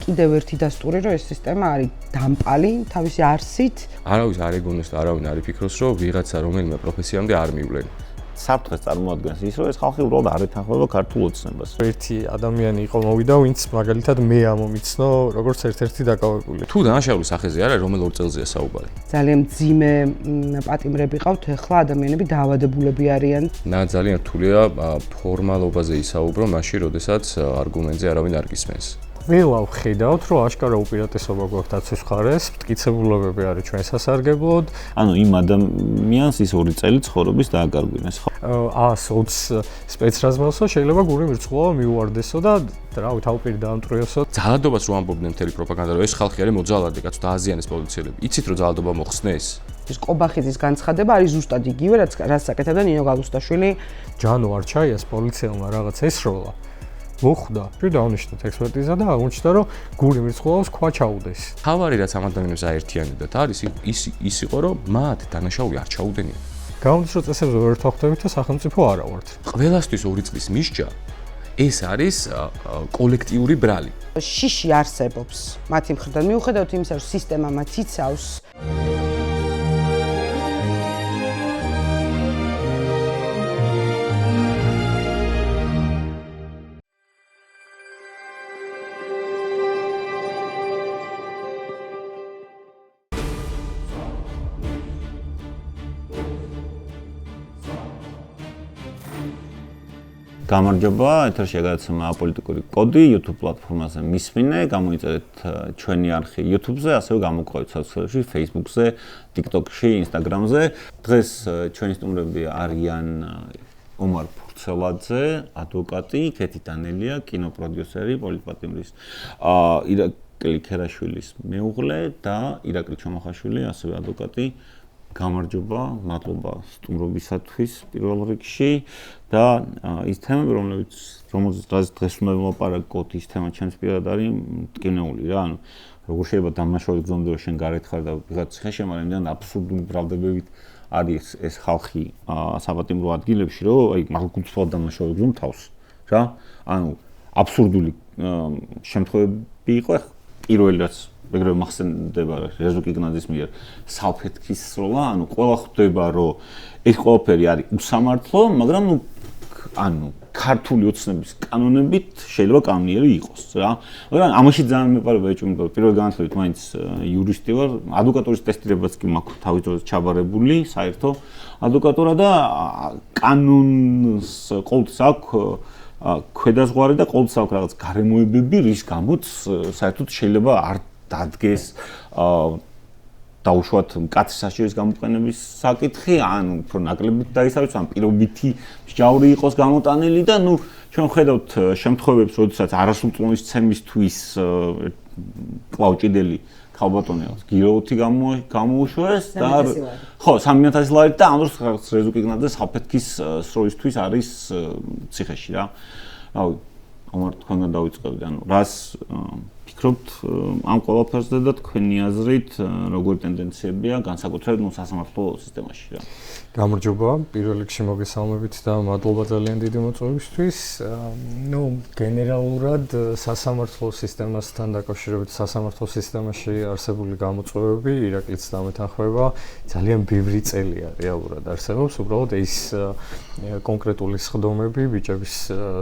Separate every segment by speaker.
Speaker 1: კიდევ ერთი დასტური, რომ ეს სისტემა არის დამპალი თავისი არსით.
Speaker 2: არავის არ ეგონოს და არავინ არ იფიქროს, რომ ვიღაცა რომელიმე პროფესიამდე არ მივლენ.
Speaker 3: საფრთხეს წარმოადგენს ის, რომ ეს ხალხი უბრალოდ არ ეთანხმება ქართულ ოცნებას.
Speaker 4: ერთი ადამიანი იყო მოვიდა, ვინც მაგალითად მე ამომიცნო, როგორც ერთ-ერთი დაკავებული.
Speaker 2: თუ დანაშაულის სახეზე არა, რომელ ორ წელზეა საუბარი.
Speaker 1: ძალიან მძიმე პატიმრები ყავთ, ახლა ადამიანები დაავადებულები არიან.
Speaker 2: ძალიან რთულია ფორმალობაზე ისაუბრო, მაშინ, როდესაც არგუმენტზე არავინ არ გისმენს.
Speaker 4: ველა ვხედავთ, რომ აშკარა უპირატესობა გვაქვს დაცვის მხარეს, მტკიცებულებები არის ჩვენ სასარგებლოდ.
Speaker 3: ანუ იმ ადამიანს ის 2 წელი ცხოვრების დააკარგვინეს, ხო?
Speaker 4: 120 სპეცრაზმელსო შეიძლება გური მირცხულობა მიუვარდესო და რავი თავპირი დაამტრიოსო.
Speaker 2: ძალადობას რო ამბობდნენ მთელი პროპაგანდა, რომ ეს ხალხი არის მოძალადე, კაცო დააზიანეს პოლიციელები. იცით რომ ძალადობა მოხსნეს?
Speaker 1: ეს ყობახიძის განცხადება არის ზუსტად იგივე, რაც საკეთებდა ნინო გალუსტაშვილი.
Speaker 4: ჯანო არჩაიას პოლიციელმა რაღაც ესროლა. მოხვდა, დავნიშნოთ ექსპერტიზა და აღმოჩნდა, რომ გური მირცხულავს ქვა ჩაუდეს.
Speaker 2: თავარი რაც ამ ადამიანებს აერთიანებდათ არის ის იყო, რომ მათ დანაშაული არ ჩაუდენია.
Speaker 4: გამოდის რომ წესებზე ვერ თახვდებით და სახელმწიფო არა ვართ.
Speaker 2: ყველასთვის 2 წლის მისჯა ეს არის კოლექტიური ბრალი.
Speaker 1: შიში არსებობს მათი მხრიდან მიუხედავად იმისა, რომ სისტემა მათ იცავს.
Speaker 3: გამარჯობა, ეთერშია გადაცემა აპოლიტიკური კოდი YouTube პლატფორმაზე მისმინე, გამოიწერეთ ჩვენი არხი YouTube-ზე, ასევე გამოგვყევით სოციალურ Facebook-ზე, TikTok-ში, Instagram-ზე. დღეს ჩვენი სტუმრები არიან ომარ ფურცელაძე, ადვოკატი, კეთი დანელია, კინოპროდიუსერი, პოლიტპატიმრის, ირაკლი ქერაშვილის მეუღლე და ირაკლი ჩომახაშვილი, ასევე ადვოკატი. გამარჯობა, მადლობა სტუმრობისათვის პირველ რიგში და ის თემები, რომელზეც დღეს უნდა ვილაპარაკოთ, ის თემა ჩემს პირად არის მტკივნეული რა, ანუ როგორ შეიძლება დამნაშავედ გზომდე რომ შენ გარეთ ხარ და ვიღაც ციხეშემარ იმდან აბსურდული ბრალდებებით არის ეს ხალხი საპატიმრო ადგილებში, რომ აი მაგალითად დამნაშავედ გზომ თავს რა, ანუ აბსურდული შემთხვევები იყო პირველი რაც ეგრევე მახსენდება რეზუკ იგნაძის მიერ სალფეთქის სროლა, ანუ ყველა ხვდება რომ ეს ყველაფერი არის უსამართლო, მაგრამ ანუ ქართული ოცნების კანონებით შეიძლება კანონიერი იყოს რა. მაგრამ ამაში ძალიან მეყარება ეჭვმიტყვა პირველ განათლებით მაინც იურისტი ვარ, ადვოკატურის ტესტირებაც კი მაქვს თავის დროზე ჩაბარებული, საერთო ადვოკატურა და კანონს ყოველთვის აქვს ქვედაზღვარი და ყოველთვის აქვს რაღაც გარემოებები, რის გამოც საერთოდ შეიძლება არ დადგეს დაუშვათ მკაცრი საჭირის გამოყენების საკითხი, ან უფრო ნაკლებით დაისავროს, ან პირობითი მსჯავრი იყოს გამოტანილი და ნუ ჩვენ ვხედავთ შემთხვევებს, როდესაც არასრულწლოვანი ცემისთვის კლავჭიდელი ქალბატონი გიროუთი გამოუშვეს და ხო 3000 ლარი და ამ დროს რეზუკ იგნაძე საფეთქის სროლისთვის არის ციხეში რა. რავი, ამარ თქვენგან დავიწყებდი, ანუ რას ფიქრობთ ამ ყველაფერზე და თქვენი აზრით როგორი ტენდენციებია განსაკუთრებით სასამართლო სისტემაში რა.
Speaker 4: გამარჯობა, პირველ რიგში მოგესალმებით და მადლობა ძალიან დიდი მოწვევისთვის. ნუ გენერალურად სასამართლო სისტემასთან დაკავშირებით სასამართლო სისტემაში არსებული გამოწვევები ირაკლიც დამეთანხმება, ძალიან ბევრი წელია რეალურად არსებობს, უბრალოდ ის კონკრეტული სხდომები, ბიჭების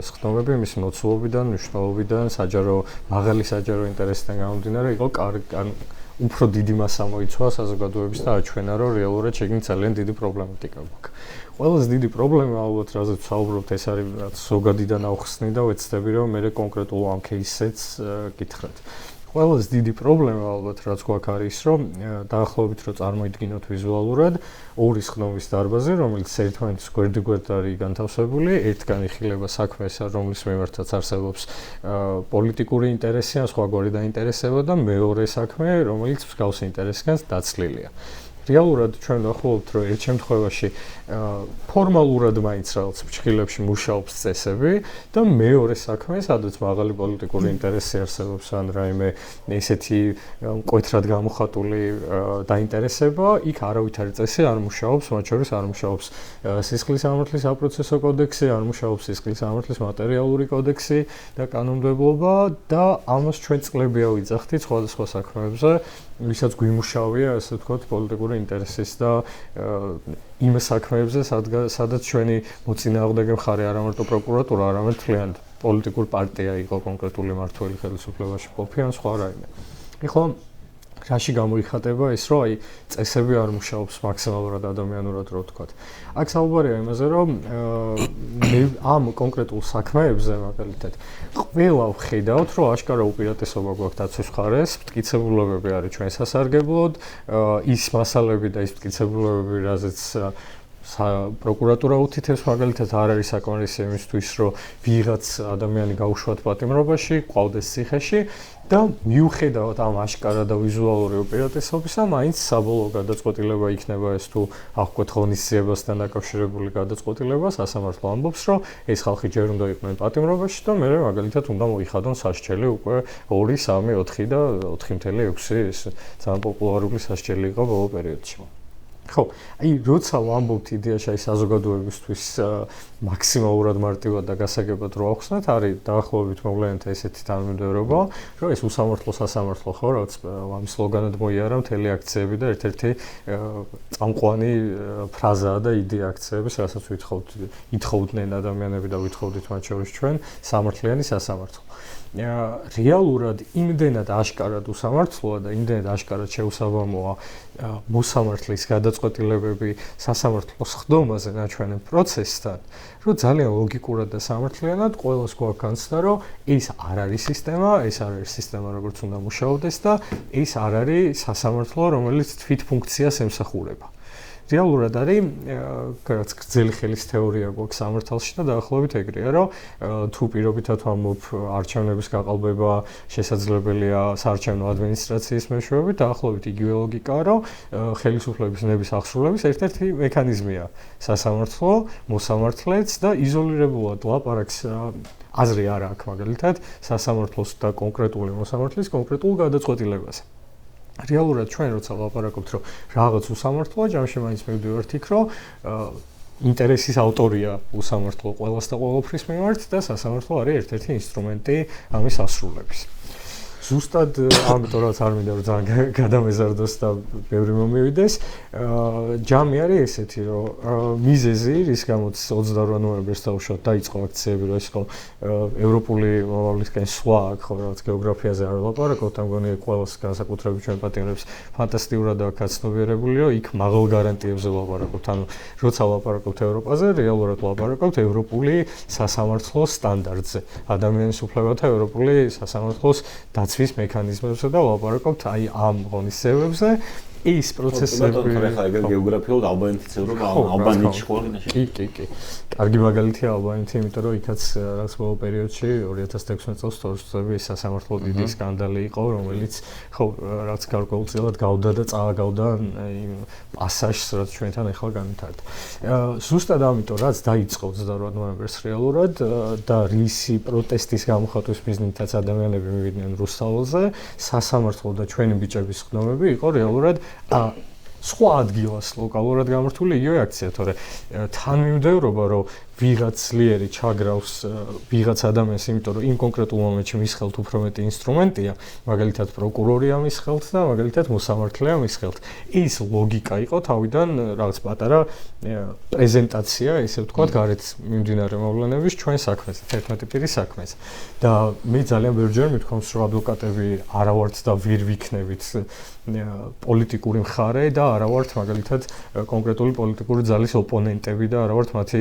Speaker 4: სხდომები, მის მოცულობიდან, მნიშვნელობიდან, მაღალი საჯარო ინტერესიდან გამომდინარე იყო უფრო დიდი მასა მოიცვა საზოგადოების და აჩვენა, რომ რეალურად შეგნით ძალიან დიდი პრობლემატიკა გვაქვს. ყველაზე დიდი პრობლემა ალბათ რაზეც ვსაუბრობთ, ეს არის რაც ზოგადიდან ავხსნი და ვეცდები, რომ მე კონკრეტულ ამ кейსებს გითხრათ. ყველაზე დიდი პრობლემა ალბათ რაც გვაქვს არის, რომ დაახლოებით რომ წარმოიდგინოთ ვიზუალურად ორი სხდომის დარბაზი, რომელიც ერთმანეთის გვერდიგვერდ არის განთავსებული, ერთგან იხილება საქმე, რომლის მიმართაც არსებობს პოლიტიკური ინტერესი ან სხვაგვარი დაინტერესება და მეორე საქმე, რომელიც მსგავსი ინტერესისგან დაცლილია. რეალურად ჩვენ ვახულობთ, რომ ერთ შემთხვევაში ფორმალურად მაინც რაღაც ფრჩხილებში მუშაობს წესები და მეორე საქმე, სადაც მაღალი პოლიტიკური ინტერესი არსებობს ან რაიმე ესეთი მკვეთრად გამოხატული დაინტერესება, იქ არავითარი წესი არ მუშაობს, მათ შორის არ მუშაობს სისხლის სამართლის საპროცესო კოდექსი, არ მუშაობს სისხლის სამართლის მატერიალური კოდექსი და კანონმდებლობა და ამას ჩვენ წლებია ვიძახდით სხვადასხვა საქმეებზე, ვისაც გვიმუშავია, ასე ვთქვათ, პოლიტიკური ინტერესის და იმ საქმეებზე, სადაც ჩვენი მოწინააღმდეგე მხარე არა მარტო პროკურატურა, არამედ მთლიანად პოლიტიკური პარტია იყო კონკრეტული მმართველი ხელისუფლებაში ყოფი ან სხვა რაიმე. ეხლა რაში გამოიხატება ის, რომ აი წესები არ მუშაობს მაქსიმალურად ადამიანურად, რო ვთქვათ. აქ საუბარია იმაზე, რომ ამ კონკრეტულ საქმეებზე მაგალითად ყველა ვხედავთ, რომ აშკარა უპირატესობა გვაქვს დაცვის მხარეს, მტკიცებულებები არის ჩვენ სასარგებლოდ, ის მასალები და ის მტკიცებულებები, რაზეც პროკურატურა უთითებს მაგალითად არ არის საკმარისი იმისთვის, რომ ვიღაც ადამიანი გაუშვათ პატიმრობაში, ყავდეს ციხეში და მიუხედავად ამ აშკარა და ვიზუალური უპირატესობისა, მაინც საბოლოო გადაწყვეტილება იქნება ეს თუ აღკვეთ ღონისძიებასთან დაკავშირებული გადაწყვეტილება, სასამართლო ამბობს, რომ ეს ხალხი ჯერ უნდა იყვნენ პატიმრობაში და მერე მაგალითად უნდა მოიხადონ სასჯელი უკვე 2, 3, 4 და 4.6 ეს ძალიან პოპულარული სასჯელი იყო ბოლო პერიოდში. ხო, აი როცა ვამბობთ იდეაში აი საზოგადოებისთვის მაქსიმალურად მარტივად და გასაგებად რო ახსნათ, არის დაახლოებით მოვლენათა ესეთი თანმიმდევრობა, რომ ეს უსამართლო სასამართლო ხო, რაც ამის სლოგანად მოიარა მთელი აქციები და ერთ-ერთი წამყვანი ფრაზაა და იდეა აქციების, რასაც ითხოვდნენ ადამიანები და ვითხოვდით მათ შორის ჩვენ, სამართლიანი სასამართლო. რეალურად იმდენად აშკარად უსამართლოა და იმდენად აშკარად შეუსაბამოა მოსამართლის გადაწყვეტილებები სასამართლოს ხდომაზე ნაჩვენებ პროცესთან, რომ ძალიან ლოგიკურად და სამართლიანად ყველას გვაქვს განცდა, რომ ეს არ არის სისტემა, ეს არ არის სისტემა, როგორც უნდა მუშაობდეს და ეს არ არის სასამართლო, რომელიც თვით ფუნქციას ემსახურება. რეალურად არის რაც გრძელი ხელის თეორია გვაქვს სამართალში და დაახლოებით ეგრეა, რომ თუ პირობითად ვამბობ არჩევნების გაყალბება შესაძლებელია საარჩევნო ადმინისტრაციის მეშვეობით, დაახლოებით იგივე ლოგიკაა, რომ ხელისუფლების ნების აღსრულების ერთ-ერთი მექანიზმია სასამართლო, მოსამართლეც და იზოლირებულად ლაპარაკს აზრი არ აქვს მაგალითად სასამართლოს და კონკრეტული მოსამართლის კონკრეტულ გადაწყვეტილებაზე. რეალურად ჩვენ როცა ლაპარაკობთ, რომ რაღაც უსამართლოა, ჯამში მაინც მივდივართ იქ, რომ ინტერესის ავტორია უსამართლო ყველას და ყველაფრის მიმართ და სასამართლო არის ერთ-ერთი ინსტრუმენტი ამის ასრულების. ზუსტად ამიტომ რაც არ მინდა რომ ძალიან გადამეზარდოს და ბევრი მომივიდეს, ჯამი არის ესეთი, რომ მიზეზი, რის გამოც 28 ნოემბერს დაუშვათ დაიწყო აქციები, რომ ეს ხო ევროპული მომავლისკენ სვლა აქ ხო რაღაც გეოგრაფიაზე არ ვლაპარაკობთ, ამ გონია ყველას განსაკუთრებით ჩვენ პატიმრებს ფანტასტიკურად აქაც ცნობიერებული, რომ იქ მაღალ გარანტიებზე ვლაპარაკობთ. ანუ როცა ვლაპარაკობთ ევროპაზე, რეალურად ვლაპარაკობთ ევროპული სასამართლოს სტანდარტზე. ადამიანის უფლებათა ევროპული სასამართლოს ვის მექანიზმებზე და ვლაპარაკობთ აი ამ ღონისძიებებზე ის პროცესები
Speaker 3: ხა ეგრე გეოგრაფიულად ალბანეთის ევროპა ალბანეთში ხოლმე
Speaker 4: კი. კარგი მაგალითია ალბანეთი, იმიტომ რომ იქაც რაღაც ბოლო პერიოდში 2016 წელს თორსწები სასამართლო დიდი სკანდალი იყო, რომელიც ხო რაც გარკვეულწილად გავდა და წააგავდა იმ პასაჟს, რაც ჩვენთან ახლა განვითარდა. ზუსტად ამიტომ რაც დაიწყო 28 ნოემბერს რეალურად და რისი პროტესტის გამოხატვის მიზნითაც ადამიანები მივიდნენ რუსთაველზე, სასამართლო და ჩვენი ბიჭების ხდომები იყო რეალურად სხვა ადგილას ლოკალურად გამართული იგივე აქცია, თორე თანმიმდევრობა, რომ ვიღაც ძლიერი ჩაგრავს ვიღაც ადამიანს, იმიტომ რომ იმ კონკრეტულ მომენტში მის ხელთ უფრო მეტი ინსტრუმენტია, მაგალითად პროკურორია მის ხელთ და მაგალითად მოსამართლეა მის ხელთ. ის ლოგიკა იყო თავიდან რაღაც პატარა პრეზენტაცია, ესე ვთქვათ, გარეთ მიმდინარე მოვლენების ჩვენ საქმეზე, 11 პირის საქმეზე. და მე ძალიან ბევრჯერ მithქვამს, რომ ადვოკატები არა ვართ და ვერ ვიქნებით პოლიტიკური მხარე და არა ვართ მაგალითად კონკრეტული პოლიტიკური ძალის ოპონენტები და არა ვართ მათი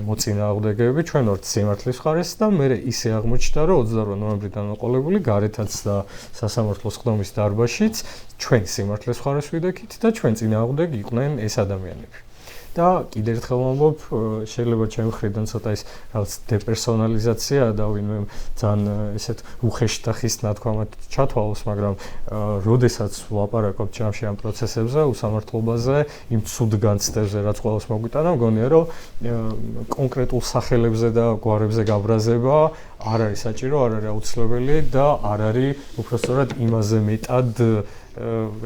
Speaker 4: მოწინააღმდეგეები, ჩვენ ვართ სიმართლის მხარეს და მე ისე აღმოჩნდა, რომ 28 ნოემბრიდან მოყოლებული გარეთაც და სასამართლოს ხდომის დარბაზშიც ჩვენ სიმართლის მხარეს ვიდექით და ჩვენ წინააღმდეგ იყვნენ ეს ადამიანები. და კიდევ ერთხელ ვამბობ, შეიძლება ჩემი მხრიდან ცოტა ის რაღაც დეპერსონალიზაციაა და ვინმე ძალიან ესეთ უხეშთახის ნათქვამად ჩათვალოს, მაგრამ როდესაც ვაპარაკობ ჯამში ამ პროცესებზე, უსამართლობაზე, იმ ცუდ განცდებზე, რაც ყველას მოგვიტანა, მგონია, რომ კონკრეტულ სახელებზე და გვარებზე გაბრაზება არ არის საჭირო, არ არის აუცილებელი და არ არის უпростоრად იმაზე მეტად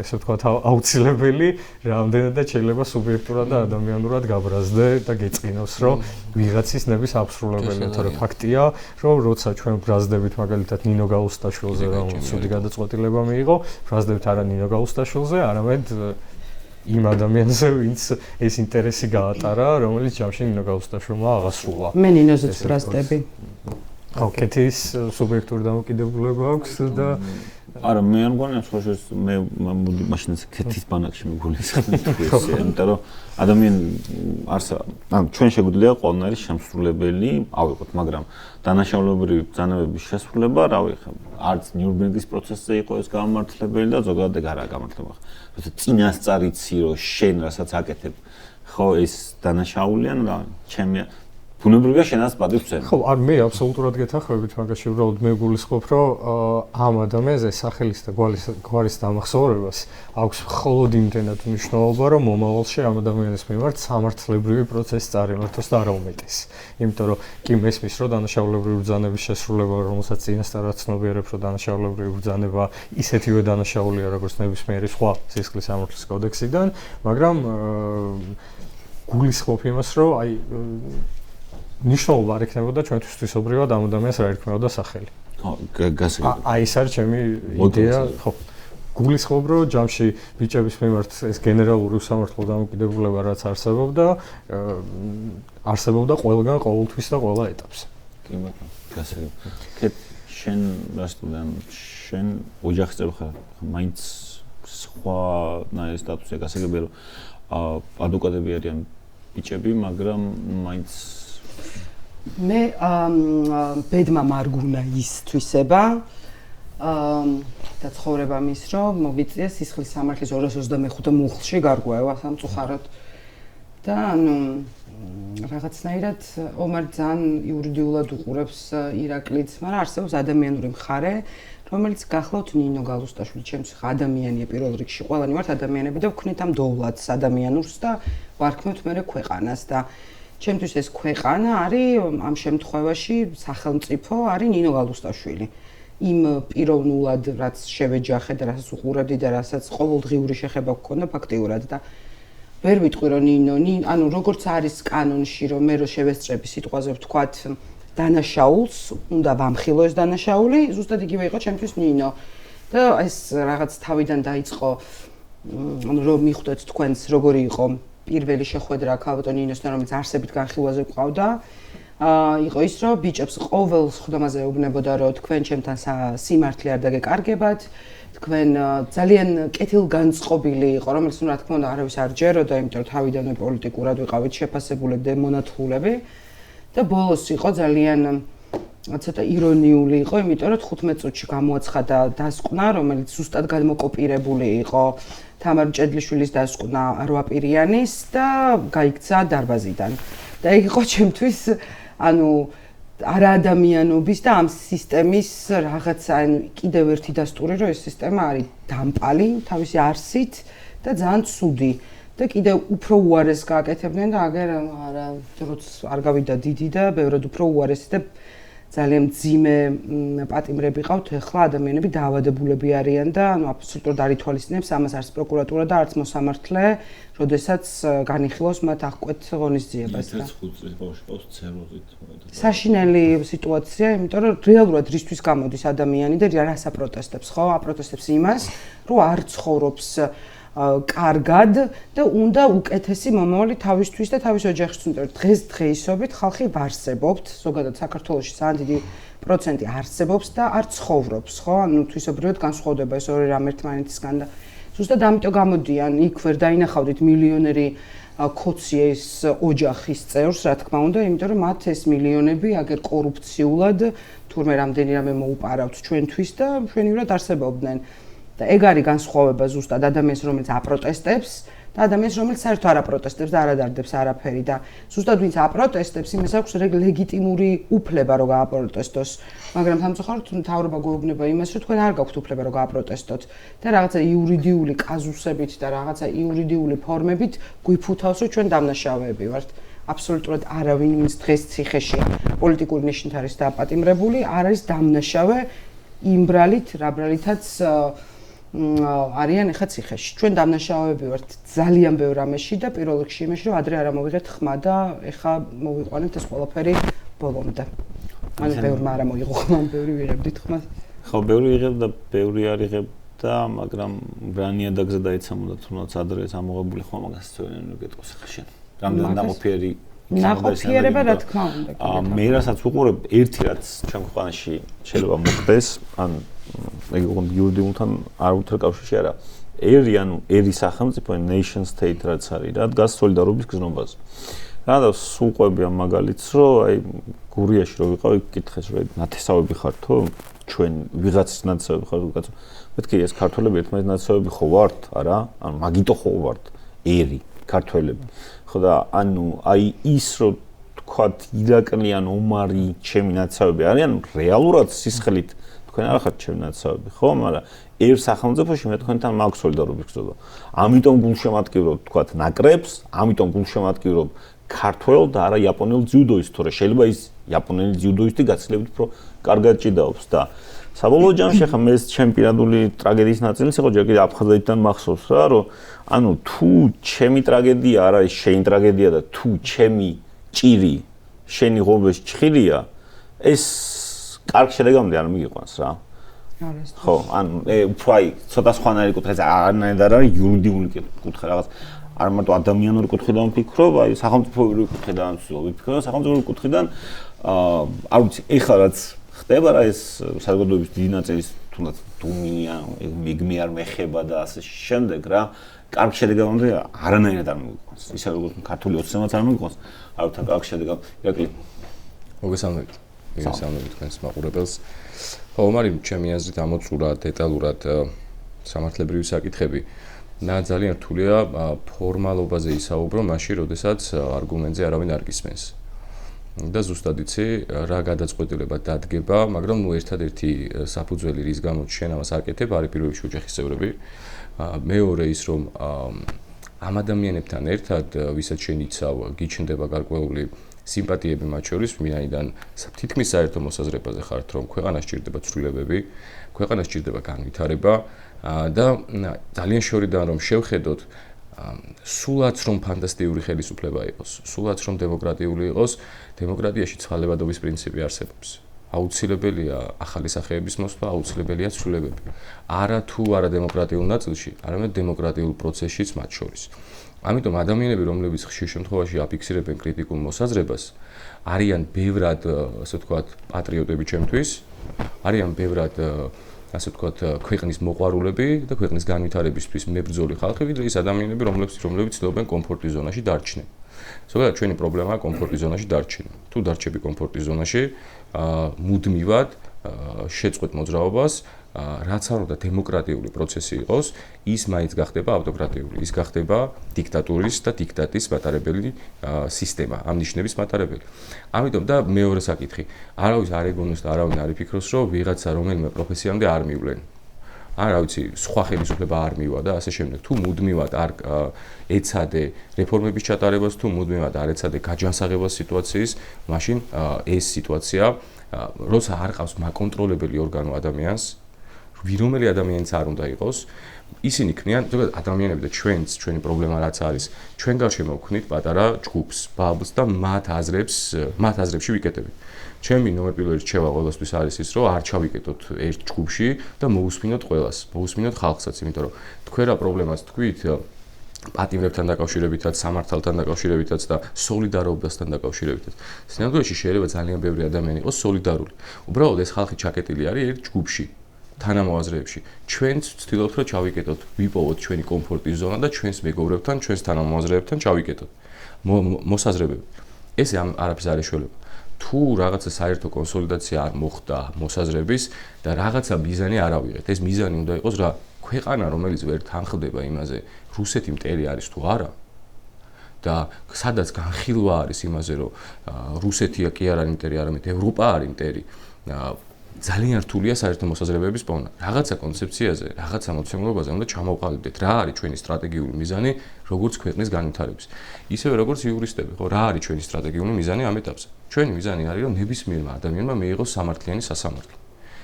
Speaker 4: ესე ვთქვათ აუცილებელი, რამდენადაც შეიძლება სუბიექტურად და ადამიანურად გაბრაზდე და გეწყინოს, რომ ვიღაცის ნების აბსურდებელია, თორე ფაქტია, რომ როცა ჩვენ ბრაზდებით მაგალითად ნინო გაუსტაშვილზე, რომელიც ცუდი გადაწყვეტილება მიიღო, ბრაზდებით არა ნინო გაუსტაშვილზე, არამედ იმ ადამიანზე, ვინც ეს ინტერესი გაატარა, რომელიც ჯამში ნინო გაუსტაშვილმა აღასრულა.
Speaker 1: მე ნინოზეც ბრაზდები.
Speaker 4: კეთის სუბიექტური დამოკიდებულება აქვს და
Speaker 3: არა, მე არ მგონია სხვაშორის მე მაშინაც კეთის ბანაკში მიგულისხმები ეს, იმიტომ რომ ადამიანი ჩვენ შეგვიძლია ყველანაირი შემსრულებელი ავიღოთ, მაგრამ დანაშაულებრივი ბრძანებების შესრულება, რავი, არც ნიურნბერგის პროცესზე იყო ეს გამართლებელი და ზოგადად ეგ არაა გამართლება. როცა წინასწარ იცი, რომ შენ რასაც აკეთებ, ხო, ეს დანაშაულია, რა, ჩემი ბუნებრივია შენაც პატივს ვცემ.
Speaker 4: ხო, არ მე აბსოლუტურად გეთანხმებით, მაგაში უბრალოდ მე გულისხმობ, რომ ამ ადამიანზე სახელის და გვარის დამახსოვრებას აქვს მხოლოდ იმდენად მნიშვნელობა, რომ მომავალში ამ ადამიანის მიმართ სამართლებრივი პროცესი წარიმართოს და არა უმეტეს. იმიტომ რომ კი მესმის, რომ დანაშაულებრივი ბრძანების შესრულება, რომელსაც წინასწარაც ცნობიერებ, რომ დანაშაულებრივი ბრძანება ისეთივე დანაშაულია, როგორც ნებისმიერი სხვა სისხლის სამართლის კოდექსიდან, მაგრამ გულისხმობ იმას, რომ აი ნიშნულობა არ იქნებოდა ჩვენთვის თვისობრივად ამ ადამიანს რა ერქმეოდა სახელი.
Speaker 3: ხო, გასაგებია.
Speaker 4: აი ეს არის ჩემი იდეა, ხო. გულისხმობ, რომ ჯამში ბიჭების მიმართ ეს გენერალური უსამართლო დამოკიდებულება რაც არსებობდა, არსებობდა ყველგან ყოველთვის და ყველა ეტაპზე.
Speaker 3: კი ბატონო, გასაგებია. კეთ შენ რასტუდან შენ ოჯახის წევრი ხარ, მაინც სხვანაირი სტატუსია გასაგებია, რომ ადვოკატები არიან ბიჭები, მაგრამ მაინც
Speaker 1: მე ბედმა მარგუნა ის თვისება და ცხოვრება მის, რომ მოგიწია სისხლის სამართლის 225 მუხლში გარღვევა სამწუხაროდ და რაღაცნაირად ომარ ძალიან იურიდიულად უყურებს ირაკლიც, მაგრამ არსებობს ადამიანური მხარე, რომელიც გახლავთ ნინო გალუსტაშვილი, ჩემთვის ადამიანია პირველ რიგში, ყველანი ვართ ადამიანები და ვქნით ამ დოვლათს ადამიანურს და ვარქმევთ მერე ქვეყანას და ჩემთვის ეს ქვეყანა არის ამ შემთხვევაში სახელმწიფო არის ნინო გალუსტაშვილი. იმ პიროვნულად რაც შევეჯახე და რასაც უყურებდი და რასაც ყოველდღიური შეხება გქონდა ფაქტიურად და ვერ ვიტყვი რომ ნინო, ანუ როგორც არის კანონში რომ მე რო შევესწრები სიტყვაზე ვთქვათ დანაშაულს, უნდა ვამხილო ეს დანაშაული, ზუსტად იგივე იყო ჩემთვის ნინო. და ეს რაღაც თავიდან დაიწყო, ანუ რომ მიხვდეთ თქვენს როგორი იყო პირველი შეხვედრა ქალბატონ ნინოსთან, რომელიც არსებით განხილვაზე გვყავდა. იყო ის, რომ ბიჭებს ყოველ ხდომაზე ეუბნებოდა, რომ თქვენ ჩემთან სიმართლე არ დაგეკარგებათ, თქვენ ძალიან კეთილგანწყობილი იყო, რომელიც რა თქმა უნდა არავის არ ჯეროდა, იმიტომ რომ თავიდანვე პოლიტიკურად ვიყავით შეფასებულები და მონათლულები. და ბოლოს იყო ძალიან ცოტა ირონიული იყო, იმიტომ რომ 15 წუთში გამოაცხადა დასკვნა, რომელიც ზუსტად გადმოკოპირებული იყო თამარ მჭედლიშვილის დასკვნა 8 პირიანის და გაიქცა დარბაზიდან. და ეგ იყო ჩემთვის, ანუ არაადამიანობის და ამ სისტემის რაღაცა, ანუ კიდევ ერთი დასტური, რომ ეს სისტემა არის დამპალი თავისი არსით და ძალიან ცუდი. და კიდევ უფრო უარეს გააკეთებდნენ და აგერ არა, როც არ გავიდა დიდი და ბევრად უფრო უარესი და ძალიან მძიმე პატიმრები ყავთ, ახლა ადამიანები დაავადებულები არიან და ანუ აბსოლუტურად არ ითვალისწინებს ამას არც პროკურატურა და არც მოსამართლე, როდესაც განიხილავს მათ აღკვეთ ღონისძიებას და
Speaker 3: 5 წლის ბავშვი ყავს ცეროზით.
Speaker 1: საშინელი სიტუაცია, იმიტომ რომ რეალურად რისთვის გამოდის ადამიანი და რას აპროტესტებს, ხო? აპროტესტებს იმას, რომ არ ცხოვრობს კარგად და უნდა უკეთესი მომავალი თავისთვის და თავის ოჯახისთვის. დღეს დღეისობით ხალხი ვარსებობთ, ზოგადად საქართველოში ძალიან დიდი პროცენტი არსებობს და არ ცხოვრობს, ხო? ანუ თვისობრივად განსხვავდება ეს ორი რამ ერთმანეთისგან და ზუსტად ამიტომ გამოდიან, იქ ვერ დაინახავდით მილიონერი ქოცი ეს ოჯახის წევრს, რა თქმა უნდა, იმიტომ რომ მათ ეს მილიონები აგერ კორუფციულად თურმე რამდენი რამე მოუპარავთ ჩვენთვის და ჩვენივრად არსებობდნენ. და ეგ არის განსხვავება ზუსტად ადამიანს, რომელიც აპროტესტებს და ადამიანს რომელიც საერთოდ არ აპროტესტებს და არ ადარდებს არაფერი და ზუსტად ვინც აპროტესტებს იმას აქვს ლეგიტიმური უფლება რომ გააპროტესტოს მაგრამ სამწუხაროდ მთავრობა გვეუბნება იმას რომ თქვენ არ გაქვთ უფლება რომ გააპროტესტოთ და რაღაცა იურიდიული კაზუსებით და რაღაცა იურიდიული ფორმებით გვიფუთავს რომ ჩვენ დამნაშავეები ვართ აბსოლუტურად არავინ ვინც დღეს ციხეშია პოლიტიკური ნიშნით არის დაპატიმრებული არ არის დამნაშავე იმ ბრალით რა ბრალითაც არიან ეხა ციხეში. ჩვენ დამნაშავეები ვართ ძალიან ბევრ რამეში და პირველ რიგში იმაში, რომ ადრე არ ამოვიღეთ ხმა და ეხა მოვიყვანეთ ეს ყველაფერი ბოლომდე. ანუ ბევრმა არ მოიღო ხმა, ბევრი ვიღებდით ხმას.
Speaker 3: ხო, ბევრი ვიღებ და ბევრი არ იღებდა, მაგრამ რანიადაგზე დაიცამოდა თუნდაც ადრე ეს ამოღებული ხმა მაგას სწორენ გეტყოს ხა შენ. რამდენი ნაყოფიერი
Speaker 1: ნაყოფიერება რა თქმა უნდა.
Speaker 3: მე რასაც ვუყურებ, ერთი რაც ჩვენ ქვეყანაში შეიძლება მოხდეს, ან ეგ უკვე იურიდიულთან არ უთარ კავშირში არა. ერი ანუ ერი სახელმწიფო nation state რაც არის, რა დგას სოლიდარობის გზნობაზე. რა და სულ ყვები ამ მაგალითს, რომ აი გურიაში რო ვიყავი, კითხეს რომ ნათესავები ხარ თუ ჩვენ ვიღაცის ნათესავები ხარ თუ კაცო. მეთქი ეს ქართველები ერთმანეთის ნათესავები ხო ვართ, არა? ანუ მაგიტო ხო ვართ ერი ქართველები. ხო და ანუ აი ის რომ თქვათ ირაკლიან ომარი ჩემი ნათესავები არიან რეალურად სისხლით თქვენ არ ხართ ჩემი ნათესავები ხო მაგრამ ერთ სახელმწიფოში მე თქვენთან მაქვს სოლიდარობის გზნობა ამიტომ გულშემატკივრობ თქვათ ნაკრებს ამიტომ გულშემატკივრობ ქართველ და არა იაპონელ ძიუდოისტს თორე შეიძლება ის იაპონელი ძიუდოისტი გაცილებით უფრო კარგად ჭიდაობს და საბოლოო ჯამში ხა მე ეს ჩემპიონატული ტრაგედიის ნაწილიც იყო ჯერ კიდე აფხაზეთიდან მახსოვს რა რომ ანუ თუ ჩემი ტრაგედია არ არის შენი ტრაგედია და თუ ჩემი ჭირი შენი ღობეს ჭხილია ეს კარგ შედეგამდე არ მიგიყვანს რა ხო ანუ უფრო აი ცოტა სხვანაირი კუთხე არ არის იურიდიული კუთხე რაღაც არ მარტო ადამიანური კუთხიდან ვფიქრობ აი სახელმწიფოური კუთხიდან ვფიქრობ სახელმწიფოური კუთხიდან არ ვიცი ეხლა რაც ხდება რა ეს საზოგადოების დიდი ნაწილის თუნდაც დუმია მიგმე არ მეხება და ასე შემდეგ რა კარგ შედეგამდე არანაირად არ მოგიყვანს ისე როგორც ქართული 20-მაც არ მოგიყვანს არ ვთქვა კარგ შედეგამდე ირაკლი
Speaker 2: მოგესალმებით თქვენს მაყურებელს ხო ომარი ჩემი აზრით ამოწურა დეტალურად სამართლებრივი საკითხები და ძალიან რთულია ფორმალობაზე ისაუბრო მაშინ როდესაც არგუმენტზე არავინ არ გისმენს და ზუსტად იცი რა გადაწყვეტილება დადგება, მაგრამ ნუ ერთადერთი საფუძველი რის გამოც შენ ამას აკეთებ, არის პირველ რიგში ოჯახის წევრები. მეორე ის რომ ამ ადამიანებთან ერთად ვისაც შენ იცავ, გიჩნდება გარკვეული სიმპათიები მათ შორის, ვინაიდან თითქმის საერთო მოსაზრებაზე ხართ, რომ ქვეყანას სჭირდება ცვლილებები, ქვეყანას სჭირდება განვითარება და ძალიან შორიდან რომ შევხედოთ სულაც რომ ფანტასტიკური ხელისუფლება იყოს, სულაც რომ დემოკრატიული იყოს, დემოკრატიაში ცვალებადობის პრინციპი არსებობს. აუცილებელია ახალი სახეების მოსვლა, აუცილებელია ცვლილებები. არა თუ არა დემოკრატიულ ნაწილში, არამედ დემოკრატიულ პროცესშიც მათ შორის. ამიტომ ადამიანები, რომლებიც ხშირ შემთხვევაში აფიქსირებენ კრიტიკულ მოსაზრებას, არიან ბევრად, ასე ვთქვათ, პატრიოტები ჩემთვის, არიან ბევრად ასე ვთქვათ, ქვეყნის მოყვარულები და ქვეყნის განვითარებისთვის მებრძოლი ხალხი, ვიდრე ის ადამიანები, რომლებიც ცდილობენ კომფორტის ზონაში დარჩნენ. ზოგადად ჩვენი პრობლემაა კომფორტის ზონაში დარჩენა. თუ დარჩები კომფორტის ზონაში, მუდმივად შეწყვეტ მოძრაობას, რაც არ უნდა დემოკრატიული პროცესი იყოს, ის მაინც გახდება ავტოკრატიული, ის გახდება დიქტატურის და დიქტატის მატარებელი სისტემა, ამ ნიშნების მატარებელი. ამიტომ და მეორე საკითხი, არავის არ ეგონოს და არავინ არ იფიქროს, რომ ვიღაცა რომელიმე პროფესიამდე არ მივლენ. არა ვიცი, სხვა ხელისუფლება არ მივა და ასე შემდეგ. თუ მუდმივად არ ეცადე რეფორმების ჩატარებას, თუ მუდმივად არ ეცადე გაჯანსაღებას სიტუაციის, მაშინ ეს სიტუაცია, როცა არ ყავს მაკონტროლებელი ორგანო ადამიანს, ვირომელი ადამიანიც არ უნდა იყოს, ისინი ქმნიან, ზოგადად ადამიანები და ჩვენი პრობლემა რაც არის, ჩვენ გარშემო ვქნით პატარა ჯგუფს, ბაბლს და მათ აზრებში ვიკეტებით. ჩემი ნომერ პირველი რჩევა ყველასთვის არის ის, რომ არ ჩავიკეტოთ ერთ ჯგუფში და მოусმინოთ ყველას, მოусმინოთ ხალხსაც, იმიტომ რომ თქვენ რა პრობლემას თქვით პატიმრებთან დაკავშირებითაც, სამართალთან დაკავშირებითაც და სოლიდარობასთან დაკავშირებითაც. სინამდვილეში შეიძლება ძალიან ბევრი ადამიანი იყოს სოლიდარული. უბრალოდ ეს ხალხი ჩაკეტილი არის ერთ ჯგუფში. თანამოაზრეებში. ჩვენც ვცდილობთ რომ ჩავიკეტოთ, ვიპოვოთ ჩვენი კომფორტის ზონა და ჩვენს მეგობრებთან, ჩვენს თანამოაზრეებთან ჩავიკეტოთ. მოსაზრებები. ეს არაფერს არ ეშველება. თუ რაღაცა საერთო კონსოლიდაცია არ მოხდა მოსაზრების და რაღაცა მიზანი არ ავიღეთ. ეს მიზანი უნდა იყოს რა ქვეყანა, რომელიც ვერ თანხდება იმაზე, რუსეთი მტერი არის თუ არა და სადაც განხილვა არის იმაზე, რომ რუსეთია კი არ არის მტერი, არამედ ევროპა არის მტერი. ძალიან რთულია საერთო მოსაზრებების პოვნა. რაღაცა კონცეფციაზე, რაღაცა მოცემულობაზე უნდა ჩამოვყალიბდეთ, რა არის ჩვენი სტრატეგიული მიზანი, როგორც ქვეყნის განვითარების. ისევე როგორც იურისტები, ხო, რა არის ჩვენი სტრატეგიული მიზანი ამ ეტაპზე? ჩვენი მიზანი არის, რომ ნებისმიერმა ადამიანმა მიიღოს სამართლიანი სასამართლო.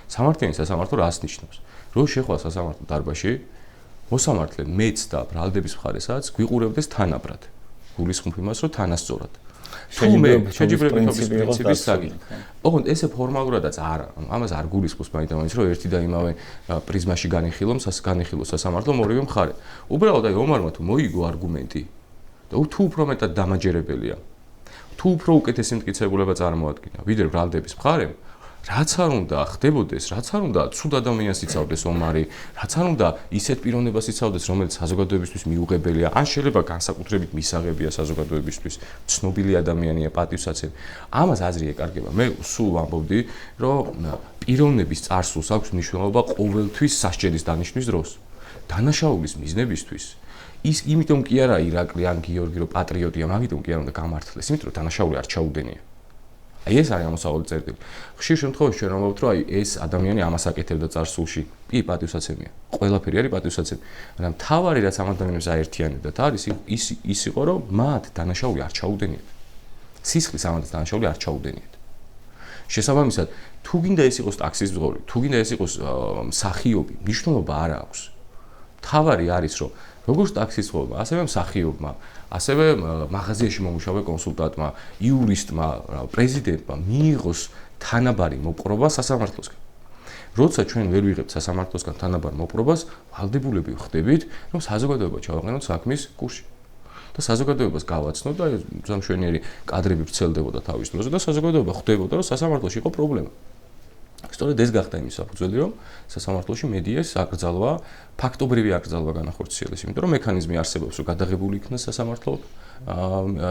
Speaker 2: სამართლიანი სასამართლო რას ნიშნავს? რომ შეხვა სასამართლო დარბაზში, მოსამართლე მეც და ბრალდების მხარესაც გვიყურებდეს თანაბრად. გულისხმობ იმას, რომ თანასწორად. შეჯიბრებითობის პრინციპის საგი. ოღონდ ესე ფორმალურადაც არა, ამას არ გულისხმობს მაინც რომ ერთი და იმავე პრიზმაში განიხილოს სასამართლო ორივე მხარე. უბრალოდ აი ომარმა თუ მოიგო არგუმენტი და თუ უფრო მეტად დამაჯერებელია, თუ უფრო უკეთესი მტკიცებულება წარმოადგინა, ვიდრე ბრალდების მხარემ, რაც არ უნდა ხდებოდეს, რაც არ უნდა ცუდ ადამიანს იცავდეს ომარი, რაც არ უნდა ისეთ პიროვნებას იცავდეს, რომელიც საზოგადოებისთვის მიუღებელია, ან შეიძლება განსაკუთრებით მისაღებია საზოგადოებისთვის, ცნობილი ადამიანია, პატივსაცემი. ამას აზრი ეკარგება. მე სულ ვამბობდი, რომ პიროვნების წარსულს აქვს მნიშვნელობა ყოველთვის სასჯელის დანიშვნის დროს. დანაშაულის მიზნებისთვის ის იმიტომ კი არა ირაკლი ან გიორგი რომ პატრიოტია, მაგიტომ კი არ უნდა გამართლეს, იმიტომ რომ დანაშაული არ ჩაუდენია. აი ეს არის ამოსავალი წერტილი. ხშირ შემთხვევაში ჩვენ ვამბობთ, რომ აი ეს ადამიანი ამას აკეთებდა წარსულში. კი, პატივსაცემია. ყველაფერი არის პატივსაცემი. მაგრამ თავარი რაც ამ ადამიანებს აერთიანებდათ არის ის იყო, რომ მათ დანაშაული არ ჩაუდენიათ. სისხლის ამათაც დანაშაული არ ჩაუდენიათ. შესაბამისად, თუ გინდა ეს იყოს ტაქსის მძღოლი, თუ გინდა ეს იყოს მსახიობი, მნიშვნელობა არ აქვს. თავარი არის, რომ როგორც ტაქსის მძღოლმა, ასევე მსახიობმა, ასევე მაღაზიაში მომუშავე კონსულტანტმა, იურისტმა, პრეზიდენტმა მიიღოს თანაბარი მოპყრობა სასამართლოსგან. როცა ჩვენ ვერ ვიღებთ სასამართლოსგან თანაბარ მოპყრობას, ვალდებულები ხდებით, რომ საზოგადოება ჩავაყენოთ საქმის კურსში. და საზოგადოებას გავაცნოთ და ზამშვენიერი კადრები ვრცელდებოდა თავის დროზე და საზოგადოება ხვდებოდა, რომ სასამართლოში იყო პრობლემა. სწორედ ეს გახდა იმის საფუძველი, რომ სასამართლოში მედიას აკრძალვა, ფაქტობრივი აკრძალვა განახორციელეს, იმიტომ რომ მექანიზმი არსებობს, რომ გადაღებული იქნას სასამართლო,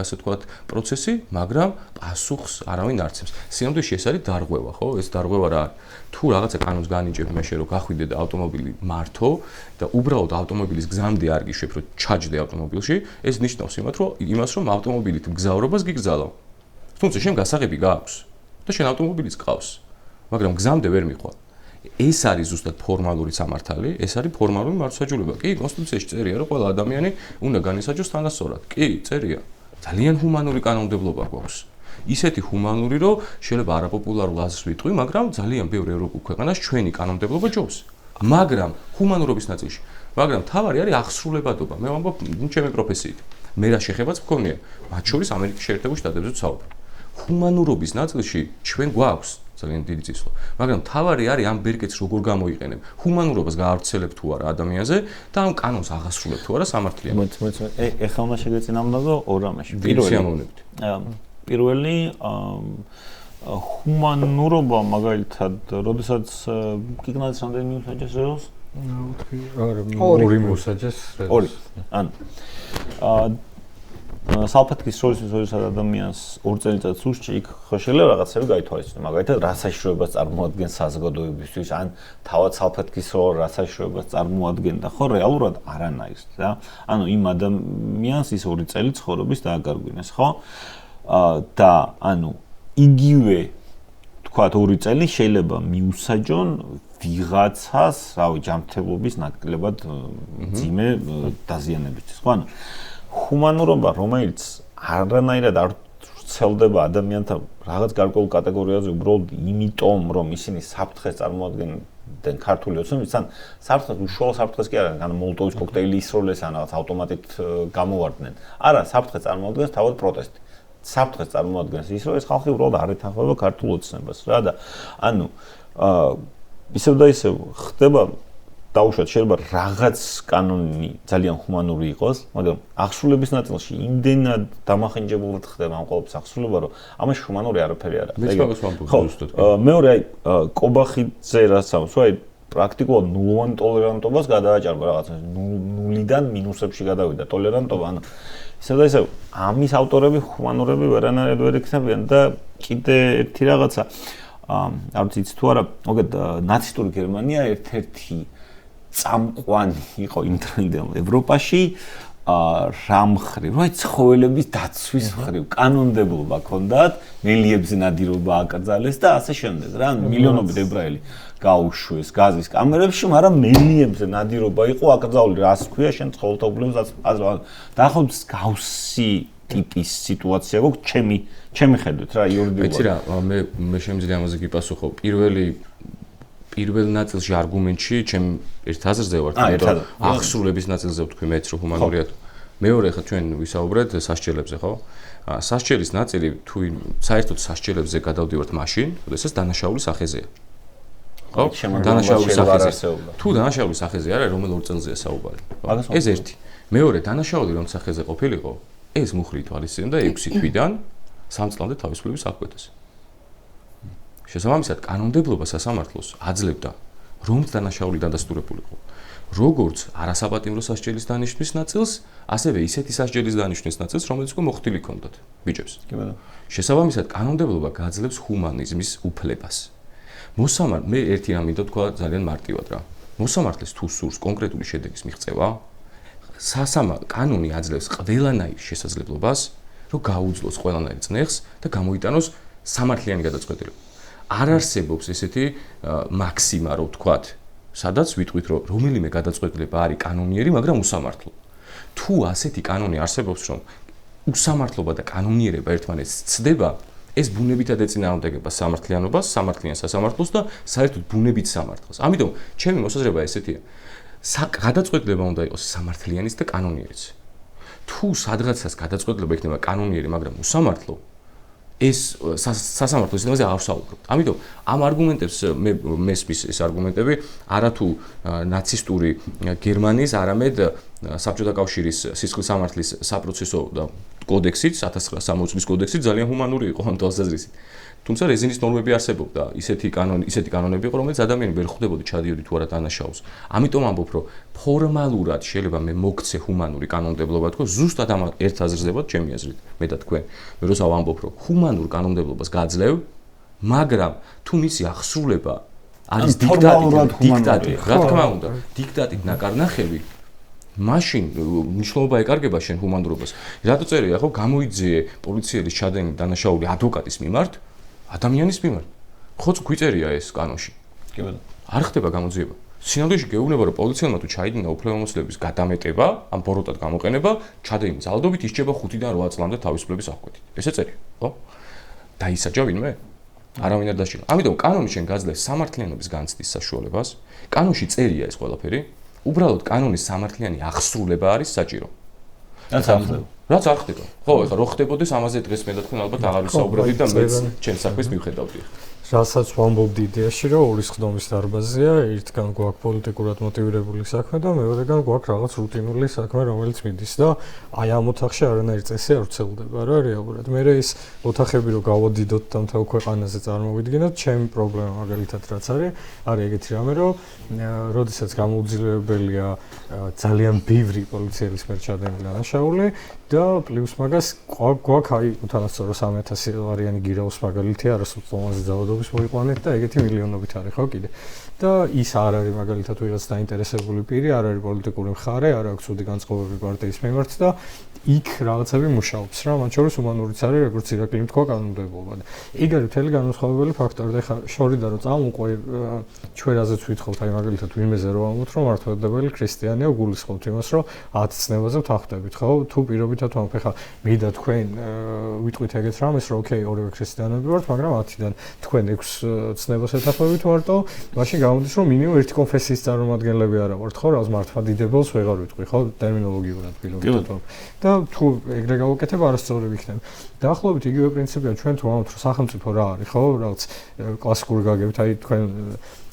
Speaker 2: ასე ვთქვათ, პროცესი, მაგრამ პასუხს არავინ არ ცემს. სინამდვილეში ეს არის დარღვევა, ხო? ეს დარღვევა რა არის? თუ რაღაცა კანონს განიჭებ მაშინ რომ გახვიდე და ავტომობილი მართო და უბრალოდ ავტომობილის გზამდე არ გიშვებ, რომ ჩაჯდე ავტომობილში, ეს ნიშნავს იმას, რომ ავტომობილით მგზავრობას გიგზავნო. თუმცა შენ გასაღები გააქვს და შენ ავტომობილიც ყავს. მაგრამ გზამდე ვერ მიხვალ. ეს არის ზუსტად ფორმალური სამართალი, ეს არის ფორმალური მართლმსაჯულება. კი, კონსტიტუციაში წერია, რომ ყველა ადამიანი უნდა განისაჯოს თანასწორად. კი, წერია. ძალიან ჰუმანური კანონმდებლობა გვაქვს. ისეთი ჰუმანური, რომ შეიძლება არაპოპულარულ აზრს ვიტყვი, მაგრამ ძალიან ბევრ ევროპულ ქვეყანას ჩვენი კანონმდებლობა ჯობს. მაგრამ ჰუმანურობის ნაწილში. მაგრამ თავარი არის აღსრულებადობა. მე ვამბობ, ჩემი პროფესიით. მე რა შეხებაც მქონია, მათ შორის ამერიკის შეერთებულ შტატებზე ვცხოვრობ. ჰუმანურობის ნაწილში ჩვენ გვაქვს ძალიან დიდი წინსვლა. მაგრამ თავარი არის ამ ბერკეტს როგორ გამოიყენებ. ჰუმანურობას გაავრცელებ თუ არა ადამიანზე და ამ კანონს აღასრულებ თუ არა სამართლიანად.
Speaker 3: ეხლა უნდა შეგეწინააღმდეგო ორ რამეში. პირველი ჰუმანურობა მაგალითად, როდესაც კიგნაძის რამდენი მიუსაჯეს რელს?
Speaker 4: ორი მიუსაჯეს რელს.
Speaker 3: ორი. ანუ სალფათკის როლის ადამიანს 2 წელიწადს უშჭი, იქ ხო შეიძლება რაღაცები გაითვალისწინო, მაგალითად რა საშიშროებას წარმოადგენს საზოგადოებისთვის, ან თავად სალფათკის როლი რა საშიშროებას წარმოადგენდა, ხო რეალურად არანაირს რა. ანუ იმ ადამიანს ის 2 წელი ცხოვრობის დააგარგვინეს, ხო? და ანუ იგივე თქვათ 2 წელი შეიძლება მიუსაჯონ ვიღაცას, რავი, ჯანმრთელობის ნაკლებად მძიმე დაზიანებისთვის, ხო? ანუ ჰუმანურობა, რომელიც არანაირად არ ვრცელდება ადამიანთა რაღაც გარკვეულ კატეგორიაზე, უბრალოდ იმიტომ, რომ ისინი საფრთხეს წარმოადგენენ ქართული ოცნებისთვის, ან საფრთხეს უშუალო საფრთხეს კი არა, ან მოლოტოვის კოქტეილი ისროლეს, ან რაღაც ავტომატით გამოვარდნენ. არა, საფრთხეს წარმოადგენს თავად პროტესტი. საფრთხეს წარმოადგენს ის, რომ ეს ხალხი უბრალოდ არ ეთანხმება ქართულ ოცნებას რა და ანუ ისევ და ისევ ხდება დაუშვათ შეიძლება რაღაც კანონი ძალიან ჰუმანური იყოს, მაგრამ აღსრულების ნაწილში იმდენად დამახინჯებულად ხდება ამ ყოველს აღსრულება, რომ ამაში ჰუმანური არაფერი არ არის. მეორე აი კობახიძე რაც ამბობს, აი პრაქტიკულად ნულოვან ტოლერანტობას გადააჭარბა რაღაცა ნულიდან მინუსებში გადავიდა ტოლერანტობა, ანუ ისევ და ისევ ამის ავტორები ჰუმანურები ვერანაირად ვერ იქნებიან და კიდე ერთი რაღაცა არ ვიცი თუ არა, მოგეთ ნაცისტური გერმანია ერთ-ერთი წამყვანი იყო ინდივიდუალ ევროპაში რა მხრივ, რა ცხოველების დაცვის მხრივ კანონმდებლობა ჰქონდათ, მელიებზე ნადირობა აკრძალეს და ასე შემდეგ რა, მილიონობით ებრაელი გაუშვეს გაზის კამერებში, მაგრამ მელიებზე ნადირობა იყო აკრძალული, რას ქვია შენ ცხოველთა უფლებებს დაახლოებით გავსი ტიპის სიტუაცია გვაქვს ჩემი ხედვით რა იურიდიულად.
Speaker 2: ვიცი რა, მე შემიძლია ამაზე გიპასუხო. პირველ ნაწილში არგუმენტში ჩემ ერთ აზრზე ვარ, თუმცა აღსრულების ნაწილზე ვთქვი მეც რომ ჰუმანურია. მეორე ხა ჩვენ ვისაუბრეთ სასჯელებზე, ხო? სასჯელის ნაწილი თუ საერთოდ სასჯელებზე გადავდივართ მაშინ, როდესაც დანაშაულის სახეზეა. ხო? დანაშაულის სახეზე. თუ დანაშაულის სახეზე არა, რომელ ორ წელზეა საუბარი. ეს ერთი. მეორე დანაშაული რომ სახეზე ყოფილიყო, ეს მუხრი ითვალისწინებდა 6 თვიდან 3 წლამდე თავისუფლების აღკვეთას. შესაბამისად, კანონმდებლობა სასამართლოს აძლევდა, რომ დანაშაული დადასტურებულიყო. როგორც არასაპატიმრო სასჯელის დანიშვნის ნაწილს, ასევე ისეთი სასჯელის დანიშვნის ნაწილს, რომელიც უკვე მოხდილი ჰქონდათ ბიჭებს. შესაბამისად, კანონმდებლობა გააძლევს ჰუმანიზმის უფლებას. მე ერთი რამ მინდა თქვა ძალიან მარტივად რა. მოსამართლეს თუ სურს კონკრეტული შედეგის მიღწევა, კანონი აძლევს ყველანაირ შესაძლებლობას, რომ გაუძლოს ყველანაირ წნეხს და გამოიტანოს სამართლიანი გადაწყვეტილება. არ არსებობს ესეთი მაქსიმა, რომ ვთქვათ, სადაც ვიტყვით, რომ რომელიმე გადაწყვეტილება არის კანონიერი, მაგრამ უსამართლო. თუ ასეთი კანონი არსებობს, რომ უსამართლობა და კანონიერება ერთმანეთს ცდება, ეს ბუნებითად ეწინააღმდეგება სამართლიანობას, სამართლიან სასამართლოს და საერთოდ ბუნებით სამართლს. ამიტომ ჩემი მოსაზრება ესეთია. გადაწყვეტილება უნდა იყოს სამართლიანიც და კანონიერიც. თუ სადღაცას გადაწყვეტილება იქნება კანონიერი, მაგრამ უსამართლო, ეს სასამართლო სისტემაზე არ ვსაუბრობ. ამიტომ ამ არგუმენტებს მე მესმის ეს არგუმენტები არათუ ნაცისტური გერმანიის, არამედ საბჭოთა კავშირის სისხლის სამართლის საპროცესო კოდექსიც, 1960 წლის კოდექსიც ძალიან ჰუმანური იყო ამ თვალსაზრისით. თუმცა რეზინის ნორმები არსებობდა, ისეთი კანონები იყო, რომელიც ადამიანი ვერ ხვდებოდა ჩადიოდი თუ არა დანაშაულს. ამიტომ ამბობ, რომ ფორმალურად შეიძლება მე მოგცე ჰუმანური კანონმდებლობა თქო, ზუსტად ამ ერთ აზრზე ვარ ჩემი აზრით, მე და თქვენ. მე როცა ვამბობ, რომ ჰუმანურ კანონმდებლობას გაძლევ, მაგრამ თუ მისი აღსრულება არის დიქტატი, რა თქმა უნდა, დიქტატით ნაკარნახევი, მაშინ მნიშვნელობა ეკარგება შენ ჰუმანურობას. რატო წერია, ხო, გამოიძიე პოლიციელის ჩადენი დანაშაული ადვოკატის მიმართ, ადამიანის მიმართ. ხო გვიწერია ეს კანონში. კი ბატონო. არ ხდება გამოძიება. სინამდვილეში გეუბნება, რომ პოლიციელმა თუ ჩაიდინა უფლებამოსილების გადამეტება, ამ ბოროტად გამოყენება, ჩადენის ძალადობით ისჭება 5-დან 8 წლამდე თავისუფლების აღკვეთით. ესე წერია, ხო? დაისაჯა ვინმე? არავინ არ დასჭირდა. ამიტომ კანონი შენ გაძლევს სამართლიანობის განცდის საშუალებას. კანონში წერია ეს ყველაფერი. უბრალოდ კანონის სამართლიანი აღსრულება არის საჭირო. რაც არ ხდება. ხო, ეხლა რო ხდებოდეს ამაზე დღეს მე და თქვენ ალბათ აღარ ვისაუბრებდით და მეც ჩემს საქმეს მივხედავდი.
Speaker 4: რასაც ვამბობდი იდეაში, რომ ორის ხდომის დარბაზია, ერთგან გვაქვს პოლიტიკურად მოტივირებული საქმე და მეორეგან გვაქვს რაღაც რუტინული საქმე, რომელიც მიდის და აი ამ ოთახში არანაირი წესი არ ვრცელდება რა რეალურად. მე ის ოთახები რო გავადიდოთ და მთელ ქვეყანაზე წარმოვიდგინოთ, ჩემი პრობლემა მაგალითად რაც არის ეგეთი რამე, რომ როდესაც გამოუძლებელია ძალიან ბევრი პოლიციელის მიერ ჩადენილი დანაშაული და პლუს მაგას გვაქვს აი უთანასწორო 30000 ლარიანი გირაოს მაგალითი არასრულწლოვანი ძალადობის მოიყვანეთ და ეგეთი მილიონობით არის ხო კიდე და ის არ არის მაგალითად ვიღაც დაინტერესებული პირი, არ არის პოლიტიკური მხარე, არ აქვს უდი განწყობები პარტიის მიმართ და იქ რაღაცები მუშაობს რა, მათ შორის ჰუმანურიც არის, როგორც ირაკლიმ თქვა კანონმდებლობა. ეგ არის მთელი განსხვავებული ფაქტორი და ხა შორიდა რომ წამოყვე ჩვენ რაზეც ვითხოვთ, აი მაგალითად ვინმეზე რომ ამბობთ, რომ მართლმადიდებელი ქრისტიანია, გულისხმობთ იმას, რომ 10 ცნებაზე ვთანხმდებით, ხო? თუ პირობითად ვამბობ, ხა მე და თქვენ ვიტყვით ეგეთ რამეს, რომ ოკეი, ორივე ქრისტიანები ვართ, მაგრამ 10-დან თქვენ 6 ცნებას ეთანხმებით მარტო, მაშინ გამოდის, რომ მინიმუმ ერთი კონფესიის წარმომადგენლები არა ვართ, ხო? რაც მართლმადიდებელს ვეღარ ვიტყვი, ხო? ტერმინოლოგიურად ვილობთ. და თუ ეგრე გავაკეთებ, არასწორები იქნება. დაახლოებით იგივე პრინციპია ჩვენ თუ ამბობთ, რომ სახელმწიფო რა არის, ხო? რაღაც კლასიკური გაგებით, აი თქვენ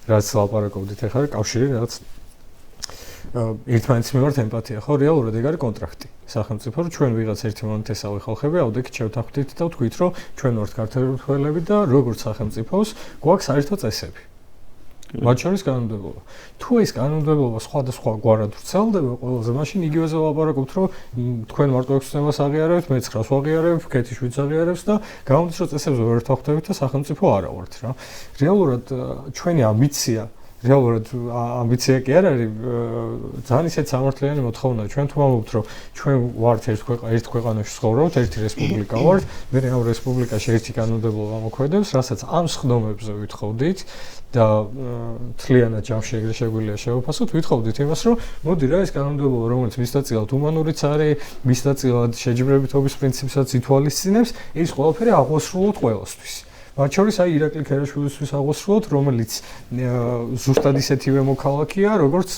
Speaker 4: რაც ლაპარაკობდით ახლა, კავშირი რაღაც ერთმანეთის მიმართ ემპათია, ხო? რეალურად ეგ არის კონტრაქტი. სახელმწიფო რომ ჩვენ ვიღაც ერთი მონეთესავე ხალხები, აუდექით შევთანხმდით და ვთქვით, რომ ჩვენ ვართ ქართველები და როგორც სახელმწიფოს გვაქვს საერთო წესები. მათ შორის კანონმდებლობა. თუ ეს კანონმდებლობა სხვადასხვა გვარად ვრცელდება ყველაზე, მაშინ იგივეზე ვლაპარაკობთ, რომ თქვენ მარტო 6 წელს აღიარებთ, მე 9-ს ვაღიარებ, ქეთი 7-ს აღიარებს და გამოდის, რომ წესებზე ვერ ვთანხმდებით და სახელმწიფო არა ვართ რა. რეალურად ჩვენი ამბიცია რეალურად ამბიცია კი არ არის ძალიან ისეთ სამართლიანი მოთხოვნა ჩვენ თუ ამბობთ რომ ჩვენ ვართ ერთ ქვეყანაში ცხოვრობთ ერთი რესპუბლიკა ვართ მე ამ რესპუბლიკაში ერთი კანონმდებლობა მოქმედებს რასაც ამ სხდომებზე ვითხოვდით და თლიანად ჯამში ეგრე შეგვიძლია შევაფასოთ ვითხოვდით იმას რომ მოდი რა ეს კანონმდებლობა რომელიც მისდაწილად ჰუმანურიც არის მისდაწილად შეჯიბრებითობის პრინციპსაც ითვალისწინებს ის ყველაფერი აღვასრულოთ ყველასთვის მათ შორის აი ირაკლი ქერაშვილისთვის აღვასრულოთ რომელიც ზუსტად ისეთივე მოქალაქეა როგორც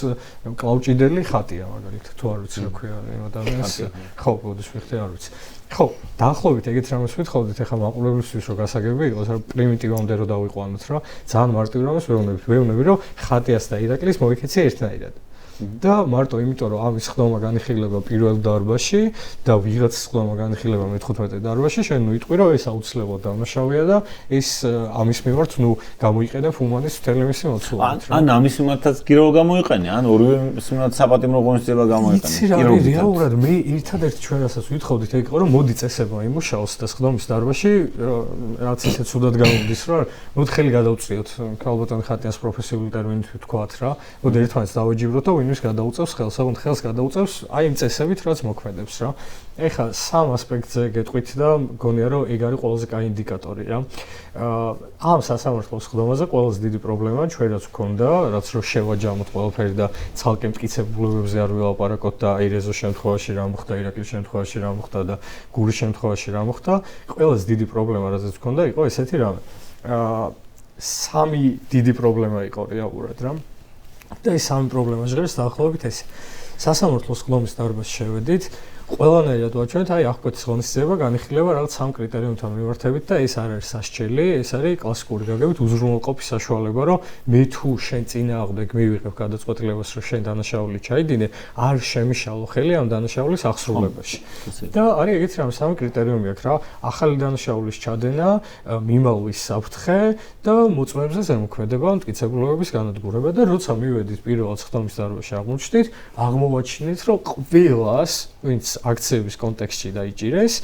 Speaker 4: კლავჭიდელი ხატია მაგალითად თუ არ ვიცი რა ქვია იმ ადამიანს ხო ბოდიშ ვიხდი არ ვიცი ხო დაახლოებით ეგეთ რამეს ვითხოვდით ეხლა მაყურებლისთვის რომ გასაგები იყოს რა პრიმიტივამდე რომ დავიყვანოთ რა ძალიან მარტივ რამეს ვეუბნები რომ ხატიას და ირაკლის მოიქეცია ერთნაირად და მარტო იმიტომ რომ ამის ხდომა განიხილება პირველ დარბაზში და ვიღაც ხდომა განიხილება მე-15 დარბაზში შენ ნუ იტყვი რომ ეს აუცილებლად დამნაშავეა და ეს ამის მიმართ ნუ გამოიყენებ ჰუმანის მთელი მისი მოცულობით
Speaker 3: ან ამის მიმართაც კი რომ გამოიყენე ან ორივე მიმართ საპატიმრო ღონისძიება გამოიყენე
Speaker 4: რეალურად მე ერთადერთი ჩვენ რასაც ვითხოვდით ეგ იყო რომ მოდი წესება იმუშაოს და ხდომის დარბაზში რაც ისე ცუდად გამოდის რა მოდი ხელი გადავწიოთ ქალბატონ ხატიას პროფესიული ტერმინით ვთქვათ რა მოდი ერთმანეთს დავეჯიბროთ და ვინმეს გადაუწევს ხელს, ოღონდ ხელს გადაუწევს აი იმ წესებით, რაც მოქმედებს რა. ეხლა სამ ასპექტზე გეტყვით და მგონია რომ ეგ არის ყველაზე კაი ინდიკატორი რა. ამ სასამართლოს ხდომაზე ყველაზე დიდი პრობლემა ჩვენ რაც გვქონდა, რაც რო შევაჯამოთ ყველაფერი და ცალკე მტკიცებულებებზე არ ვილაპარაკოთ და აი რეზოს შემთხვევაში რა მოხდა, ირაკლის შემთხვევაში რა მოხდა და გურის შემთხვევაში რა მოხდა, ყველაზე დიდი პრობლემა რაც გვქონდა იყო ესეთი რამე. სამი დიდი პრობლემა იყო რეალურად რა. და ეს სამი პრობლემა ჟღერს დაახლოებით ეს. სასამართლოს ხდომის დარბაზში შევედით, ყველანაირად ვაჩვენეთ, აი აღკვეთის ღონისძიება განიხილება რაღაც სამ კრიტერიუმთან მიმართებით და ეს არ არის სასჯელი, ეს არის კლასიკური გაგებით უზრუნველყოფის საშუალება, რომ მე თუ შენ წინააღმდეგ მივიღებ გადაწყვეტილებას, რომ შენ დანაშაული ჩაიდინე, არ შემიშალო ხელი ამ დანაშაულის აღსრულებაში. და არის ეგეც რამე სამი კრიტერიუმი აქვს რა, ახალი დანაშაულის ჩადენა, მიმალვის საფრთხე და მოწმეებზე ზემოქმედება, მტკიცებულებების განადგურება და როცა მივედით პირველად ხდომის დარბაზში აღმოჩნდით, აღმოვაჩინეთ, რომ ყველას, ვინც აქციების კონტექსტში დაიჭირეს,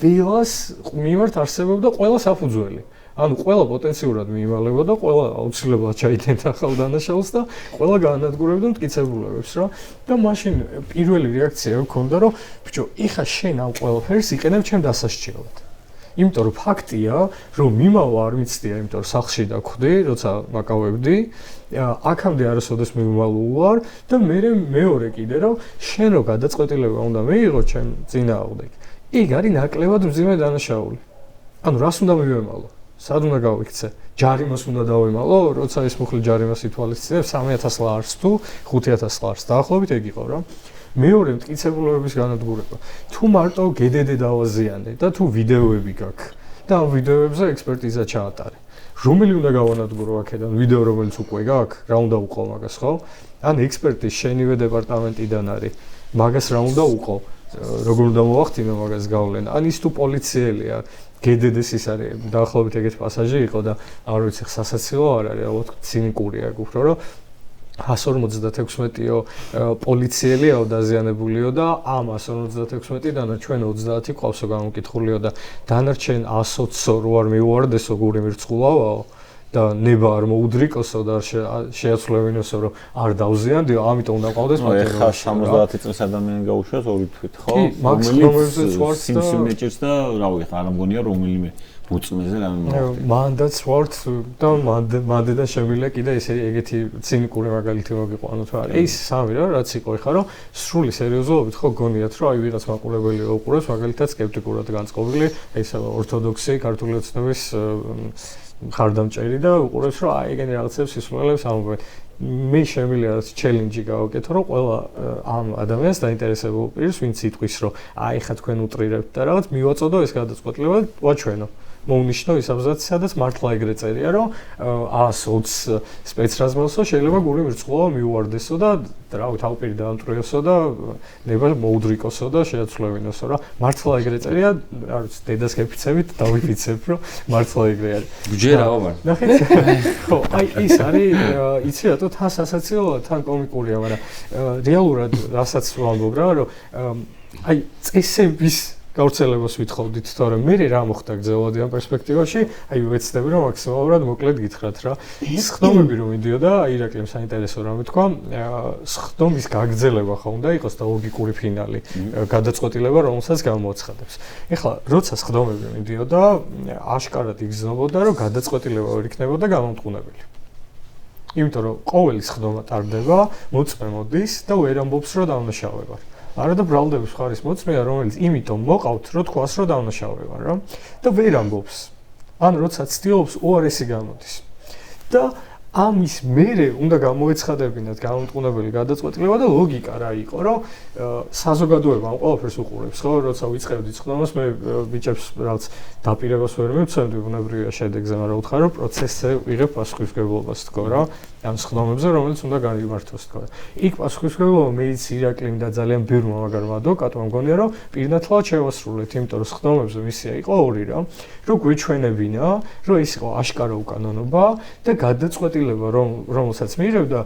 Speaker 4: ყველას მიმართ არსებობდა ყველა საფუძველი. ანუ ყველა პოტენციურად მიიმალებოდა, ყველა აუცილებლად ჩაიდინებდა ახალ დანაშაულს და ყველა გაანადგურებდა მტკიცებულებებს რა. და მაშინ პირველი რეაქცია მქონდა, რომ ბიჭო, იხა შენ ამ ყველაფერს იყენებ ჩემ დასასჯელად. იმიტომ რომ ფაქტია, რომ მიმალვა არ მიცდია, იმიტომ რომ სახლში დახვდი, როცა მაკავებდი, აქამდე არასოდეს მიმალულ ვარ და მეორე კიდე რომ შენ რო გადაწყვეტილება უნდა მიიღო ჩემ წინააღმდეგ. იქ არის ნაკლებად მძიმე დანაშაული. ანუ რას უნდა მივემალო? სად უნდა გავიქცე? ჯარიმას უნდა დავემალო, როცა ეს მუხლი ჯარიმას ითვალისწინებს 3000 ლარს თუ 5000 ლარს. დაახლოებით ეგ იყო რა. მეორე მტკიცებულებების განადგურება. თუ მარტო გედედე დავაზიანე და თუ ვიდეოები გაქვს და ამ ვიდეოებზე ექსპერტიზა ჩაატარე. რომელი უნდა გავანადგურო აქედან ვიდეო რომელიც უკვე გაქვს, რა უნდა უყო მაგას ხო? ან ექსპერტი შენივე დეპარტამენტიდან არის. მაგას რა უნდა უყო? როგორ უნდა მოახდინო მაგას გავლენა? ან ის თუ პოლიციელია, გედედეს ის არის დაახლოებით ეგეთ პასაჟი იყო და არ ვიცი სასაცილო არ არის, ალბათ ცინიკურია უფრო რომ 156-იო პოლიციელიაო დაზიანებულიო და ამ 156-დან ჩვენ 30 ყავსო გამოკითხულიო და დანარჩენ 120-ო რო არ მიუვარდესო გური მირწყულავაო და ნება არ მოუდრიკოსო და შეაცვლებინოსო რომ არ დავზიანდიო, ამიტომ უნდა ყავდეს
Speaker 3: მატერიალი. ეხა 70 წლის ადამიანი გაუშვას ორი თვით, ხო? რომელიც სიმსივნეჭირს და რა ვიცი, არ მგონია რომელიმე მოწმეზე რამე მოხდა.
Speaker 4: მანდაც ვართ და მანდედან შემიძლია კიდე ეგეთი ცინიკური მაგალითი მოგიყვანოთ რა. ეს სამი რა, რაც იყო ეხა რომ სრული სერიოზულობით ხო გონიათ რომ აი ვიღაც მაყურებელი უყურებს მაგალითად სკეპტიკურად განწყობილი ეს ორთოდოქსი ქართული ოცნების ხარდამჭერი და უყურებს რომ აი ეგენი რაღაცებს ისმოელებს ამბობენ. მე შემიძლია რაც ჩელენჯი გავაკეთო რომ ყველა ამ ადამიანს დაინტერესებულ პირს ვინც იტყვის რომ აი ხა თქვენ უტრირებთ და რაღაც მივაწოდო ეს გადაწყვეტილება ვაჩვენო. მოუნიშნო ის აბზაცი, სადაც მართლა ეგრე წერია, რომ 120 სპეცრაზმელსო შეიძლება გული მირწყულაო მიუვარდესო და რავი თავპირი დაამტრიოსო და ნება მოუდრიკოსო და შეაცვლებინოსო რა. მართლა ეგრე წერია, არ ვიცი, დედას გეფიცებით დავიფიცებ, რომ მართლა ეგრე არის.
Speaker 2: გჯერაო მან.
Speaker 4: ნახეთ. ხო, აი ის არის, იცი რატო თან სასაცილოა, თან კომიკურია, მაგრამ რეალურად რასაც ვამბობ რა, რომ აი წესების გავრცელებას ვითხოვდით, თორემ მე რა მოხდა გრძელვადიან პერსპექტივაში, აი ვეცდები რომ მაქსიმალურად მოკლედ გითხრათ რა. სხდომები რომ მიდიოდა, ირაკლიმ საინტერესო რამე თქვა, სხდომის გაგრძელება ხო უნდა იყოს და ლოგიკური ფინალი, გადაწყვეტილება რომელსაც გამოაცხადებს. ეხლა როცა სხდომები მიდიოდა, აშკარად იგრძნობოდა რომ გადაწყვეტილება ვერ იქნებოდა გამომტყუნებელი. იმიტომ რომ ყოველი სხდომა ტარდება, მოწმე მოდის და ვერ ამბობს რომ დავნაშავება. არა და ბრალდების ხარის მოწმეა, რომელიც იმიტომ მოყავთ, რომ თქვას რომ დავნაშავება რა და ვერ ამბობს. ან როცა ცდილობს უარესი გამოდის. და ამის მერე უნდა გამოეცხადებინათ გამომტყუნებელი გადაწყვეტილება და ლოგიკა რა იყო, რომ საზოგადოება ამ ყველაფერს უყურებს, ხო, როცა ვიწყებდით სხდომას, მე ბიჭებს რაღაც დაპირებას ვერ მივცემდი, ბუნებრივია შედეგზე, მაგრამ ვუთხარ, რომ პროცესზე ვიღებ პასუხისმგებლობას თქო რა, ამ სხდომებზე, რომელიც უნდა გამართოს თქო. იქ პასუხისმგებლობა მეც ირაკლიმ და ძალიან ბევრმა მაგარმა ადვოკატმა მგონია, რომ პირნათლად შევასრულეთ, იმიტომ რომ სხდომებზე მისია იყო ორი რა, რომ გვეჩვენებინა, რომ ეს იყო აშკარა უკანონობა და გადაწყვეტილება, რომელსაც მიიღებდა,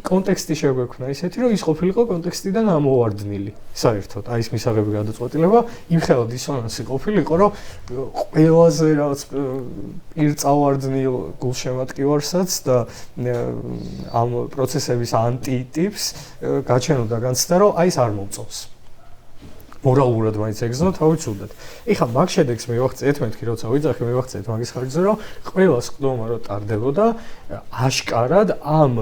Speaker 4: კონტექსტი შეგვექმნა ისეთი, რომ ის ყოფილიყო კონტექსტიდან ამოვარდნილი. საერთოდ, აი ეს მისაღები გადაწყვეტილება იმხელა დისონანსი ყოფილიყო, რომ ყველაზე რაღაც პირწავარდნილ გულშემატკივარსაც და ამ პროცესების ანტიტიპს გაჩენოდა განცდა, რომ აი ეს არ მომწონს. მორალურად მაინც ეგზნო თავი ცუდად. ეხლა მაგ შედეგს მივახცეთ მეთქი, როცა ვიძახი მივახცეთ მაგის ხარჯზე, რომ ყველა სხდომა რო ტარდებოდა, აშკარად ამ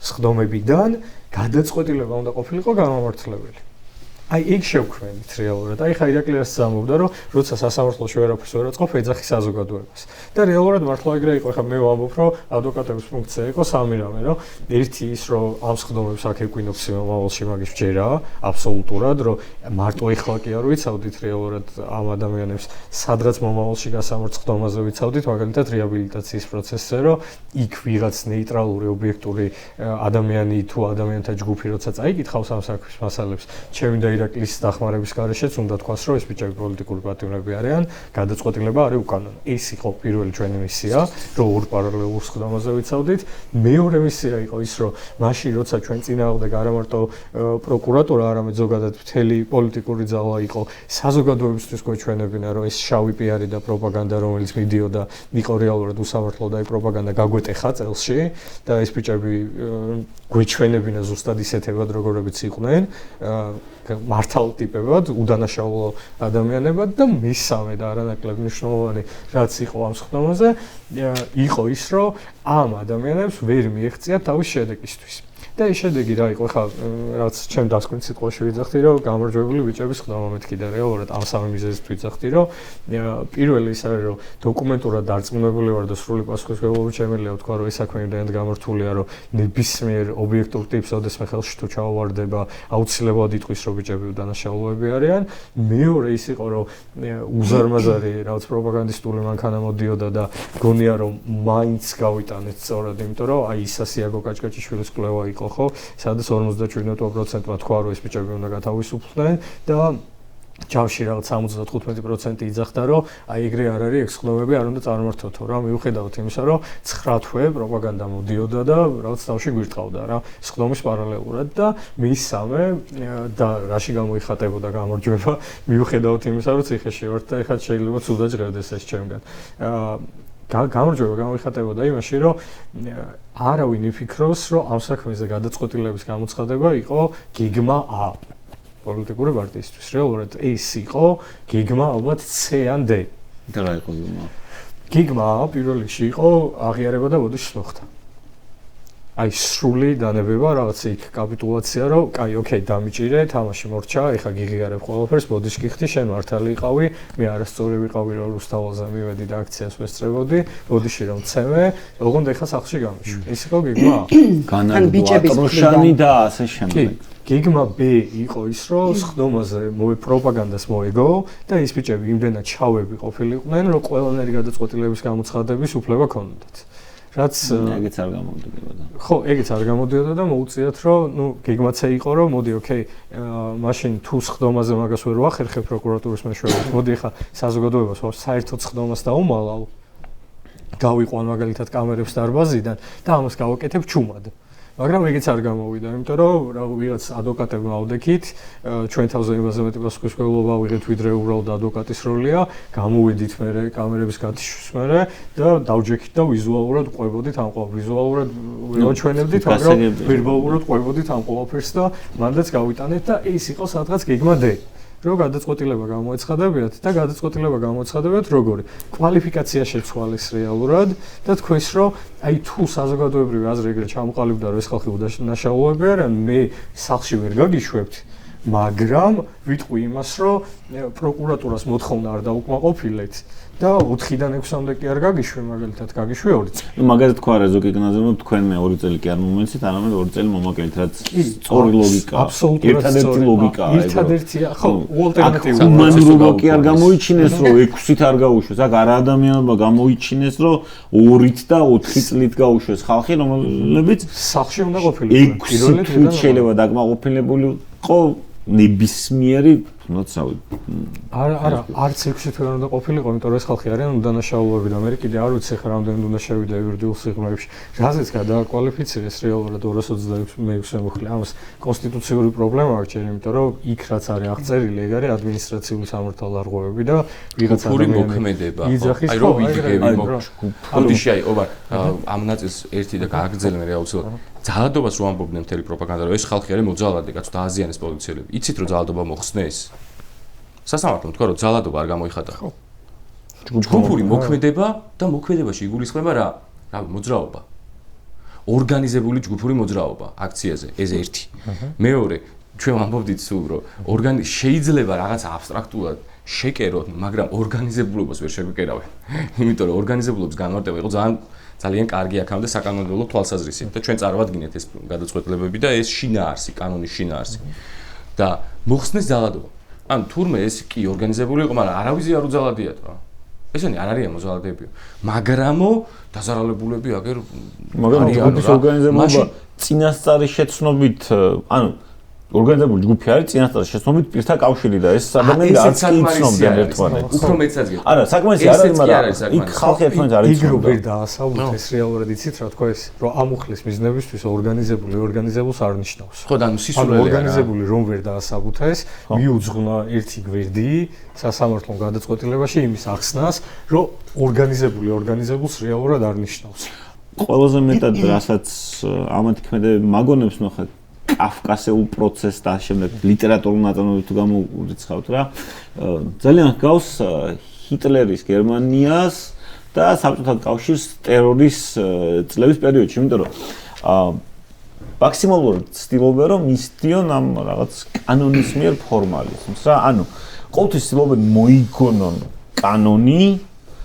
Speaker 4: სხდომებიდან გადაწყვეტილება უნდა ყოფილიყო გამამართლებელი. აი ეგ შევქმნით რეალურად. აი ხა ირაკლიანს ზამობდა, რომ როცა სასამართლოში ვერაფერს ვერ აწყობ, ეძახი საზოგადოებას. და რეალურად მართლა ეგრე იყო. ხა მე ვამბობ, რომ ადვოკატების ფუნქცია იყო სამი რამე, რომ ერთი ის, რომ ამ სხდომებს აქ ეკვინოქსი მომავალში მაგის ვჯერაა, აბსოლუტურად, რომ მარტო ეხლა კი არ ვიცავდით რეალურად ამ ადამიანებს, სადღაც მომავალში გასამართ სხდომაზე ვიცავდით, მაგალითად რეაბილიტაციის პროცესზე, რომ იქ ვიღაც ნეიტრალური ობიექტური ადამიანი თუ ადამიანთა ჯგუფი როცა წაიკითხავს ამ საქმის მასალებს, ჩემი და ირაკლის დახმარების გარეშეც უნდა თქვას, რომ ეს ბიჭები პოლიტიკური პატიმრები არიან, გადაწყვეტილება არის უკანონო. ეს იყო პირველი ჩვენი მისია, რომ ორ პარალელურ სხდომაზე ვიცავდით. მეორე მისია იყო ის, რომ მაშინ როცა ჩვენ წინააღმდეგ არა მარტო პროკურატურა, არამედ ზოგადად მთელი პოლიტიკური ძალა იყო, საზოგადოებისთვის გვეჩვენებინა, რომ ეს შავი პიარი და პროპაგანდა, რომელიც მიდიოდა, იყო რეალურად უსამართლო და აი პროპაგანდა გაგვეტეხა წელსში და ეს ბიჭები გვეჩვენებინა ზუსტად ისეთებად, როგორებიც იყვნენ. მართალ ტიპებად, უდანაშაულო ადამიანებად და მესამე და არანაკლებ მნიშვნელოვანი რაც იყო ამ სხდომაზე, იყო ის, რომ ამ ადამიანებს ვერ მიეღწია თავის შედეგისთვის. და ეს შედეგი რა იყო, ხა რაც ჩემ დასკვნით სიტყვაში ვიძახდი, რომ გამარჯვებული ბიჭების სხდომა მეთქი და რეალურად ამ სამი მიზეზით ვიძახდი, რომ პირველი ის არის, რომ დოკუმენტურად დარწმუნებული ვარ და სრული პასუხისმგებლობით შემიძლია ვთქვა, რომ ეს საქმე იმდენად გამართულია, რომ ნებისმიერ ობიექტურ ტიპს ოდესმე ხელში თუ ჩაუვარდება, აუცილებლად იტყვის, რომ ბიჭები უდანაშაულოები არიან. მეორე ის იყო, რომ უზარმაზარი რაღაც პროპაგანდისტული მანქანა მოდიოდა და გონია, რომ მაინც გავიტანეთ სწორად, იმიტომ რომ აი ისასიაგო კაჭკაჭიშვილის კვლევა იყო ხო, სადაც 57%-მა თქვა, რომ ეს ბიჭები უნდა გათავისუფლდნენ და ჯავში რაღაც 75% იძახდა, რომ აი ეგრე არ არის, ეგ სხდომები არ უნდა წარმართოთო რა, მიუხედავად იმისა, რომ 9 თვე პროპაგანდა მოდიოდა და რაღაც თავში გვირტყავდა რა, სხდომის პარალელურად და მესამე და რაში გამოიხატებოდა გამარჯვება, მიუხედავად იმისა, რომ ციხეში ვართ და ეხლა შეიძლება ცუდად ჟღერდეს ეს ჩემგან. გამარჯვება გამოიხატებოდა იმაში, რომ არავინ იფიქროს, რომ ამ საქმეზე გადაწყვეტილების გამოცხადება იყო გეგმა A. პოლიტიკური პარტიისთვის. რეალურად ეს იყო გეგმა ალბათ C ან D.
Speaker 3: და რა იყო გეგმა?
Speaker 4: გეგმა A პირველ რიგში იყო აღიარება და ბოდიშს მოხდა. აი სრული დანებება, რაღაც იქ კაპიტულაცია, რომ კაი, ოკეი, დამიჭირე, თამაში მორჩა, ეხა გიღიარებ ყველაფერს, ბოდიშს გიხდი, შენ მართალი იყავი, მე არასწორი ვიყავი, რომ რუსთაველზე მივედი და აქციას ვესწრებოდი, ბოდიში რომ მცემე, ოღონდ ეხა სახლში გამიშვი. ეს იყო გეგმა A.
Speaker 3: განადგურებული და ასე შემდეგ.
Speaker 4: გეგმა B იყო ის, რომ სხდომაზე პროპაგანდას მოეგო და ის ბიჭები იმდენად ჩავები ყოფილიყვნენ, რომ ყველანაირი გადაწყვეტილების გამოცხადების უფლება ჰქონდათ. რაც
Speaker 3: ეგეც არ გამოდიოდა.
Speaker 4: ხო, ეგეც არ გამოდიოდა და მოუწიათ, რომ ნუ გეგმაც იყო, რომ მოდი, ოკეი, მაშინ თუ სხდომაზე მაგას ვერ ვახერხებ პროკურატურის მეშვეობით, მოდი ახლა საზოგადოებას საერთოდ სხდომას დაუმალავ. გავიყვან მაგალითად კამერებს დარბაზიდან და ამას გავაკეთებ ჩუმად. მაგრამ ეგეც არ გამოვიდა, იმიტომ რომ რა ვიღაც ადვოკატებმა ავდექით, ჩვენ თავზე იმაზე მეტი პასუხისმგებლობა ვიღეთ, ვიდრე უბრალოდ ადვოკატის როლია, გამოვიდით მერე კამერების გათიშვის მერე და დავჯექით და ვიზუალურად ყვებოდით ამ ყოველ ვიზუალურად ვიჩვენებდით, მაგრამ ვერბალურად ყვებოდით ამ ყოველფერს და მანდაც გავიტანეთ და ეს იყო სადღაც გეგმა D. Რო გადაწყვეტილება გამოეცხადებიათ და გადაწყვეტილება გამოეცხადებიათ როგორი კვალიფიკაცია შეცვალეს რეალურად და თქვენს რომ აი თუ საზოგადოებრივი აზრი ეგრე ჩამოყალიბდა რომ ეს ხალხი უდანაშაულები არიან მე სახლში ვერ გაგიშვებთ მაგრამ ვიტყვი იმას რომ პროკურატურას მოთხოვნა არ დაუკმაყოფილეთ და 4-დან 6-მდე კი არ გაგიშვე მაგალითად გაგიშვე 2 წელი.
Speaker 3: ნუ მაგალითად თქვა რეზო კიგნაძემ თქვენ 2 წელი კი არ მომენცით, არამედ 2 წელი მომაკელით, რაც სწორი ლოგიკაა. ერთადერთი ლოგიკაა.
Speaker 4: ერთადერთია, ხო, ალტერნატივა.
Speaker 3: ჰუმანურობა კი არ გამოიჩინეს, რომ 6-ით არ გაუშვეს, აქ არა ადამიანობა გამოიჩინეს, რომ 2-ით და 4 წლით გაუშვეს ხალხი, რომლებიც
Speaker 4: სახლში უნდა ყოფილიყო.
Speaker 3: 6 თვით შეიძლება დაკმაყოფილებული იყო ნებისმიერი ნაცავი.
Speaker 4: არა, არც 6 თვე უნდა ყოფილიყო, იმიტომ რომ ეს ხალხი არიან უდანაშაულები და მე კიდე არ ვიცი ხა რამდენი უნდა შევიდა იურიდიულ სიღრმეებში. რაზეც გადააკვალიფიცირეს რეალურად 226 მოხლე. ამას კონსტიტუციური პრობლემა აქვს, იმიტომ რომ იქ რაც არის აღწერილი, ეგ არის ადმინისტრაციული სამართალდარღვევები და ვიღაც ადამიანი
Speaker 2: მოქმედება. აი რომ ვიდგები მოგშკუთიში აი ობარ ამ ნაწილს ერთი და გააგრძელე მე აუცილებლად. ძალადობას რო ამბობდნენ მთელი პროპაგანდა რომ ეს ხალხი არის მოძალადე, კაცო დააზიანეს პოლიციელები. იცით რომ ძალადობა მოხსნეს? სასამართლომ თქვა რომ ძალადობა არ გამოიხატა. ჯგუფური მოქმედება და მოქმედებაში იგულისხმება რა? რავი, მოძრაობა. ორგანიზებული ჯგუფური მოძრაობა აქციაზე, ეს ერთი. მეორე, ჩვენ ვამბობდით სულ რომ შეიძლება რაღაც აბსტრაქტულად შეკეროთ, მაგრამ ორგანიზებულობას ვერ შევიკერავენ. იმიტომ რომ ორგანიზებულობის განმარტება იყო ძალიან კარგი აქამდე საკანონმდებლო თვალსაზრისით და ჩვენ წარმოვადგინეთ ეს გადაწყვეტილებები და ეს შინაარსი, კანონის შინაარსი. და მოხსნეს ძალადობა. ან თურმე ეს კი ორგანიზებული იყო, მაგრამ არავის არ უძალადიათ რა. ესენი არ არიან მოძალადეები, მაგრამო დაზარალებულები აგერ
Speaker 3: მაგრამ ეს ორგანიზებულობა წინასწარი შეცნობით, ანუ ორგანიზებული ჯგუფი არის წინასწარი შეცნობით პირთა კავშირი და ეს ადამიანები არც კი იცნობდნენ ერთმანეთს.
Speaker 2: უფრო მეცაც გეტყვი.
Speaker 3: არა, საკმარისი არ არის, მაგრამ იქ ხალხი ერთმანეთს არ იცნობდა.
Speaker 4: იქ რო ვერ დაასაბუთეს ეს რეალურად იცით რა თქვა ეს, რომ ამუხლის მიზნებისთვის ორგანიზებულს არ ნიშნავს.
Speaker 2: ხო და სისულელე არა.
Speaker 4: ორგანიზებული რომ ვერ დაასაბუთეს, მიუძღვნა ერთი გვერდი სასამართლო გადაწყვეტილებაში იმის ახსნას, რომ ორგანიზებულს რეალურად არ ნიშნავს.
Speaker 3: ყველაზე მეტად რასაც ამათ ქმედე მაგონებს ნახეთ კაფკასეულ პროცესს და შემდეგ ლიტერატურულ ნაწარმოებებს თუ გამოვრიცხავთ რა ძალიან ჰგავს ჰიტლერის გერმანიას და საბჭოთა კავშირის ტერორის წლების პერიოდში, იმიტომ რომ მაქსიმალურად ცდილობენ რომ მისდიონ ამ რაღაც კანონის მიერ ფორმალიზმს რა, ანუ ყოველთვის ცდილობენ მოიგონონ კანონი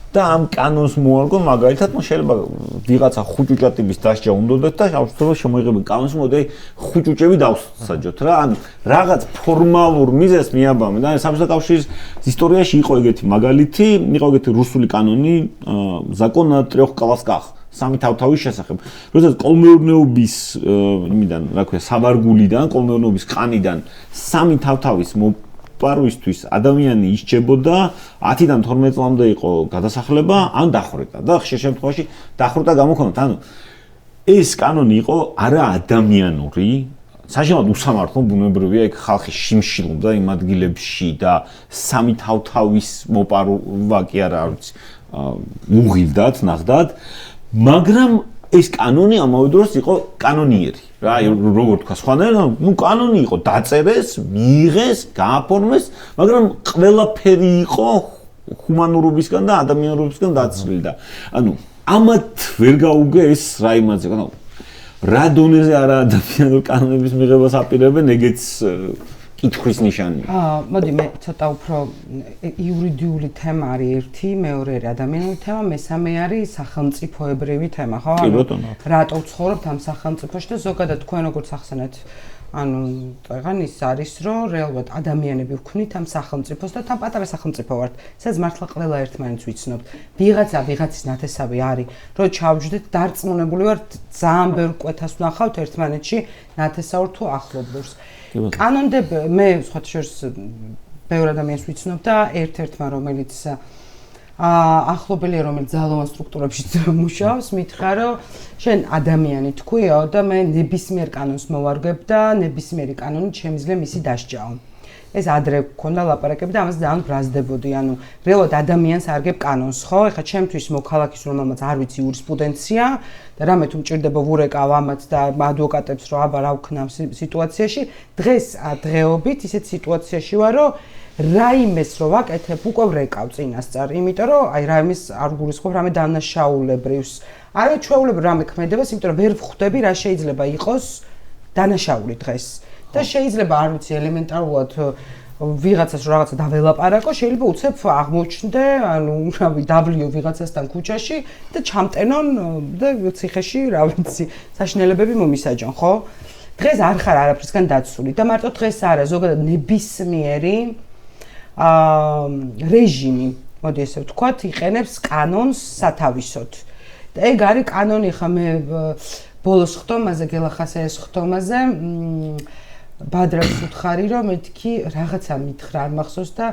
Speaker 3: და ამ კანონს მოარგონ, მაგალითად, შეიძლება ვიღაცა ხუჭუჭატების დასჯა უნდათ და შავშთელოს შემოიღებენ კანონს, მოდი ხუჭუჭები დავსაჯოთ რა. ანუ რაღაც ფორმალურ მიზეზს მიაბამენ და საბჭოთა კავშირის ისტორიაში იყო ეგეთი მაგალითი, იყო ეგეთი რუსული კანონი, закон о трех колосках. სამი თავთავის შესახებ. როდესაც კოლმეურნეობის იმიდან, რა ქვია, საბარგულიდან, კოლმეურნეობის ყანიდან სამი თავთავის პარვისთვის ადამიანი ისჭებოდა 10-დან 12 წლამდე იყო გადასახლება ან დახვრეტა და ხშირ შემთხვევაში დახვრეტა გამოქონდათ. ანუ ეს კანონი იყო არა ადამიანური, საშინაოდ უსამართლო ბუნებრივია, იქ ხალხი შიმშილობდა იმ ადგილებში და სამი თავთავის მოპარვა კი არა ვიცი უღილდათ, ნახდათ, მაგრამ ეს კანონი ამავე დროს იყო კანონიერი. რა, როგორ თქვა სხვანაირად, ნუ კანონი იყო, დაწერეს, მიიღეს, გააფორმეს, მაგრამ ყველაფერი იყო ჰუმანურობისგან და ადამიანურობისგან დაცლილი და ანუ ამათ ვერ გაუგე ეს რა იმაზე, ანუ რა დონეზე არა ადამიანურ კანონების მიღებას აპირებენ, ეგეც კითხვის ნიშანია.
Speaker 1: მოდი მე ცოტა უფრო იურიდიული თემა არის ერთი, მეორე არის ადამიანური თემა, მესამე არის სახელმწიფოებრივი თემა, ხო? რატო ვცხოვრობთ ამ სახელმწიფოში და ზოგადად თქვენ როგორც ახსენეთ, ანუ წეგან ის არის, რომ რეალურად ადამიანები ვქნით ამ სახელმწიფოს და თან პატარა სახელმწიფო ვართ, სადაც მართლა ყველა ერთმანეთს ვიცნობთ. ვიღაცის ნათესავი არის, რომ ჩავჯდეთ, დარწმუნებული ვართ, ძალიან ბევრ კვეთას ვნახავთ ერთმანეთში ნათესაურ თუ ახლობლურს. კანონდები მე სხვათა შორის ბევრ ადამიანს ვიცნობ და ერთ-ერთმა რომელიც ახლობელია რომელიც ძალოვან სტრუქტურებში მუშაობს, მითხრა რომ შენ ადამიანი თქვიო და მე ნებისმიერ კანონს მოვარგებ და ნებისმიერი კანონი შემიძლია მისი დასჯაო. ეს ადრე გქონდა ლაპარაკები და ამას ძალიან ბრაზდებოდი, ანუ რეალურად ადამიანს არგებ კანონს, ხო? ეხლა ჩემთვის მოქალაქის რომელმაც არ ვიცი იურისპრუდენცია და რამე თუ მჭირდება ვურეკავ ამათ და ადვოკატებს რომ აბა რა ვქნამ სიტუაციაში, დღეს დღეობით ისეთ სიტუაციაში ვარ, რომ რაიმეს რო ვაკეთებ, უკვე ვრეკავ წინასწარ, იმიტომ რომ აი რაიმეს არ გულისხმობ რამე დანაშაულებრივს. არა ჩვეულებრივ რამე ქმედებას, იმიტომ რომ ვერ ვხვდები რა შეიძლება იყოს დანაშაული დღეს. და შეიძლება არ ვიცი ელემენტარულად ვიღაცას რომ რაღაცა დაველაპარაკო, შეიძლება უცებ აღმოჩნდე, ანუ რავი, დაბლიო ვიღაცასთან ქუჩაში და ჩამტენონ და ციხეში, რა ვიცი, საშინელებები მომისაჯონ, ხო? დღეს არ ხარ არაფრისგან დაცული და მარტო დღეს არა, ზოგადად ნებისმიერი რეჟიმი, მოდი ესე ვთქვათ, იყენებს კანონს სათავისოდ. და ეგ არის კანონი, ხა მე ბოლოს ხტომაზე, გელახასეეს ხტომაზე ბადრას უთხარი რომ მეთქი რაღაცა მითხრა არ მახსოვს და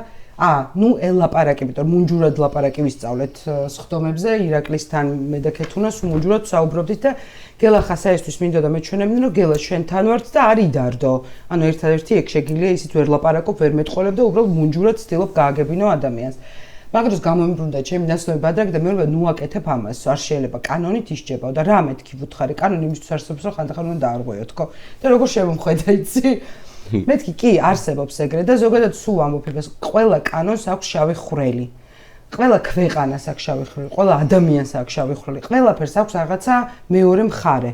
Speaker 1: ნუ ელაპარაკებით, რომ მუნჯურად ლაპარაკი ვისწავლეთ სხდომებზე, ირაკლისთან მე და ქეთუნას მუნჯურად საუბრობდით და გელახასაისთვის მინდოდა მეჩვენებდნენ რომ გელა შენთან ვართ და არ იდარდო. ანუ ერთადერთი ეგ შეგიძლია ისიც ვერ ლაპარაკობ, ვერ მეტყოლებ და უბრალოდ მუნჯურად ცდილობ გააგებინო ადამიანს. მაგრამ გამომიბრუნდა ჩემი ნაცნობი ბადრაკი და მე ნუ აკეთებ ამას, არ შეიძლება კანონით ისჯებავ და რა მეთქი ვუთხარი, კანონი იმისთვის არსებობს რომ ხანდახან უნდა დაარღვიოთ, ხო? და როგორ შემომხედა იცი? მეთქი კი არსებობს ეგრე და ზოგადად სულ ამოფებას ყველა კანონს აქვს შავი ხვრელი. ყველა ქვეყანას აქვს შავი ხვრელი, ყველა ადამიანს აქვს შავი ხვრელი, ყველაფერს აქვს რაღაცა მეორე მხარე.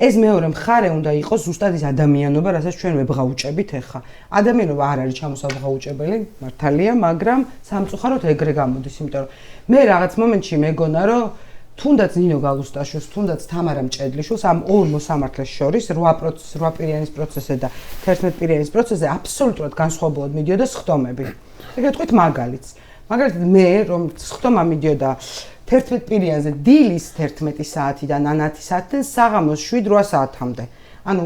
Speaker 1: ეს მეორე მხარე უნდა იყოს ზუსტად ის ადამიანობა, რასაც ჩვენ ვებღაუჭებით ახლა. ადამიანობა არ არის ჩამოსაბღაუჭებელი, მართალია, მაგრამ სამწუხაროდ ეგრე გამოდის, იმიტომ რომ მე რაღაც მომენტში მეგონა, რომ თუნდაც ნინო გალუსტაშვილს, თუნდაც თამარა მჭედლიშვილს ამ ორ მოსამართლეს შორის 8 პირიანის პროცესზე და 11 პირიანის პროცესზე აბსოლუტურად განსხვავებულად მიდიოდა სხდომები. ეგრეთ ვთქვით მაგალითს. მაგალითად მე რომ სხდომა მიდიოდა 11 პირიანზე დილის 11 საათიდან 9 საათიდან საღამოს 7-8 საათამდე. ანუ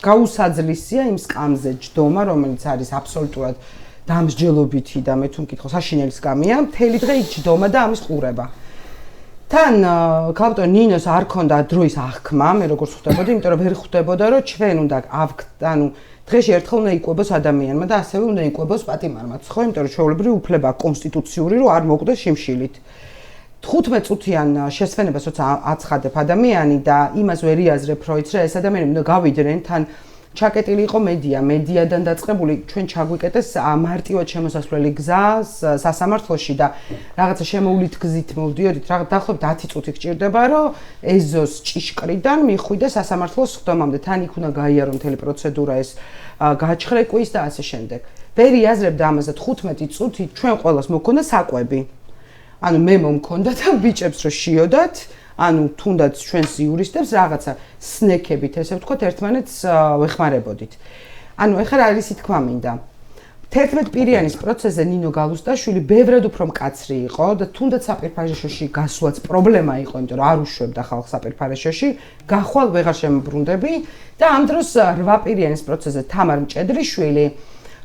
Speaker 1: გაუსაძლისია იმ სკამზე ჯდომა, რომელიც არის აბსოლუტურად დამსჯელობითი და მე თუ მკითხო საშინელი სკამია, მთელი დღე იქ ჯდომა და ამის ყურება. თან ქალბატონ ნინოს არ ქონდა დროის აღქმა, მე როგორც ხვდებოდი, იმიტომ რომ ვერ ხვდებოდა, რომ ჩვენ უნდა ანუ დღეში ერთხელ უნდა იკვებოს ადამიანმა და ასევე უნდა იკვებოს პატიმარმაც, ხო? იმიტომ რომ ჩვეულებრივი უფლება კონსტიტუციური, რომ არ მოკვდეს შიმშილით. 15 წუთიან შესვენებას როცა აცხადებ ადამიანი და იმას ვერ იაზრებ, რომ იცი რა ეს ადამიანები უნდა გავიდნენ, თან ჩაკეტილი იყო მედიადან დაწყებული ჩვენ ჩაგვიკეტეს მარტივად შემოსასვლელი გზა სასამართლოში და რაღაცა შემოვლით გზით მოვდიოდით, დაახლოებით 10 წუთი გჭირდება, რომ ეზოს ჭიშკრიდან მიხვიდე სასამართლოს სხდომამდე, თან იქ უნდა გაიარო მთელი პროცედურა ეს გაჩხრეკვის და ასე შემდეგ. ვერ იაზრებდა ამაზე 15 წუთი ჩვენ ყველას მოქონდა საკვები. ანუ მე მომქონდა და ბიჭებს რო შიოდათ, ანუ თუნდაც ჩვენს იურისტებს რაღაცა სნექებით, ესე ვთქვათ, ერთმანეთს ვეხმარებოდით. ანუ ეხლა რა არის თქმა მინდა. 11 პირიანის პროცესზე ნინო გალუსტაშვილი ბევრად უფრო მკაცრი იყო და თუნდაც საპირფარეშოში გასვლაც პრობლემა იყო, იმიტომ რომ არ უშვებდა ხალხს საპირფარეშოში, გახვალ ვეღარ შემოbrundები და ამ დროს 8 პირიანის პროცესზე თამარ მჭედლიშვილი,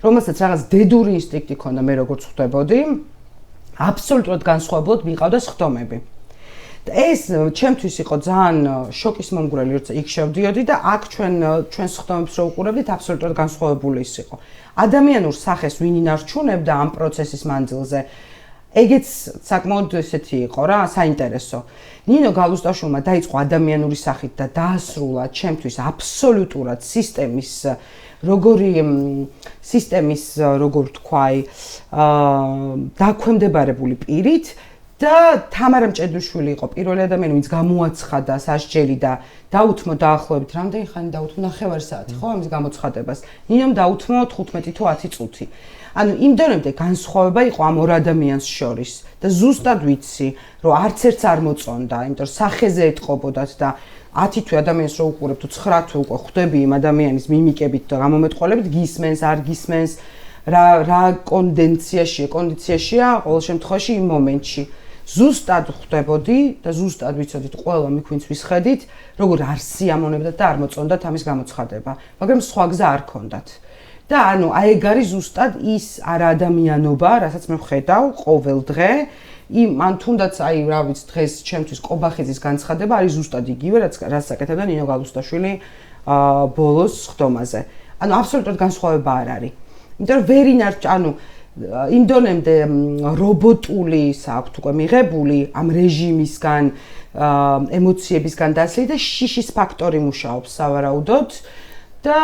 Speaker 1: რომელსაც რაღაც დედური ინსტინქტი ჰქონდა, მე როგორც ხვდებოდი, აბსოლუტურად განსხვავებულად მიყავდა სხდომები. და ეს ჩემთვის იყო ძალიან შოკის მომგვრელი, როცა იქ შევდიოდი და აქ ჩვენ სხდომებს რო უყურებდით, აბსოლუტურად განსხვავებული ის იყო. ადამიანურ სახეს ვინ ინარჩუნებდა ამ პროცესის მანძილზე. ეგეც საკმაოდ ესეთი იყო რა, საინტერესო. ნინო გალუსტაშვილმა დაიწყო ადამიანური სახით და დაასრულა ჩემთვის აბსოლუტურად სისტემის როგორ ვთქვა, დაქვემდებარებული პირით და თამარა მჭედლიშვილი იყო პირველი ადამიანი, ვინც გამოაცხადა სასჯელი და დაუთმო დაახლოებით რამდენი ხანი დაუთმო 9 საათი, ხო, ამის გამოცხადებას. ნინომ დაუთმო 15 თუ 10 წუთი. ანუ იმ დონემდე განსხვავება იყო ამ ორ ადამიანს შორის და ზუსტად ვიცი, რომ არც ერთს არ მოწონდა, იმიტომ რომ სახეზე ეთყობოდათ და 10 თვე ადამიანს რო უყურებ თუ 9 თვე უკვე ხვდები იმ ადამიანის მიმიკებით და გამომეტყველებით, გისმენს, არ გისმენს, რა კონდიციაშია ყოველ შემთხვევაში იმ მომენტში. ზუსტად ხვდებოდი და ზუსტად ვიცოდით ყველა მიქვინც ვისხედით, როგორ არ სიამონებდათ და არ მოწონდათ ამის გამოცხადება, მაგრამ სხვა გზა არ ქონდათ. და ანუ აი ეგ არის ზუსტად ის არაადამიანობა, რასაც მე ვხედავ ყოველ დღე მან თუნდაც აი რა ვიცი დღეს ჩემთვის ყობახიძის განცხადება არის ზუსტად იგივე რაც აკეთებდა ნინო გალუსტაშვილი ბოლოს ხდომაზე. ანუ აბსოლუტურად განსხვავება არ არის. იმიტომ რომ ვერ ინარჩ ანუ იმ დონემდე რობოტული საქვთ უკვე მიღებული ამ რეჟიმისგან ემოციებისგან დასლი და შიშის ფაქტორი მუშაობს სავარაუდოდ და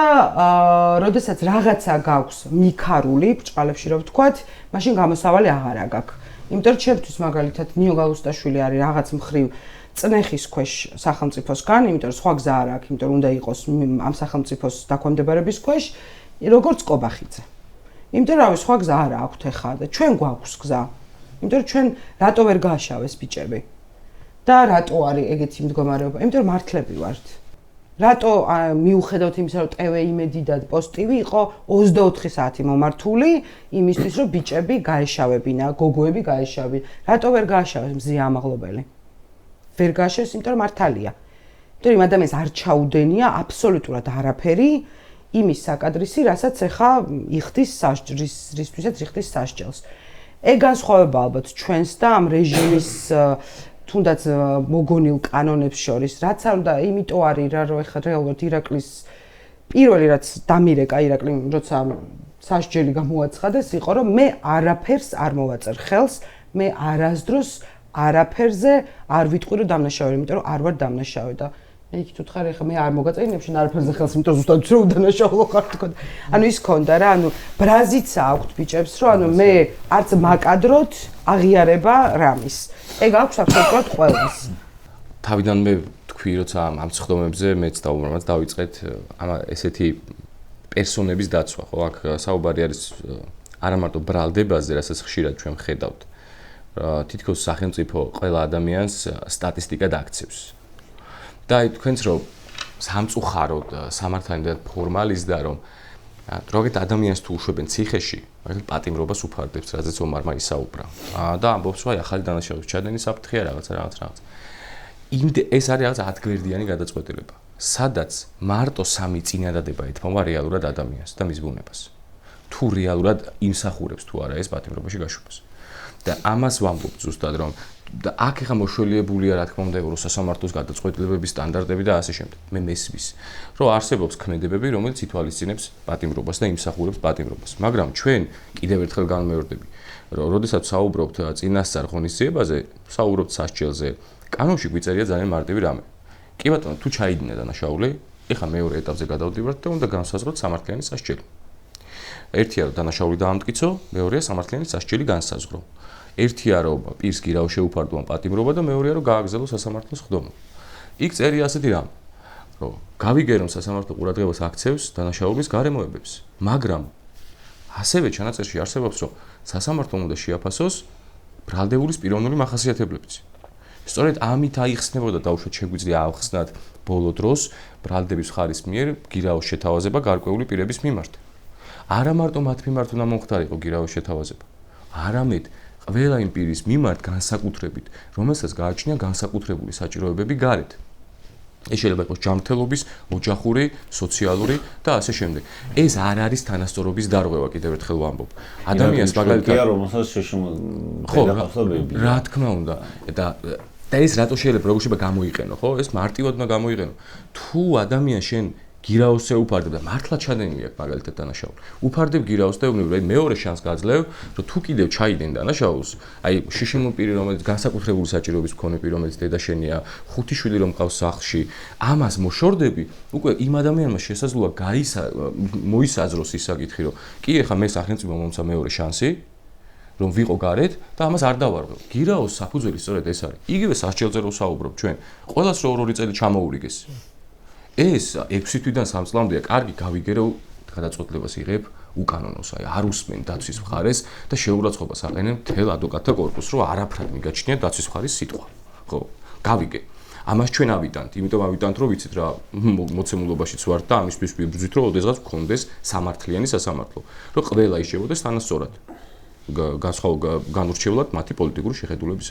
Speaker 1: როდესაც რაღაცა გაქვს მიქარული ბრჭყალებში რო ვთქვათ, მაშინ გამოსავალი აღარ აქვს. იმიტომ რომ ჩემთვის მაგალითად ნინო გალუსტაშვილი არის რაღაც მხრივ წნეხის ქვეშ სახელმწიფოსგან, იმიტომ რომ სხვა გზა არ აქვს, იმიტომ რომ უნდა იყოს ამ სახელმწიფოს დაქვემდებარების ქვეშ, როგორც ყობახიძე. იმიტომ რომ სხვა გზა არ აქვს ეხლა და ჩვენ გვაქვს გზა. იმიტომ რომ ჩვენ რატო ვერ გააშავეს ბიჭები? და რატო არის ეგეთი მდგომარეობა? იმიტომ რომ მართლები ვართ. რატო მიუხედავთ იმისა, რომ TV იმედი და პოზიტივი იყო 24 საათი მომართული იმისთვის, რომ ბიჭები გაეშავებინა, გოგოები გაეშავებინა. რატო ვერ გააშავეს მზია ამაღლობელი? ვერ გააშავეს, იმიტომ რომ მართალია. იმიტომ რომ ადამიანს არ ჩაუდენია აბსოლუტურად არაფერი იმის საკადრისი, რასაც ეხა იხდის რისთვისაც იხდის სასჯელს. ეგ განსხვავება ალბათ ჩვენს და ამ რეჟიმის თუნდაც მოგონილ კანონებს შორის, რაც არ უნდა, იმიტომ არის რა რომ ეხა რეალურად ირაკლის პირველი რაც დამირეკა ირაკლი, როცა სასჯელი გამოაცხადეს, იყო რომ მე არაფერს არ მოვაწერ ხელს, მე არასდროს არაფერზე არ ვიტყვი რომ დამნაშავე, იმიტომ რომ არ ვარ დამნაშავე და მე იქით უთხარი ხა მე არ მოგაწერინა შენ არაფერზე ხელს, იმიტომ რომ ზუსტად რომ უდანაშაულო ხარ თქო. ანუ ის ქონდა რა, ანუ ბრაზიცა აქვთ ბიჭებს, რომ ანუ მე არც მაკადროთ აღიარება რამის. ეგ აქვს აბსოლუტურად ყველას.
Speaker 2: თავიდან მე თქვი, როცა ამ ციხდომებზე მეც დაუბრუნდათ დავიწყეთ ამ ესეთი პერსონების დაცვა, ხო? აქ საუბარი არის არა მარტო ბრალდებაზე, რასაც ხშირად ჩვენ ხედავთ. თითქოს სახელმწიფო ყველა ადამიანს სტატისტიკად აქცევს. და აი თქვენც რომ სამწუხაროდ სამართალი და ფორმალიზდა რომ დროგეთ ადამიანს თუ უშვებენ ციხეში, მაგალითად პატიმრობას უფარდებს, რაზეც ომარმა ისაუბრა. და ამბობს, რომ ახალი დანაშაულების ჩადენის საფრთხეა რაღაც. ეს არის რაღაც 10 გვერდიანი გადაწყვეტილება, სადაც მარტო 3 წინადადება ეთმობა რეალურად ადამიანს და მის ბუნებას. თუ რეალურად იმსახურებს თუ არა ეს პატიმრობაში გაშვებას. და ამას ვამბობ ზუსტად რომ და აქ ეხა მოშველიებულია რა თქმა უნდა ევროსასამართლოს გადაწყვეტილებების სტანდარტები და ასე შემდეგ. მე მესმის, რომ არსებობს ქმედებები, რომელიც ითვალისწინებს პატიმრობას და იმსახურებს პატიმრობას. მაგრამ ჩვენ კიდევ ერთხელ განმეორდები, რომ როდესაც საუბრობთ წინასწარ ღონისძიებაზე, საუბრობთ სასჯელზე, კანონში გვიწერია ძალიან მარტივი რამე. კი ბატონო, თუ ჩაიდინა დანაშაული, ეხა მეორე ეტაპზე გადავდივართ და უნდა განსაზღვროთ სამართლიანი სასჯელი. ერთია რომ დანაშაული დაამტკიცო, მეორეა სამართლიანი სასჯელი განსაზღვრო. ერთია რომ პირს გირაო შეუფარდო ამ პატიმრობა და მეორეა რომ გააგრძელო სასამართლოს ხდომა. იქ წერია ასეთი რამ, რომ გავიგე რომ სასამართლო ყურადღებას აქცევს დანაშაულის გარემოებებს, მაგრამ ასევე ჩანაწერში არსებობს რომ სასამართლომ უნდა შეაფასოს ბრალდებულის პიროვნული მახასიათებლებიც. სწორედ ამით აიხსნებოდა დაუშვათ შეგვიძლია ავხსნათ ბოლო დროს ბრალდების მხარის მიერ გირაოს შეთავაზება გარკვეული პირების მიმართ. არა მარტო მათ მიმართ უნდა მომხდარიყო გირაოს შეთავაზება, არამედ ყველა იმ პირის მიმართ განსაკუთრებით, რომელსაც გააჩნია განსაკუთრებული საჭიროებები გარეთ. ეს შეიძლება იყოს ჯანმრთელობის, ოჯახური, სოციალური და ასე შემდეგ. ეს არ არის თანასწორობის დარღვევა, კიდევ ერთხელ ვამბობ. ადამიანს მაგალითად
Speaker 3: რომელსაც შეშმოდი.
Speaker 2: რა თქმა უნდა. და ეს რატო შეიძლება როგორ შეიძლება გამოიყენო, ხო? ეს მარტივად უნდა გამოიყენო. თუ ადამიანს შენ გირაოს შეუფარდებ და მართლა ჩადენილი აქვს მაგალითად დანაშაული. უფარდებ გირაოს და ეუბნები, რომ მეორე შანსს გაძლევ, რომ თუ კიდევ ჩაიდენ დანაშაულს, აი შიშიმულ პირი, რომელიც განსაკუთრებული საჭიროების მქონე პირი, რომელიც დედა შენია, 5 შვილი რომ ყავს სახლში, ამას მოშორდები, უკვე იმ ადამიანმა შესაძლოა მოისაზროს ის საკითხი, რომ კი ეხა მე სახელმწიფო მომცა მეორე შანსი, რომ ვიყო გარეთ და ამას არ დავარღვევ. გირაოს საფუძველი სწორედ ეს არის. იგივე სასჯელზე რო საუბრობ ჩვენ, ყველას რო 2 წელი ჩამოურიგეს. ეს 6 თვიდან 3 წლამდეა, კარგი გავიგე რომ გადაწყვეტილებას იღებ უკანონოს, აი არ უსმენ დაცვის მხარეს და შეურაცხყოფას აყენენ მთელ ადვოკატთა კორპუსს, რომ არაფრად მიგაჩნია დაცვის მხარის სიტყვა. ხო, გავიგე. ამას ჩვენ ავიტანთ, იმიტომ ავიტანთ, რომ ვიცით რა მოცემულობაშიც ვართ და ამისთვის ვიბრძვით, რომ ოდესღაც გქონდეს სამართლიანი სასამართლო, რომ ყველა ისჯებოდეს თანასწორად. განურჩევლად მათი პოლიტიკური შეხედულების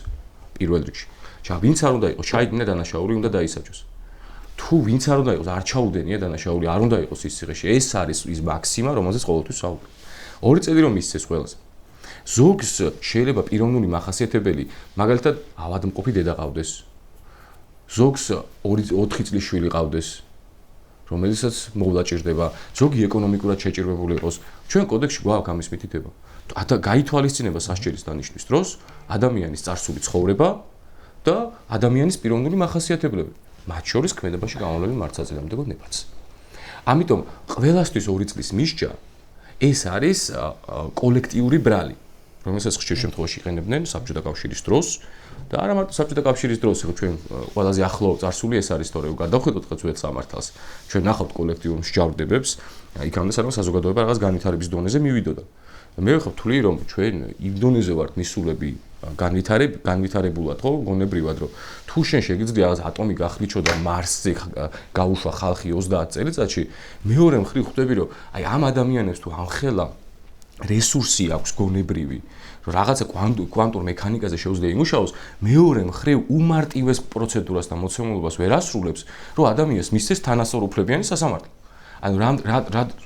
Speaker 2: პირველ რიგში. ვინც არ უნდა იყოს ჩაიდინა დანაშაული, უნდა დაისაჯოს. თუ ვინც არ უნდა იყოს არ ჩაუდენია დანაშაული, არ უნდა იყოს ის ციხეში. ეს არის ის მაქსიმა, რომელზეც ყოველთვის საუბრობ. 2 წელი რომ მისცეს ყველას. ზოგს შეიძლება პიროვნული მახასიათებელი, მაგალითად, ავადმყოფი დედა ყავდეს. ზოგს 4 წლის შვილი ყავდეს, რომელიცაც მოვლა ჭირდება, ზოგი ეკონომიკურად შეჭირებული იყოს. ჩვენ კოდექსში გვაქვს ამის მითითება. გაითვალისწინება სასჯელის დანიშნვის დროს ადამიანის წარსული ცხოვრება და ადამიანის პიროვნული მახასიათებლები, მათ შორის ქმედებაში გამოვლენილ მართლწინააღმდეგო ნებაც. ამიტომ ყველასთვის 2 წლის მისჯა ეს არის კოლექტიური ბრალი, რომელსაც ხშირ შემთხვევაში იყენებდნენ საბჭოთა კავშირის დროს და არა მარტო საბჭოთა კავშირის დროს, ხო ჩვენ ყველაზე ახლო წარსული ეს არის, თორე გადავხედოთ ხო ძველ სამართალს. ჩვენ ნახავთ კოლექტიურ მსჯავრდებებს, იქამდე სანამ საზოგადოება რაღაც განვითარების დონეზე მივიდოდა. მე ხო ვთვლი რომ ჩვენ იმ დონეზე ვართ მისულები განვითარებულად ხო გონებრივად რომ თუ შენ შეგიძლია რაღაც ატომი გახლიჩო და მარსზე გაუშვა ხალხი 30 წელიწადში მეორე მხრივ ხვდები რომ აი ამ ადამიანებს თუ ამხელა რესურსი აქვს გონებრივი რომ რაღაცა კვანტურ მექანიკაზე შეუძლია იმუშაოს მეორე მხრივ უმარტივეს პროცედურას და მოცემულობას ვერ ასრულებს რომ ადამიანს მისცეს თანასწორუფლებიანი სასამართლო ანუ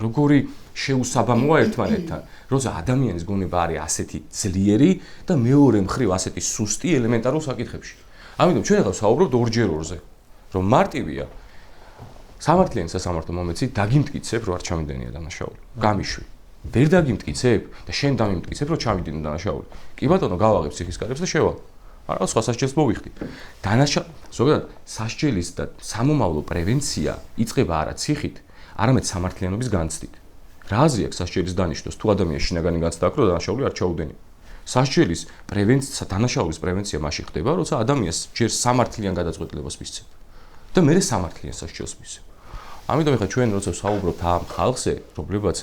Speaker 2: როგორი შეუსაბამოა ერთმანეთთან როცა ადამიანის გონება არის ასეთი ძლიერი და მეორე მხრივ ასეთი სუსტი ელემენტარულ საკითხებში. ამიტომ ჩვენ ახლა ვსაუბრობთ ორჯერ-ორზე, რომ მარტივია სამართლიანი სასამართლო მომეცი დაგიმტკიცებ, რომ არ ჩამიდენია დანაშაული. გამიშვი. ვერ დაგიმტკიცებ და შენ დამიმტკიცებ, რომ ჩამიდენია დანაშაული. კი ბატონო, გავაღებ ციხისკარებს და შევა. არა სხვა სასჯელს მოვიხდი. ზოგადად სასჯელის და სამომავლო პრევენცია იწყება არა ციხით, არამედ სამართლიანობის განცდით. რა აზრი აქვს სასჯელის დანიშნოს თუ ადამიანს შინაგანი განცდა აქვს რომ დანაშაული არ ჩაუდენია. სასჯელის პრევენცია, დანაშაულის პრევენცია მაშინ ხდება, როცა ადამიანს ჯერ სამართლიან გადაწყვეტილებას მისცემ და მერე სამართლიან სასჯელს მისცემ. ამიტომ ახლა ჩვენ როცა ვსაუბრობთ ამ ხალხზე, რომლებაც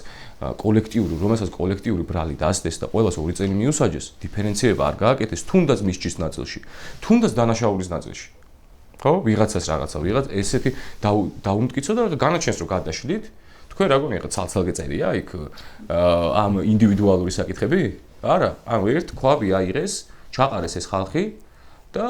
Speaker 2: რომელსაც კოლექტიური ბრალი დასდეს და ყველას 2 წელი მიუსაჯეს, დიფერენცირება არ გააკეთეს, თუნდაც მისჯის ნაწილში, თუნდაც დანაშაულის ნაწილში. ხო, ვიღაცას ვიღაც ესეთი დაუმტკიცო და განაჩენს რომ გადაშლით თქვენ რა გონია ცალ-ცალკე წერია იქ ამ ინდივიდუალური საკითხები? არა, ანუ ერთ ქვაბი აიღეს, ჩაყარეს ეს ხალხი და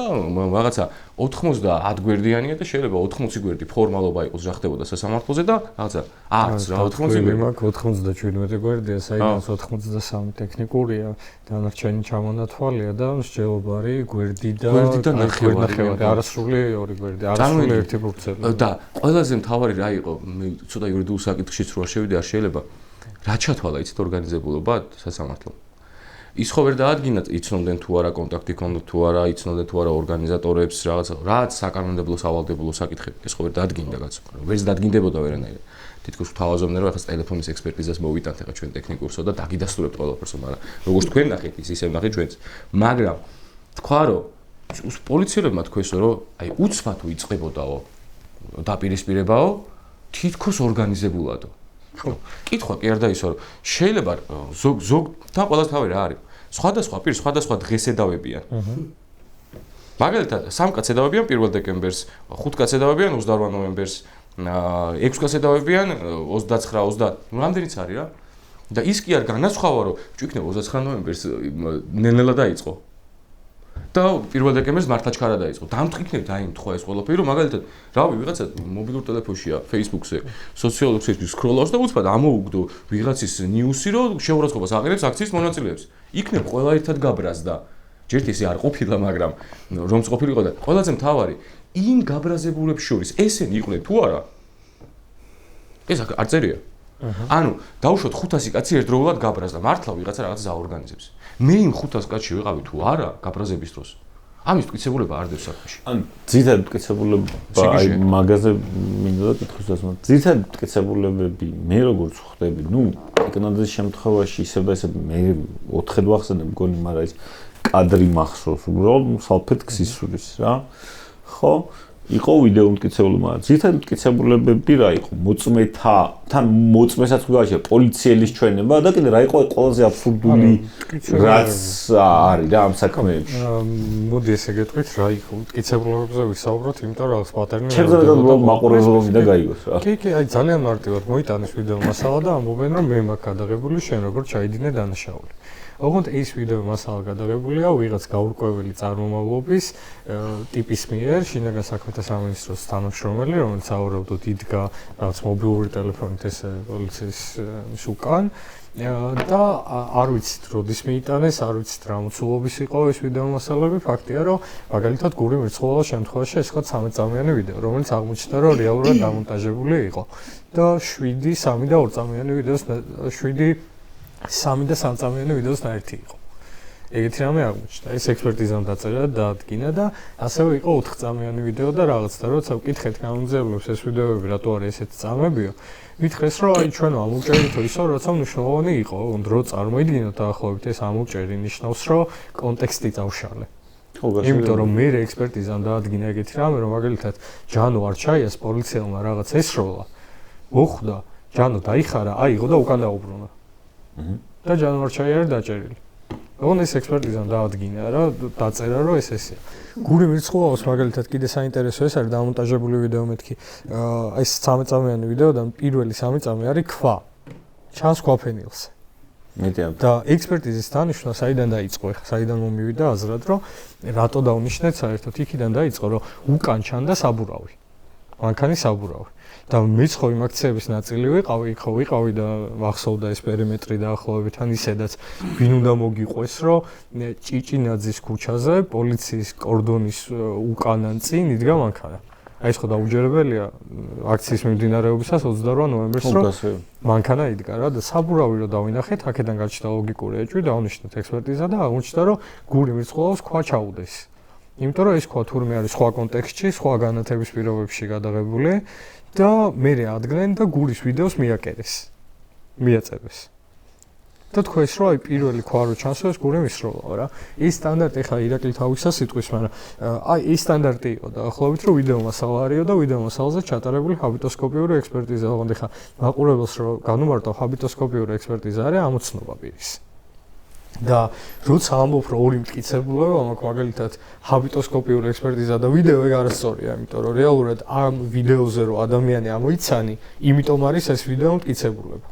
Speaker 2: რაღაცა 90 გვერდიანია და შეიძლება 80 გვერდი ფორმალობა იყოს ჟახდებოდა სასამართლოზე და რაღაცა არც რა 80 გვერდი
Speaker 4: მაქვს 97 გვერდია, საიდანაც 83 ტექნიკურია, დანარჩენი ჩამონათვალია და მსჯელობა არის გვერდი და ნახევარი, არასრული 2 გვერდი, არასრული 1 ფურცელი.
Speaker 2: და ყველაზე მთავარი რა იყო, მე ცოტა იურიდიულ საკითხშიც რო არ შევიდე, არ შეიძლება რა ჩათვალა იცით ორგანიზებულობა სასამართლომ. ის ხო ვერ დაადგინა იცნობდნენ თუ არა კონტაქტი ჰქონდათ თუ არა იცნობდნენ თუ არა ორგანიზატორებს რაღაც საკანონმდებლო სავალდებულო საკითხები ეს ხო ვერ დაადგინდა კაცო ვერც დადგინდებოდა ვერანაირად თითქოს ვთავაზობდნენ რომ ახლა ტელეფონის ექსპერტიზას მოვიტანთ ახლა ჩვენ ტექნიკურსო და დაგიდასტურებთ ყველაფერს მაგრამ როგორც თქვენ ნახეთ ისე ნახეთ ჩვენც მაგრამ თქვა რომ პოლიციელებმა თქვესო რომ აი უცბად თუ იწყებოდაო დაპირისპირებაო თითქოს ორგანიზებულადო კითხვა კი არ დაისვა რომ შეიძლება ზოგთან ყველას თავი რა არის სხვადასხვა პირს სხვადასხვა დღეს ედავებიან მაგალითად 3 კაცს ედავებიან 1 დეკემბერს 5 კაცს ედავებიან 28 ნოემბერს 6 კაცს ედავებიან 29-30 რამდენიც არის რა და ის კი არ განაცხავა რომ იქნებ 29 ნოემბერს ნელ-ნელა დაიწყო და 1 დეკემბერს მართლა ჩქარა დაიწყო. დამთხიქნებ დაიმთხვა ეს ყველაფერი, რომ მაგალითად, რავი, ვიღაცა მობილურ ტელეფონშია, Facebook-ზე, სოციოლოგიებში სკროლავს და უცბად ამოუგდო ვიღაცის ნიუსი, რომ შეურაცხყოფას აყენებს აქციის მონაწილეებს. იქნებ ყველა ერთად გაბრაზდა. ჯერთ ისე არ ყოფილა, მაგრამ რომც ყოფილიყო და ყველაზე მთავარი, იმ გაბრაზებულებს შორის ესენი იყვნენ თუ არა? ეს არ წერია. ანუ დავუშვოთ 500 კაცი ერთდროულად გაბრაზდა, მართლა ვიღაცა რაღაცას აორგანიზებს. მე იმ 500 კაცში ვიყავი თუ არა გაბრაზების დროს. ამის მტკიცებულება არ დევს საქმეში.
Speaker 3: ანუ ძირითადად მტკიცებულება აი მაგაზე მინდა და კითხვის დასმა. ძირითადად მტკიცებულებები მე როგორც ხვდები, ნუ ეკონომიკის შემთხვევაში ისევ და ისევ მე 4-ად ვახსენებ მგონი, მაგრამ ის კადრი მახსოვს უბრალოდ სალფეტკს ისურის რა. ხო? იყო ვიდეო მტკიცებულობა, ძირითადად მტკიცებულებები რა იყო? მოწმეთან მოწმესაც გავაშე პოლიციელის ჩვენება და კიდე რა იყო ყველაზე აბსურდული რაც არის რა ამ საქმეებში.
Speaker 4: მოდი ესე გეტყვით რა იყო მტკიცებულებებზე ვისაუბროთ, იმიტომ რომ პატერნი
Speaker 3: ჩემზე მაყურებელი და გაიგოს რა.
Speaker 4: კი, აი ძალიან მარტივად მოიტანეს ვიდეო მასალა და ამბობენ რომ მე მაქვს გადაღებული შენ როგორ ჩაიდინე დანაშაული. ოღონდ ეს ვიდეო მასალა გადაღებულია ვიღაც გაურკვეველი წარმომავლობის ტიპის მიერ შინაგან საქმეთა საქმეთა სამინისტროს თანამშრომელი, რომელიც ავარავდოდ იდგა რაღაც მობილური ტელეფონით ესე პოლიციის უკან და არ ვიცით როდის მიიტანეს, არ ვიცით რა მოცულობის იყო ეს ვიდეო მასალები, ფაქტია რომ მაგალითად გური მრცხოვალის შემთხვევაში ეს ხოთ 13 წამიანი ვიდეო, რომელიც აღმოჩნდა რომ რეალურად დამონტაჟებული იყო და 7, 3 და 2 წამიანი ვიდეოს 7, 3 და 3 წამიანი ვიდეოს ნაერთი იყო. ეგეთი რამე აღმოჩნდა. ეს ექსპერტიზამ დაწერა და დაადგინა და ასევე იყო 4 წამიანი ვიდეო და რაღაც და როცა ვკითხეთ გამომძიებლებს ეს ვიდეოები რატო არის ესეთი წამებიო, მითხრეს რომ აი ჩვენ ამოვჭერითო ისო როცა მნიშვნელოვანი იყო, დრო წარმოიდგინოთ დაახლოებით ეს ამოვჭერი ნიშნავს რომ კონტექსტი წავშალე. იმიტომ რომ მე ექსპერტიზამ დაადგინა ეგეთი რამე რომ მაგალითად ჯანო არჩაიას პოლიციელმა რაღაც ესროლა, მოხვდა, ჯანო დაიხარა, აიღო და უკან დაუბრუნა. და ჯანო არჩაია არის დაჭერილი. ოღონდ ეს ექსპერტიზამ დაადგინა რა დაწერა რომ ესეა. გური მრცხოვაოს მაგალითად კიდე საინტერესო ეს არის დამონტაჟებული ვიდეო მეთქი. ეს 13 წამიანი ვიდეოდან პირველი 3 წამი არის ქვა. ჩანს ქვაფენილზე. და ექსპერტიზის დანიშვნა საიდან დაიწყო? საიდან მომივიდა აზრად რომ რატო დაუნიშნეთ საერთოდ იქიდან დაიწყო რომ უკან ჩანდა საბურავი. მანქანის საბურავი. და მეც ხო იმ აქციების ნაწილი ვიყავი და ვახსოვდა ეს პერიმეტრი დაახლოებით ან ისედაც ვინ უნდა მოგიყვეს რომ ჭიჭინაძის ქუჩაზე პოლიციის კორდონის უკანან წინ იდგა მანქანა. აი ეს ხო დაუჯერებელია აქციის მიმდინარეობისას 28 ნოემბერს რომ მანქანა იდგა რა და საბურავი რომ დავინახეთ აქედან გაჩნდა ლოგიკური ეჭვი დავნიშნეთ ექსპერტიზა და აღმოჩნდა რომ გური მრცხოვაოს ქვა ჩაუდეს. იმიტომ რომ ეს ქვა თურმე არის სხვა კონტექსტში, სხვა განათების პირობებში გადაღებული და მერე ადგენენ და გურის ვიდეოს მიაკერეს. მიაწევეს. და თქვენს რომ აი პირველი ქვა რო ჩანსო ეს გური მისროლაო რა. ეს სტანდარტი ხა ირაკლი თავისა სიტყვის, მაგრამ აი ეს სტანდარტი იყო დაახლოებით რომ ვიდეო მასალა არისო და ვიდეო მასალაზე ჩატარებული ჰაბიტოსკოპიური ექსპერტიზა. ოღონდ ხა მაყურებელს რომ განუმარტო ჰაბიტოსკოპიური ექსპერტიზა არის ამოცნობა პირის. და როცა ამბობ რომ ორი მტკიცებულება მაქვს მაგალითად ჰაბიტოსკოპიური ექსპერტიზა და ვიდეო ეგ არასწორია, იმიტომ რომ რეალურად ამ ვიდეოზე რომ ადამიანი ამოიცანი, იმიტომ არის ეს ვიდეო მტკიცებულება.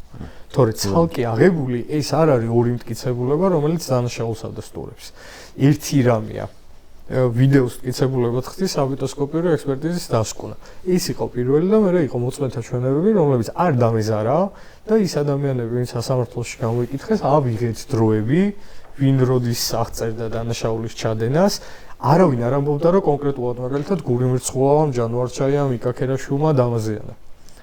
Speaker 4: თორე ცალკე აღებული ეს არ არის ორი მტკიცებულება, რომელიც დანაშაულს ადასტურებს. ერთი რამეა ვიდეოს მტკიცებულებად ხდის ჰაბიტოსკოპიური ექსპერტიზის დასკვნა. ის იყო პირველი და მერე იყო მოწმეთა ჩვენებები, რომლებიც არ დამეზარა და ის ადამიანები, ვინც სასამართლოში გამოიკითხეს, ავიღეთ დროები, ვინ როდის აღწერდა დანაშაულის ჩადენას, არავინ არ ამბობდა, რომ კონკრეტულად მაგალითად გური მრცხოვავამ, ჯანო არჩაიამ, იკა ქერაშვილმა დამაზიანა.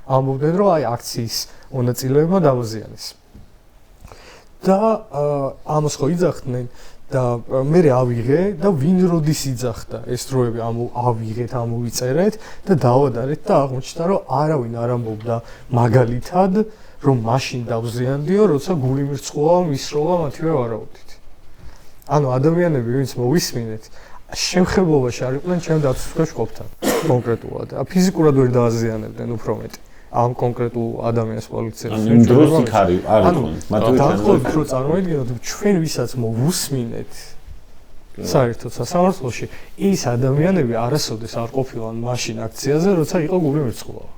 Speaker 4: ამბობდნენ, რომ აი აქციის მონაწილეებმა დამაზიანეს. და ამას ხო იძახდნენ და მე ავიღე და ვინ როდის იძახდა ეს დროები ავიღეთ, ამოვიწერეთ და დავადარეთ და აღმოჩნდა, რომ არავინ არ ამბობდა მაგალითად რომ მაშინ დავზიანდიო, როცა გული მრცხოვავამ ისროლა მათივე ვარაუდით. ანუ ადამიანები, ვინც მოვისმინეთ, შემხებლობაში არ იყვნენ ჩემ დაცვის ქვეშ ყოფთან კონკრეტულად. ფიზიკურად ვერ დააზიანებდნენ უფრო მეტი. ამ კონკრეტულ ადამიანს პოლიციას
Speaker 3: იმ დროს იქ არის მათივე
Speaker 4: დაახლოებით რომ წარმოიდგინოთ ჩვენ ვისაც მოვუსმინეთ საერთოდ სასამართლოში ის ადამიანები არასოდეს არ ყოფილან მაშინ აქციაზე როცა იყო გური მრცხოვავა.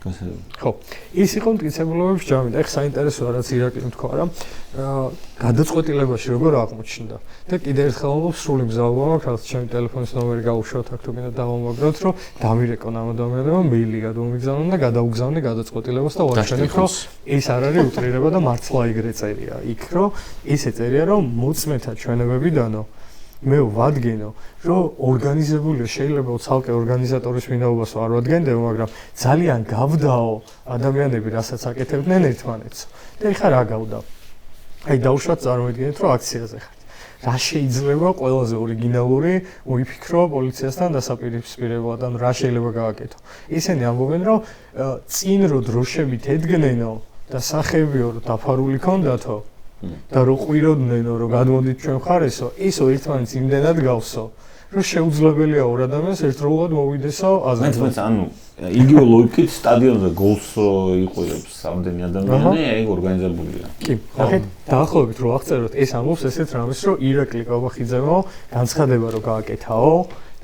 Speaker 4: ხო, ის იყო მტკიცებულებების ჯამი და ეხლა საინტერესოა რაც ირაკლიმ თქვა რა გადაწყვეტილებაში როგორ აღმოჩნდა და კიდე ერთხელ ამბობ სრული მზაობა მაქვს რაღაც ჩემი ტელეფონის ნომერი გავუშვათ აქ თუ გინდა დავამაგროთ რომ დამირეკონ ამ ადამიანებმა მეილი გადმომიგზავნონ და გადაუგზავნე გადაწყვეტილებას და ვაჩვენებ რომ ეს არ არის უტრირება და მართლა ეგრე წერია იქ რომ ესე წერია რომ მოწმეთა ჩვენებებიდანო მე ვადგენო რომ ორგანიზებულია შეიძლება ცალკე ორგანიზატორის ვინაობას არ ვადგენდეო მაგრამ ძალიან გავდაო ადამიანები რასაც აკეთებდნენ ერთმანეთს და ეხლა რა გავდა აი დაუშვათ წარმოიდგინეთ რომ აქციაზე ხართ რა შეიძლება ყველაზე ორიგინალური მოიფიქრო პოლიციასთან დასაპირისპირებლად ან რა შეიძლება გააკეთო ისინი ამბობენ რომ წინ რო დროშებით ედგნენო და სახებიო რომ დაფარული ქონდათო და რო ყვიროდნენო რომ გადმოდით ჩვენ ხარესო ისო ერთმანეთს იმდენად გავსო რომ შეუძლებელია ორ ადამიანს ერთდროულად მოვიდესო აზრად
Speaker 3: მეც ანუ იგივე ლოგიკით სტადიონზე გოლს იყვირებს რამდენი ადამიანი ეგ ორგანიზებულია
Speaker 4: კი ნახეთ დაახლოებით რო აღწეროთ ეს ამბობს ესეთ რამეს რომ ირაკლი კაბახიძემო განცხადება რომ გააკეთაო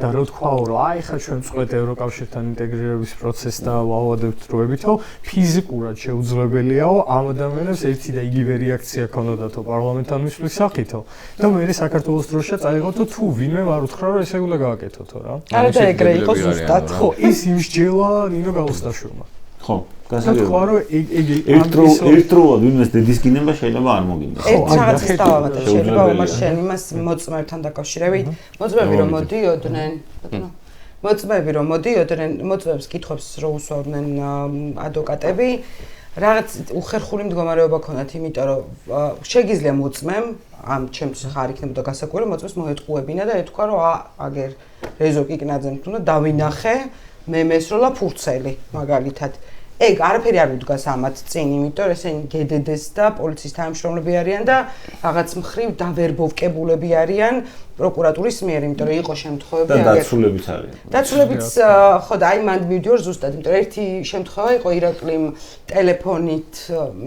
Speaker 4: და რო თქვაო რომ აი ხა ჩვენ წყვეთ ევროკავშირთან ინტეგრირების პროცესს და ვავადებთ დროებითო ფიზიკურად შეუძლებელიაო ამ ადამიანებს ერთი და იგივე რეაქცია ქონოდათო პარლამენტთან მისვლის სახითო და მე საქართველოს დროშა წაიღოთო თუ ვინმე არ უთხრა რომ ესე უნდა გააკეთოთო რა
Speaker 1: არა და ეგრე იყო ზუსტად
Speaker 4: ხო ის იმსჯელა ნინო გაუსტაშვილმა
Speaker 3: ხო
Speaker 4: გასაგებია რომ
Speaker 3: ერთდროულად ვინმეს დედის გინება შეიძლება არ მოგინდეს
Speaker 1: ერთ რაღაცას დავამატე შეიძლება უმარ შენ იმას მოწმეებთან დაკავშირებით მოწმეები რომ მოდიოდნენ მოწმეებს კითხვებს რო უსვამდნენ ადვოკატები რაღაც უხერხული მდგომარეობა ქონათ იმიტომ რომ შეგიძლია მოწმემ ამ ჩემს ხარ იქნებოდა გასაკვირი მოწმეს მოეთყუებინა და ეთქვა რომ აგერ რეზო კიკნაძემ თუნდა დავინახე მე მესროლა ფურცელი მაგალითად ეგ არაფერი არ უდგას ამათ წინ იმიტომ რომ ესენი გედედეს და პოლიციის თანამშრომლები არიან და რაღაც მხრივ დავერბოვკებულები არიან პროკურატურის მიერ იმიტომ რომ იყო შემთხვევები
Speaker 3: და დაცულებიც არიან
Speaker 1: დაცულებიც ხო და აი მან მივიდიორ ზუსტად იმიტომ რომ ერთი შემთხვევა იყო ირაკლიმ ტელეფონით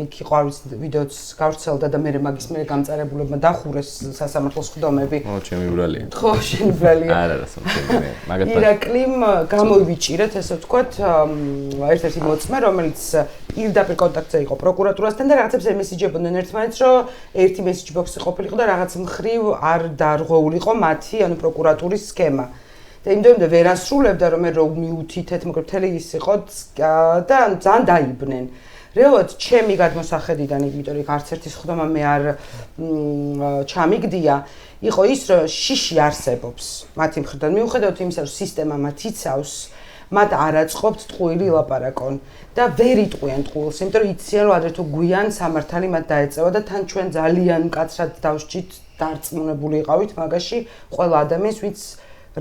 Speaker 1: იქ იყო არ ვიცი ვიდეოც გავრცელდა და მე მაგის მე გამწარებულებმა დახურეს სასამართლოს ხდომები
Speaker 2: ო ჩემი ბრალია
Speaker 1: ხო შენი ბრალია
Speaker 2: არა მაგათაც
Speaker 1: ირაკლიმ გამოვიჭირეთ ესე ვთქვათ ერთ-ერთი მოწმე რომელიც პირდაპირ კონტაქტზე იყო პროკურატურასთან და რაღაცებს ემესიჯებოდნენ ერთმანეთს რომ ერთი მესიჯ ბოქსი ყოფილიყო და რაღაც მხრივ არ დარღვეულიყო მათი ანუ პროკურატურის სქემა და იმდენამდე ვერ ასრულებდა რომ მე რო მიუთითეთ მოკლედ მთელი ის იყო და ძალიან დაიბნენ რეალურად ჩემი გადმოსახედიდან იმიტომ რომ არც ერთის ხდომა მე არ ჩამიგდია იყო ის რომ შიში არსებობს მათი მხრიდან მიუხედავად იმისა რომ სისტემა მათ იცავს მათ არ აწყობთ ტყუილი ლაპარაკონ და ვერ იტყვიან ტყუილს, იმიტომ რომ იციან რომ ადრე თუ გვიან სამართალი მათ დაეწევა და თან ჩვენ ძალიან მკაცრად დავსჯით დარწმუნებული იყავით მაგაში ყველა ადამიანს ვინც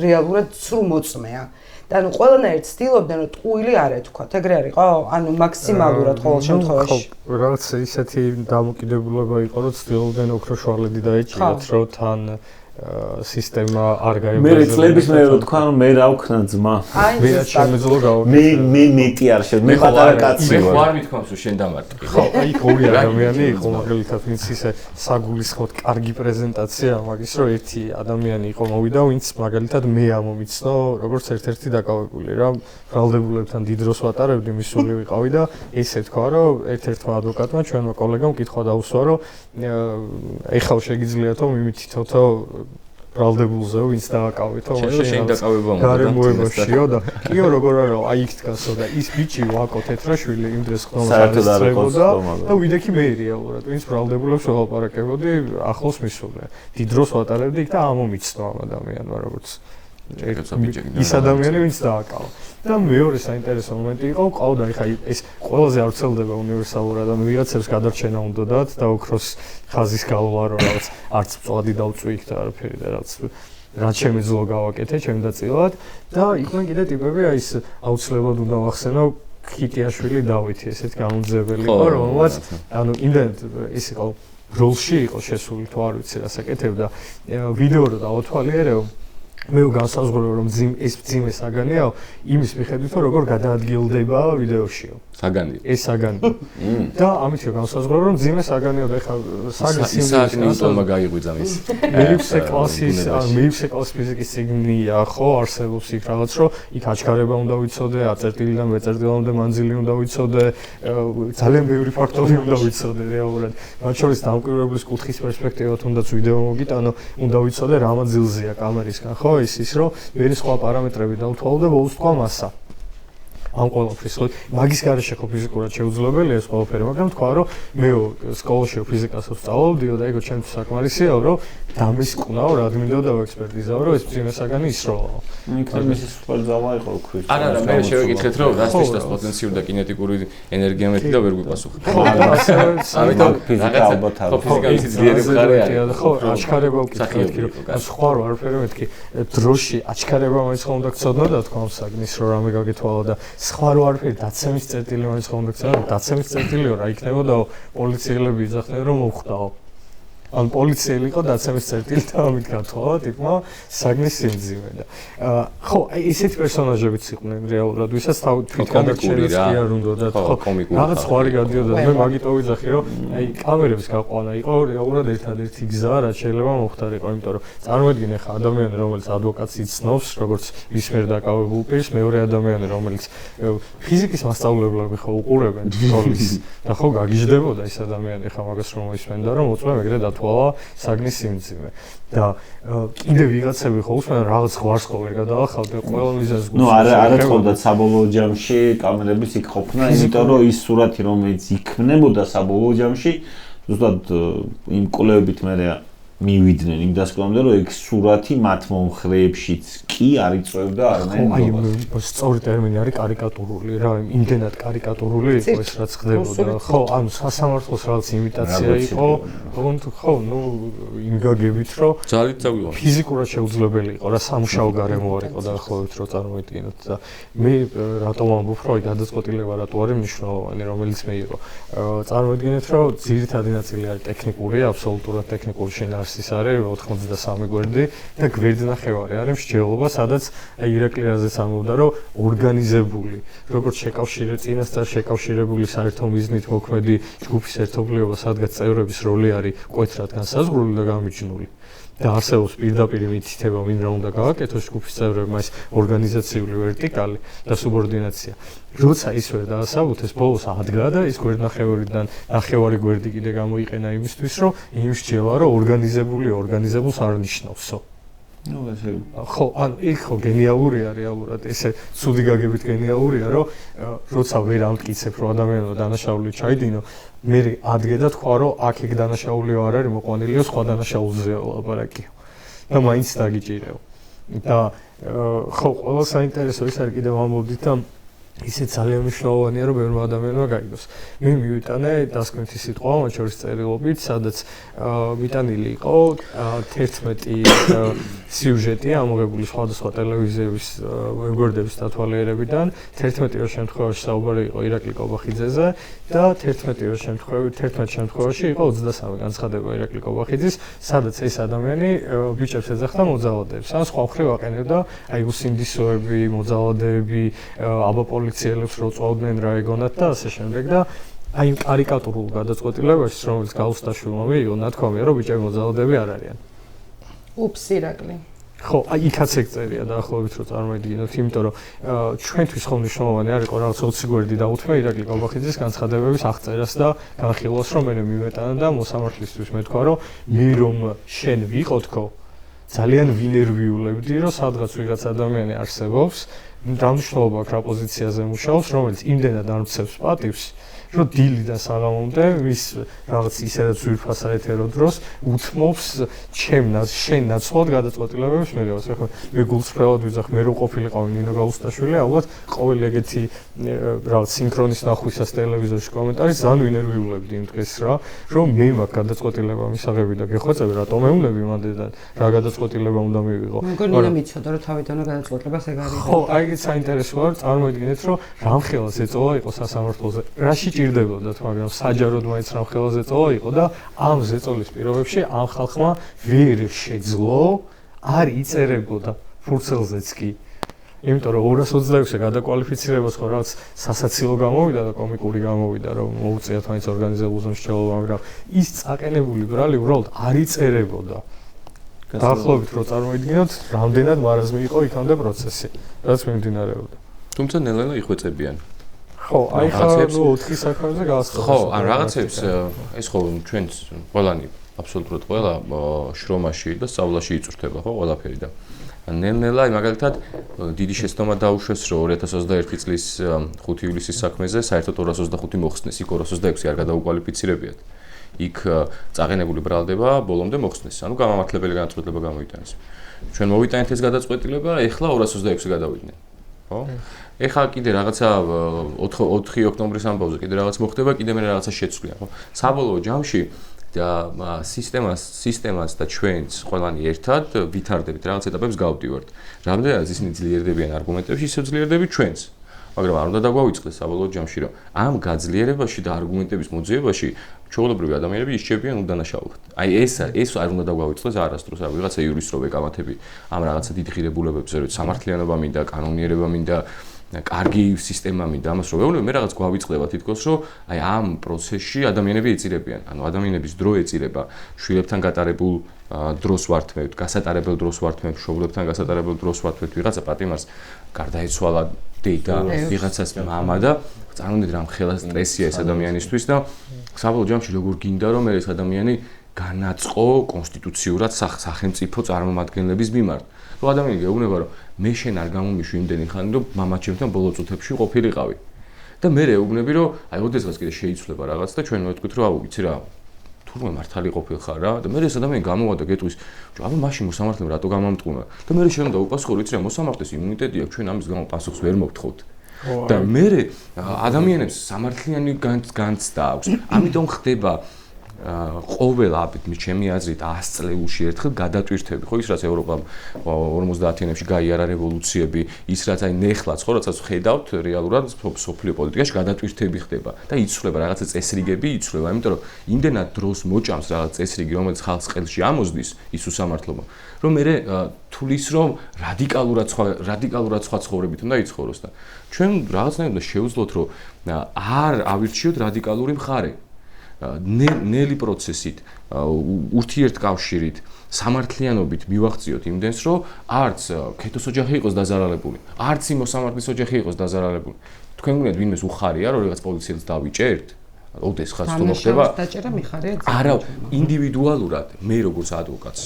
Speaker 1: რეალურად სრულ მოწმეა. და ანუ ყველანაირად ცდილობდნენ რომ ტყუილი არ ეთქვათ, ეგრე არ იყო? ანუ მაქსიმალურად ყოველ შემთხვევაში.
Speaker 4: რაღაც ისეთი დამოკიდებულება იყო რომ ცდილობდნენ ოქროს შუალედი დაეჭირათ რომ თან სისტემა არ გაიბრაზებინა.
Speaker 3: მე წლების მე რო თქვა რომ მე რა ვქნა ძმა.
Speaker 4: მე რა შემეძლო გავაკეთე.
Speaker 3: მე მეტი არ შევ. მე პატარა კაცი
Speaker 2: ვარ. მე ხარ მithქვამს რომ შენ დამარტყი.
Speaker 4: ხო, აი ორი ადამიანი იყო მაგალითად ვინც ისე საგულისხმოდ კარგი პრეზენტაცია მაგის რომ ერთი ადამიანი იყო მოვიდა ვინც მაგალითად მე ამომიცნო როგორც ერთ-ერთი დაკავებული რა ბრალდებულებთან დიდ დროს ვატარებდი მისული ვიყავი და ესე თქვა რომ ერთ-ერთმა ადვოკატმა ჩვენმა კოლეგამ კითხვა დაუსვა რომ ეხლა შეგიძლიათო მიმითითოთო ბრალდებულზე ვინც დააკავეთო
Speaker 2: შენ დაკავება უნდა
Speaker 4: გარემოებაშიო და კიო როგორ არა აი იქ დგასო და ის ბიჭი ვაკო თეთრაშვილი იმ დროს ხდომას არისწრებოდა და ვიდექი მე რეალურად ვინც ბრალდებულებს ველაპარაკებოდი ახლოს მისულე დიდ დროს ვატარებდი იქ და ამომიცნო ამ ადამიანმა როგორც ის ადამიანი ვინც დააკავა და მეორე საინტერესო მომენტი იყო ყავდა ხა ეს ყველაზე არ ვრცელდება უნივერსალურად და ვიღაცებს გადარჩენა უნდა დათ და ოქროს ხაზის გავლა რომ რაღაც არც წვადი დავწვი იქ და არაფერი და რაც შემეძლო გავაკეთე ჩემდაწილად და იყვნენ კიდე ტიპები აი ეს აუცილებლად უნდა ვახსენო ხიტიაშვილი დავითი ესეთ გამომძებელი იყო რომელსაც ანუ იმდენად ის იყო როლში იყო შესული თუ არ ვიცი რას აკეთებდა ვიდეო რო დავათვალიერეო მე განსაზღვრო რომ ეს ძიმე საგანიაო იმის მიხედვით რომ როგორ გადაადგილდება ვიდეოშიო
Speaker 2: საგანი
Speaker 4: ეს საგანი და ამით განსაზღვრო რომ ძიმე საგანიო და ეხა
Speaker 2: ისააკ ნიუტონმა გაიღვიძა მის
Speaker 4: მეექვსე კლასის ფიზიკის ციგნია ხო არსებობს იქ რაღაც რომ იქ აჩქარება უნდა ვიცოდე აწერტილიდან მეწერტილამდე მანძილი უნდა ვიცოდე ძალიან ბევრი ფაქტორი უნდა ვიცოდე რეალურად მათ შორის დამკვირვებლის კუთხის პერსპექტივად თუნდაც ვიდეო მოგიტანო უნდა ვიცოდე რა მანძილზეა კამერისგან ხო ის რომ ვერი სხვა პარამეტრები დავთვალო და ბოლოს თქვა მასა ამ ყველაფრის ხო მაგის გარეშე ხო ფიზიკურად შეუძლებელია ეს ყველაფერი მაგრამ თქვა რომ მე სკოლაში ფიზიკას ვსწავლობდიო და ეგო ჩემთვის საკმარისია რომ დამისკვნაო რადგან და ექსპერტიზაო რომ ეს ძიმე საგანი ისროლაო
Speaker 3: იქნებ ის სუპერ ზავა იყო ქვის
Speaker 2: არა მე შევეკითხეთ რომ რასთვის პოტენციური და კინეტიკური ენერგია მეტი და ვერ გვიპასუხა
Speaker 4: ხო
Speaker 3: ამიტომ ფიზიკა ალბათ
Speaker 2: ხო ფიზიკაში ძლიერი მხარე არის
Speaker 4: ხო აჩქარება უკითხეთ რომ სხვა რო არაფერი მეთქი დროში აჩქარება მაინც ხომ უნდა გწოდნო და თქვა საგნის რომ რამე გაგეთვალა და სხვა რო არაფერი დაცემის წერტილი მაინც ხომ უნდა გწოდნო დაცემის წერტილიო რა იქნებოდა პოლიციელები იძახდნენ რომ მოვხვდაო ან პოლიციელი იყო დაცემის წერტილი და ამით გათხოვა ტიპმა საგნის სიმძიმე და ხო აი ესეთი პერსონაჟებიც იყვნენ რეალურად ვისაც
Speaker 2: კომიკური რა
Speaker 4: არ უნდა ხო რაღაც ხوارი გადიოდა მე მაგით ვიძახი რომ აი კამერების გაყვანა იყო რეალურად ერთადერთი გზა რაც შეიძლება მოხდარიყო იმიტომ რომ წარმოედგინე ხა ადამიანი რომელიც ადვოკატს იცნობს როგორც ის მიერ დაკავებულ პირს მეორე ადამიანი რომელიც ფიზიკის მასწავლებლები ხო უყურებენ სკოლის და ხო გაგიჟდებოდა ეს ადამიანი ხა მაგას რომ ისმენდა რომ უწმე მეგრე დათვალა საგნის სიმძიმე და კიდე ვიღაცები ხო უსმენ რაღაც ხვარს ხო ვერ გადაახავდა ყველა მიზანს
Speaker 3: ნუ არა თქონდა საბოლოო ჯამში კამერების იქ ყოფნა იმიტომ რომ ის სურათი რომელიც იქმნებოდა საბოლოო ჯამში ზუსტად იმ კვლევებით მე მივიდნენ იმ დასკვნამდე რომ ეგ სურათი მათ მომხრეებშიც კი არ იწევდა არანაირ
Speaker 4: აი სწორი ტერმინი არის კარიკატურული რა იმდენად კარიკატურული იყო ეს რაც ხდებოდა ხო ანუ სასამართლოს რაღაც იმიტაცია იყო ხო ნუ იმ გაგებით რომ
Speaker 2: ძალით წავიყვანე
Speaker 4: ფიზიკურად შეუძლებელი იყო რა სამუშაო გარემო არ იყო დაახლოებით რომ წარმოიდგინოთ და მე რატომ ამბობ რომ აი გადაწყვეტილება რატო არის მნიშვნელოვანი რომელიც მე იყო წარმოიდგინეთ რომ ძირითადი ნაწილი არის ტექნიკური აბსოლუტურად ტექნიკური შინაარსი ის არის 83 გვერდი და გვერდნახევარი არის მსჯელობა, სადაც ირაკლიანზეც ამბობდა, რომ ორგანიზებული, როგორც წინასწარ შეკავშირებული საერთო მიზნით მოქმედი ჯგუფის ერთობლიობა, სადაც წევრების როლი არის მკვეთრად განსაზღვრული და გამიჯნული. და არსებობს პირდაპირ მითითება, ვინ რა უნდა გააკეთოს ჯგუფის წევრებმა ეს ორგანიზაციული ვერტიკალი და სუბორდინაცია. როცა ის ვერ დაასაბუთეს, ბოლოს ადგა და ის გვერდნახევრიდან ნახევარი გვერდი კიდე გამოიყენა იმისთვის, რომ იმსჯელა, რომ ორგანიზებულს არ ნიშნავსო.
Speaker 3: ნუ ესე
Speaker 4: ხო, ანუ იქ ხო გენიალურია რეალურად, ესე ცუდი გაგებით გენიალურია, რომ როცა ვერ ამტკიცებ, რომ ადამიანო დანაშაული ჩაიდინო, მე ადგე და თქვა, რომ აქ დანაშაულიო არ არის მოყვანილიო, სხვა დანაშაულზეა ლაპარაკი. და მაინც დაგიჭირეო. და ხო, ყველა საინტერესო ის არის კიდევ ამბობდით და ისე ძალიან მნიშვნელოვანია რომ ბევრი ადამიანმა გაიგოს. მე მივიტანე დასკვნითი სიტყვა, მათ შორის წერილობით, სადაც მიტანილი იყო 11 სიუჟეტი ამოღებული სხვადასხვა ტელევიზიების ვებგვერდების დათვალიერებიდან. 11-ე შემთხვევაში საუბარი იყო ირაკლი კობახიძეზე და 11 შემთხვევაში იყო 23 განცხადება ირაკლი კობახიძის, სადაც ეს ადამიანი ბიჭებს ეძახდა მოძალადეებს. ან სხვა მხრივ აყენებდა აი უსინდისოები, მოძალადეები, აბა პოლიციელებს რო წვავდნენ რა ეგონათ და ასე შემდეგ და აი იმ კარიკატურულ გადაწყვეტილებაში რომელიც გაუსტაშვილმა მიიღო ნათქვამია რომ ბიჭები მოძალადეები არ არიან.
Speaker 1: უფს ირაკლი.
Speaker 4: ხო, აი იქაც ეგ წერია დაახლოებით რომ წარმოიდგინოთ, იმიტომ რომ ჩვენთვის ხომ მნიშვნელოვანი არ იყო რაღაც 20 გვერდი დაუთმე ირაკლი კობახიძის განცხადებების აღწერას და განხილვას რომ მე მივეტანა და მოსამართლისთვის მეთქვა რომ მე რომ შენ ვიყოთქო ძალიან ვინერვიულებდი რომ სადღაც ვიღაც ადამიანი არსებობს რა მნიშვნელობა აქვს რა პოზიციაზე მუშაობს, რომელიც იმდენად არ მცევს პატივს, რომ დილიდან საღამომდე ვის რაღაც ისედაც ვირფას საეთერო დროს უთმობს შენ ნაცვლად გადაწყვეტილებებს მიღებას. ეხლა მე გულწრფელად ვიძახ, მე რო ყოფილიყავი ნინო გაუსტაშვილი, ალბათ ყოველი ეგეთი რაღაც სინქრონის ნახვისას ტელევიზორში კომენტარი ძალიან ვინერვიულებდი იმ დღეს რა, რომ მე მაქვს გადაწყვეტილება მისაღები და გეხვეწები, რატომ მეუნები მანდედან რა გადაწყვეტილება უნდა მივიღო.
Speaker 1: მეგონი რომ იცოდა რომ თავიდანვე გადაწყვეტილებას ეგ არის.
Speaker 4: ხო, აი ეს საინტერესოა, წარმოიდგინეთ რომ რამხელას ეწოლა იყო სასამართლოზე. რაში ჭირდებოდათ, მაგრამ საჯაროდ მაინც რამხელას ეწოლა იყო და ამ ზეწოლის პირობებში ამ ხალხმა ვერ შეძლო არ იწერებოდა ფურცელზეც კი. იმიტომ რომ 226-ე გადაკვალიფიცირებას ხო რაღაც სასაცილო გამოვიდა და კომიკური გამოვიდა რომ მოუწიათ მაინც ორგანიზებულს მსჯელობა, მაგრამ ის წაყენებული ბრალი უბრალოდ არ იწერებოდა. დაახლოებით რომ წარმოიდგინოთ, რამდენად მარაზმი იყო იქამდე პროცესი, რაც მიმდინარეობდა.
Speaker 2: თუმცა ნელ-ნელა იხვეწებიან.
Speaker 4: ხო, აი ხა 4 საქმეზე გასწავლეს.
Speaker 2: ხო, ან რაღაცებს ეს ხო ჩვენც ყველანი აბსოლუტურად ყველა შრომაში და სწავლაში იწურთება ხო ყველაფერი და ნელ-ნელა მაგალითად დიდი შეცდომა დაუშვეს რომ 2021 წლის 5 ივლისის საქმეზე საერთოდ 225 მოხსნეს, იქ 226 არ გადაუკვალიფიცირებიათ. იქ წაყენებული ბრალდება ბოლომდე მოხსნეს. ანუ გამამართლებელი განაცხადება გამოიტანეს. ჩვენ მოვიტანეთ ეს გადაწყვეტილება, ეხლა 226-ი გადავიდნენ. ხო? ეხლა კიდე რაღაცა 4 ოქტომბრის ამბავზე კიდე რაღაც მოხდება, კიდე მე რაღაცა შეცვლიან, ხო? საბოლოო ჯამში და სისტემას და ჩვენც ყველანი ერთად ვითარდებით რაღაც ეტაპებს გავდივართ. რამდენადაც ისინი ძლიერდებიან არგუმენტებში, ისე ძლიერდებით ჩვენც. მაგრამ არ უნდა დაგვავიწყდეს საბოლოო ჯამში, რომ ამ გაძლიერებაში და არგუმენტების მოძიებაში ჩვეულებრივი ადამიანები ისჩებიან უდანაშაულოდ. აი ეს არ უნდა დაგვავიწყდეს არასდროს, აი ვიღაცა იურისტ რო ვეკამათები ამ რაღაცა დიდ ღირებულებებს, რომ სამართლიანობა მინდა, კანონიერება მინდა, კარგი სისტემა მინდა, ამას რო ვეუბნები, მე რაღაც გვავიწყდება თითქოს, რომ აი ამ პროცესში ადამიანები ეწირებიან. ანუ ადამიანების დრო ეწირება, შვილებთან გატარებულ დროს ვართმევთ, გასატარებელ დროს ვართმევთ, მშობლებთან გასატარებელ დროს ვართმევთ, ვიღაცა პატიმარს გარდაეცვალა დედა, ვიღაცას მამა და წარმოვიდგინეთ რა მხელა სტრესია ეს ადამიანისთვის და საბოლოო ჯამში როგორ გინდა რომ ეს ადამიანი განაწყო კონსტიტუციურად სახელმწიფო წარმომადგენლების მიმართ. რომ ადამიანი გეუბნება რომ მე შენ არ გამომიშვი იმდენი ხანი რომ მამაჩემთან ბოლო წუთებში ყოფილიყავი. და მე ეუბნები რომ აი ოდესღაც კიდე შეიცვლება რაღაც და ჩვენ ვეთქვით რომ აუ იცი რა თურმე მართალი ყოფილხარ რა და მე ეს ადამიანი გამოვა და გეტყვის აბა მაშინ მოსამართლემ რატო გამამტყუნა და მე შენ უნდა უპასუხო იცი რა მოსამართლეს იმუნიტეტი აქვს ჩვენ ამის გამო პასუხს ვერ მოგთხოვთ და მე ადამიანებს სამართლიანი განცდა აქვს ამიტომ ხდება ყოველ აბით ჩემი აზრით 100 წლებში ერთხელ გადატვირთები ხო ის რაც ევროპამ 50-იანებში გაიარა რევოლუციები ის რაც აი ნეხლაც ხო როდესაც ხედავთ რეალურად სოფლიო პოლიტიკაში გადატვირთები ხდება და იცვლება რაღაცა წესრიგები იცვლება იმიტომ რომ იმდენად დროს მოჭამს რაღაც წესრიგი რომელიც ხალხს ხელში ამოსდის ის უსამართლობა რომ მე თulis რომ რადიკალურად სხვა ცხოვრებით უნდა იცხოვროს და ჩვენ რაღაცნაირად უნდა შევძლოთ რომ არ ავირჩიოთ რადიკალური მხარე ნელი პროცესით, ურთიერთკავშირით, სამართლიანობით მივახციოთ იმდენს, რომ არც ქეთოს ოჯახი იყოს დაზარალებული, არც იმ მოსამართლის ოჯახი იყოს დაზარალებული. თქვენ გინდათ ვინმეს უხარია, რომ რაღაც პოლიციელს დავიჭერთ? ოდესღაც თუ მოხდება?
Speaker 1: დაჭერა მიხარია.
Speaker 2: არა, ინდივიდუალურად, მე როგორც ადვოკატს,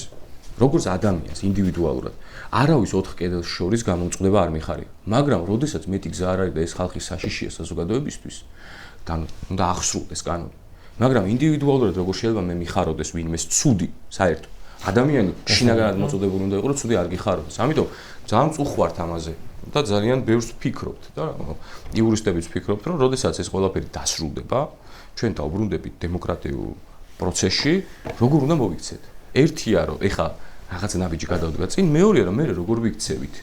Speaker 2: როგორც ადამიანს ინდივიდუალურად, არავის 4 კედელს შორის გამომწყდება არ მიხარია. მაგრამ როდესაც მეტი გზა არ არის და ეს ხალხის საშიშია საზოგადოებისთვის, უნდა ახსრულდეს კანონი. მაგრამ ინდივიდუალურად როგორ შეიძლება მე მიხაროდეს ვინმეს ცუდი საერთოდ ადამიანი შინაგანად მოწოდებული უნდა იყოს რომ ცუდი არ გიხაროდეს ამიტომ ძალიან წუხვართ ამაზე და ძალიან ბევრს ვფიქრობთ და იურისტებიც ვფიქრობთ რომ როდესაც ეს ყველაფერი დასრულდება ჩვენ დავბრუნდებით დემოკრატიულ პროცესში როგორ უნდა მოვიქცეთ ერთია რომ ეხა რაღაცა ნაბიჯი გადავდგა წინ მეორეა რომ მე როგორ ვიქცევით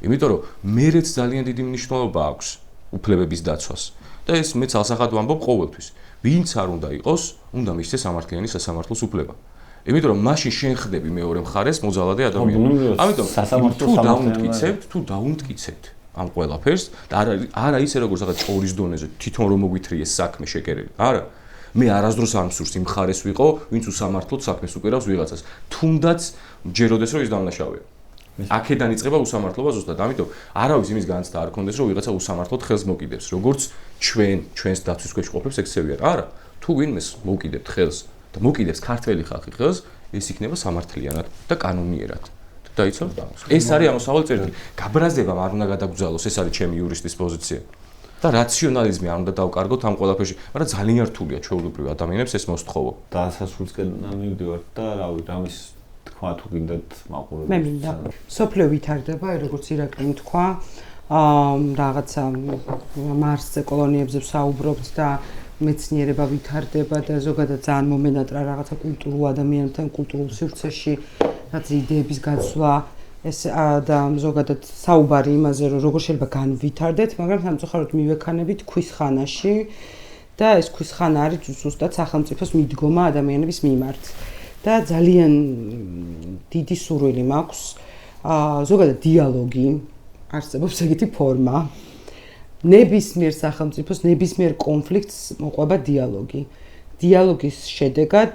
Speaker 2: იმიტომ რომ მერეც ძალიან დიდი მნიშვნელობა აქვს უფლებების დაცვას და ეს მეც ალსახად ვამბობ ყოველთვის ვინც არ უნდა იყოს, უნდა მისცეს სამართლიანი სასამართლოს უფლება. იმიტომ რომ მაშინ შენ ხდები მეორე მხარეს მოძალადე ადამიანი. ამიტომ თუ დაუნტკიცებთ ამ ყველაფერს და არა ისე როგორც რაღაც ჭორის დონეზე თვითონ რომ მოგვითრიეს საქმე შეკერები. არა. მე არასდროს არ მსურს იმ მხარეს ვიყო, ვინც უსამართლოდ საქმეს უკერავს ვიღაცას. თუნდაც ჯეროდეს რომ ის დამნაშავეა. აქედან იწყება უსამართლობა ზუსტად. ამიტომ არავის იმის განცდა არ ქონდეს რომ ვიღაცა უსამართლოდ ხელს მოკიდებს, როგორც ჩვენს დაცვის ქვეშ ყოფებს ექცევიან. არა, თუ ვინმეს მოკიდებთ ხელს და მოკიდებს ქართველი ხალხი ხელს, ეს იქნება სამართლიანად და კანონიერად. დაიცავთ? ეს არის ამოსავალი წერტილი. გაბრაზებამ არ უნდა გადაგძალოს, ეს არის ჩემი იურისტის პოზიცია. და რაციონალიზმი არ უნდა დავკარგოთ ამ ყველაფერში, მაგრამ ძალიან რთულია ჩვეულებრივ ადამიანებს ეს მოსთხოვო.
Speaker 3: დასასრულისკენ მივდივართ და რავი, რამის თქვა თუ გინდათ მაყურებელს.
Speaker 1: მე მინდა. სოფლიო ვითარდება, როგორც ირაკლიმ თქვა, რაღაცა მარსზე კოლონიებზე ვსაუბრობთ და მეცნიერება ვითარდება და ზოგადად ძალიან მომენატრა რაღაცა კულტურულ ადამიანთან კულტურულ სივრცეში რაც იდეების გაცვლა ეს და ზოგადად საუბარი იმაზე რომ როგორ შეიძლება განვითარდეთ, მაგრამ სამწუხაროდ მივექანებით ქვის ხანაში და ეს ქვის ხანა არის ზუსტად სახელმწიფოს მიდგომა ადამიანების მიმართ. და ძალიან დიდი სურვილი მაქვს ზოგადად დიალოგი არსებობს ეგეთი ფორმა ნებისმიერ სახელმწიფოს ნებისმიერ კონფლიქტს მოყვება დიალოგი დიალოგის შედეგად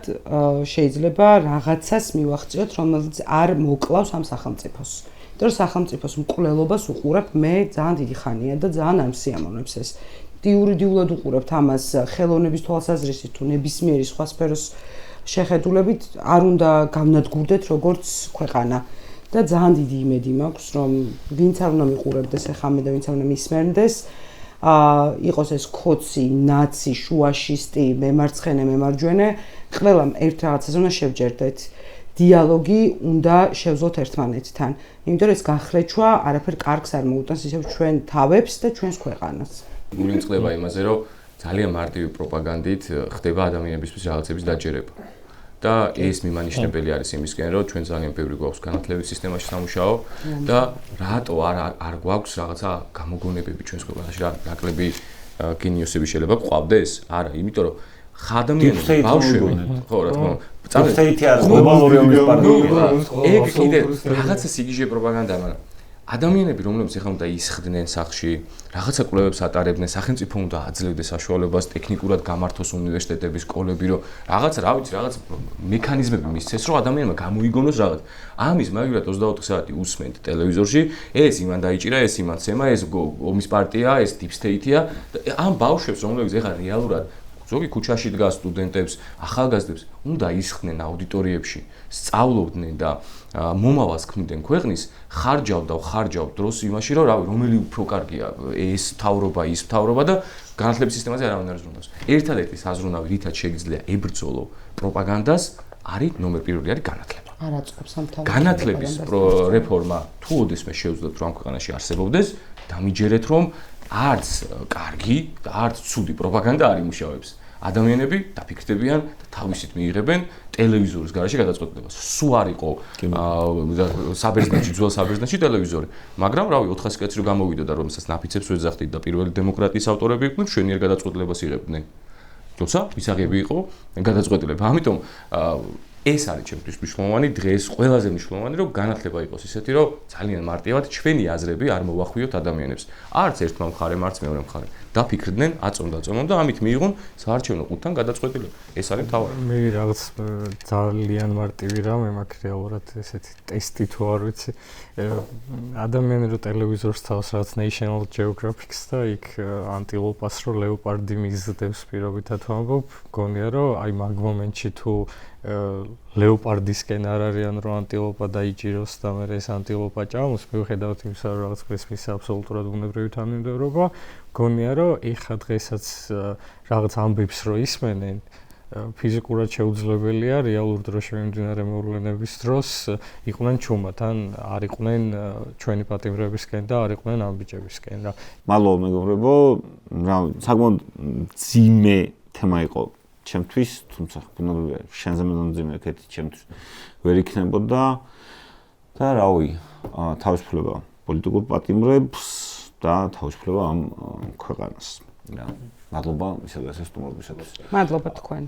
Speaker 1: შეიძლება რაღაცას მივახციოთ რომელიც არ მოკლავს ამ სახელმწიფოს იმიტომ რომ სახელმწიფოს მკვლელობას უყურებ მე ძალიან დიდი ხანია და ძალიან არ მსიამოვნებს ეს იურიდიულად უყურებთ ამას ხელოვნების თვალსაზრისით თუ ნებისმიერი სხვა სფეროს შეხედულებით არ უნდა გავნადგურდეთ როგორც ქვეყანა და ძალიან დიდი იმედი მაქვს რომ ვინც არ უნდა მიყურებდეს ახლა და ვინც არ უნდა მისმენდეს იყოს ეს ქოცი, ნაცი, შუაშისტი, მემარცხენე, მემარჯვენე ყველამ ერთ რაღაცაზე უნდა შევჯერდეთ დიალოგი უნდა შევძლოთ ერთმანეთთან იმიტომ რომ ეს გახრეჩვა არაფერ კარგს არ მოუტანს ისევ ჩვენ თავებს და ჩვენს ქვეყანას
Speaker 2: გულისწყდება იმაზე რომ ძალიან მარტივი პროპაგანდით ხდება ადამიანებისთვის რაღაცების დაჯერება. და ეს მიმანიშნებელი არის იმისკენ, რომ ჩვენ ძალიან ბევრი გვაქვს განათლების სისტემაში სამუშაო და რატო არ გვაქვს რაღაცა გამოგონებები ჩვენს ქვეყანაში, რა ნაკლები გენიოსები შეიძლება გვყავდეს? არა, იმიტომ რომ ადამიანები ბავშვები ხო რა თქმა უნდა
Speaker 3: Deep-state არის გლობალური ომის პარტია.
Speaker 2: ეგ კიდე რაღაცა სიგიჟე პროპაგანდაა, მაგრამ ადამიანები, რომლებიც ეხლა უნდა ისხდნენ სახლში, რაღაცა კვლევებს ატარებდნენ, სახელმწიფო უნდა აძლევდეს საშუალებას ტექნიკურად გამართოს უნივერსიტეტების, სკოლები, რომ რაღაცა, რა ვიცი, რაღაც მექანიზმები მისცეს, რომ ადამიანმა გამოიგონოს რაღაც. ამის მაგალითად 24 საათი უსმენთ ტელევიზორში, ეს იმან დაიჭირა, ეს იმან ცემა, ეს ომის პარტია, ეს deep-state-ია. ამ ბავშვებს, რომლებიც ეხლა რეალურად ზოგი ქუჩაში დგას სტუდენტებს, ახალგაზრდებს, უნდა ისხდნენ აუდიტორიებში, სწავლობდნენ და მომავალს ქმნიდნენ ქვეყნის, ხარჯავ დროს იმაში, რომ რავი, რომელი უფრო კარგია, ეს მთავრობა, ის მთავრობა და განათლების სისტემაზე არავინ არ ზრუნავს. ერთადერთი საზრუნავი, რითაც შეგიძლია ებრძოლო პროპაგანდას, არის ნომერ პირველი არის განათლება.
Speaker 1: არ აწყობს ამ თავის
Speaker 2: განათლების რეფორმა თუ ოდესმე შევძლოთ, რომ ამ ქვეყანაში არსებობდეს, დამიჯერეთ, რომ არც კარგი და არც ცუდი პროპაგანდა არ იმუშავებს. ადამიანები დაფიქრდებიან და თავისით მიიღებენ ტელევიზორის გარშე გადაწყვეტილებას. სულ არ იყო საბერძნეთში, ძველ საბერძნეთში ტელევიზორი, მაგრამ რავი 400 კაცი რო გამოვიდა და რომელსაც ნაფიცებს ვეძახდით და პირველი დემოკრატიის ავტორები იყვნენ, მშვენიერ გადაწყვეტილებას იღებდნენ. თუმცა ვისაღები იყო გადაწყვეტილება. ამიტომ ეს არის ჩემთვის მნიშვნელოვანი დღეს, ყველაზე მნიშვნელოვანი, რომ განათლება იყოს ისეთი, რომ ძალიან მარტივად ჩვენი აზრები არ მოვახვიოთ ადამიანებს. არც ერთმა მხარემ, არც მეორე მხარემ. დაფიქრდნენ, აწონდა და ამით მიიღონ საარჩევნო ყუთთან გადაწყვეტილება. ეს არის მთავარი.
Speaker 4: მე რაღაც ძალიან მარტივი რამე მაქვს რეალურად ესეთი ტესტი თუ არ ვიცი. ადამიანი რო ტელევიზორს თავს რაღაც National Geographic-ს და იქ ანტილოპას რო ლეოპარდი მიზდებს პირობითად ვამბობ, გონია რომ აი მაგ მომენტში თუ ლეოპარდისკენ არ არიან რომ ანტილოპა დაიჭიროს და მე ეს ანტილოპა ჭამოს, მიუხედავად იმისა რომ რაღაც მის აბსოლუტურად უნებრივი თანმიმდევრობა, გონია რომ ეხა დღესაც რაღაც ამბებს რო ისმენენ, ფიზიკურად შეუძლებელია რეალურ დროში მიმდინარე მოვლენების დროს იყვნენ ჩუმად, ან არ იყვნენ ჩვენი პატიმრებისკენ და არ იყვნენ ამ ბიჭებისკენ რა.
Speaker 3: მადლობა მეგობრებო, რა საკმაოდ ძიმე თემა იყო ჩემთვის, თუმცა ბუნებრივია შენზე მეზონძიმე კეთი ჩემთვის ვერ იქნებოდა და რავი, თავისუფლება პოლიტიკურ პატიმრებს და თავისუფლება ამ ქვეყანას. მადლობა ისედაც ეს სტუმრობისათვის.
Speaker 1: მადლობა თქვენ.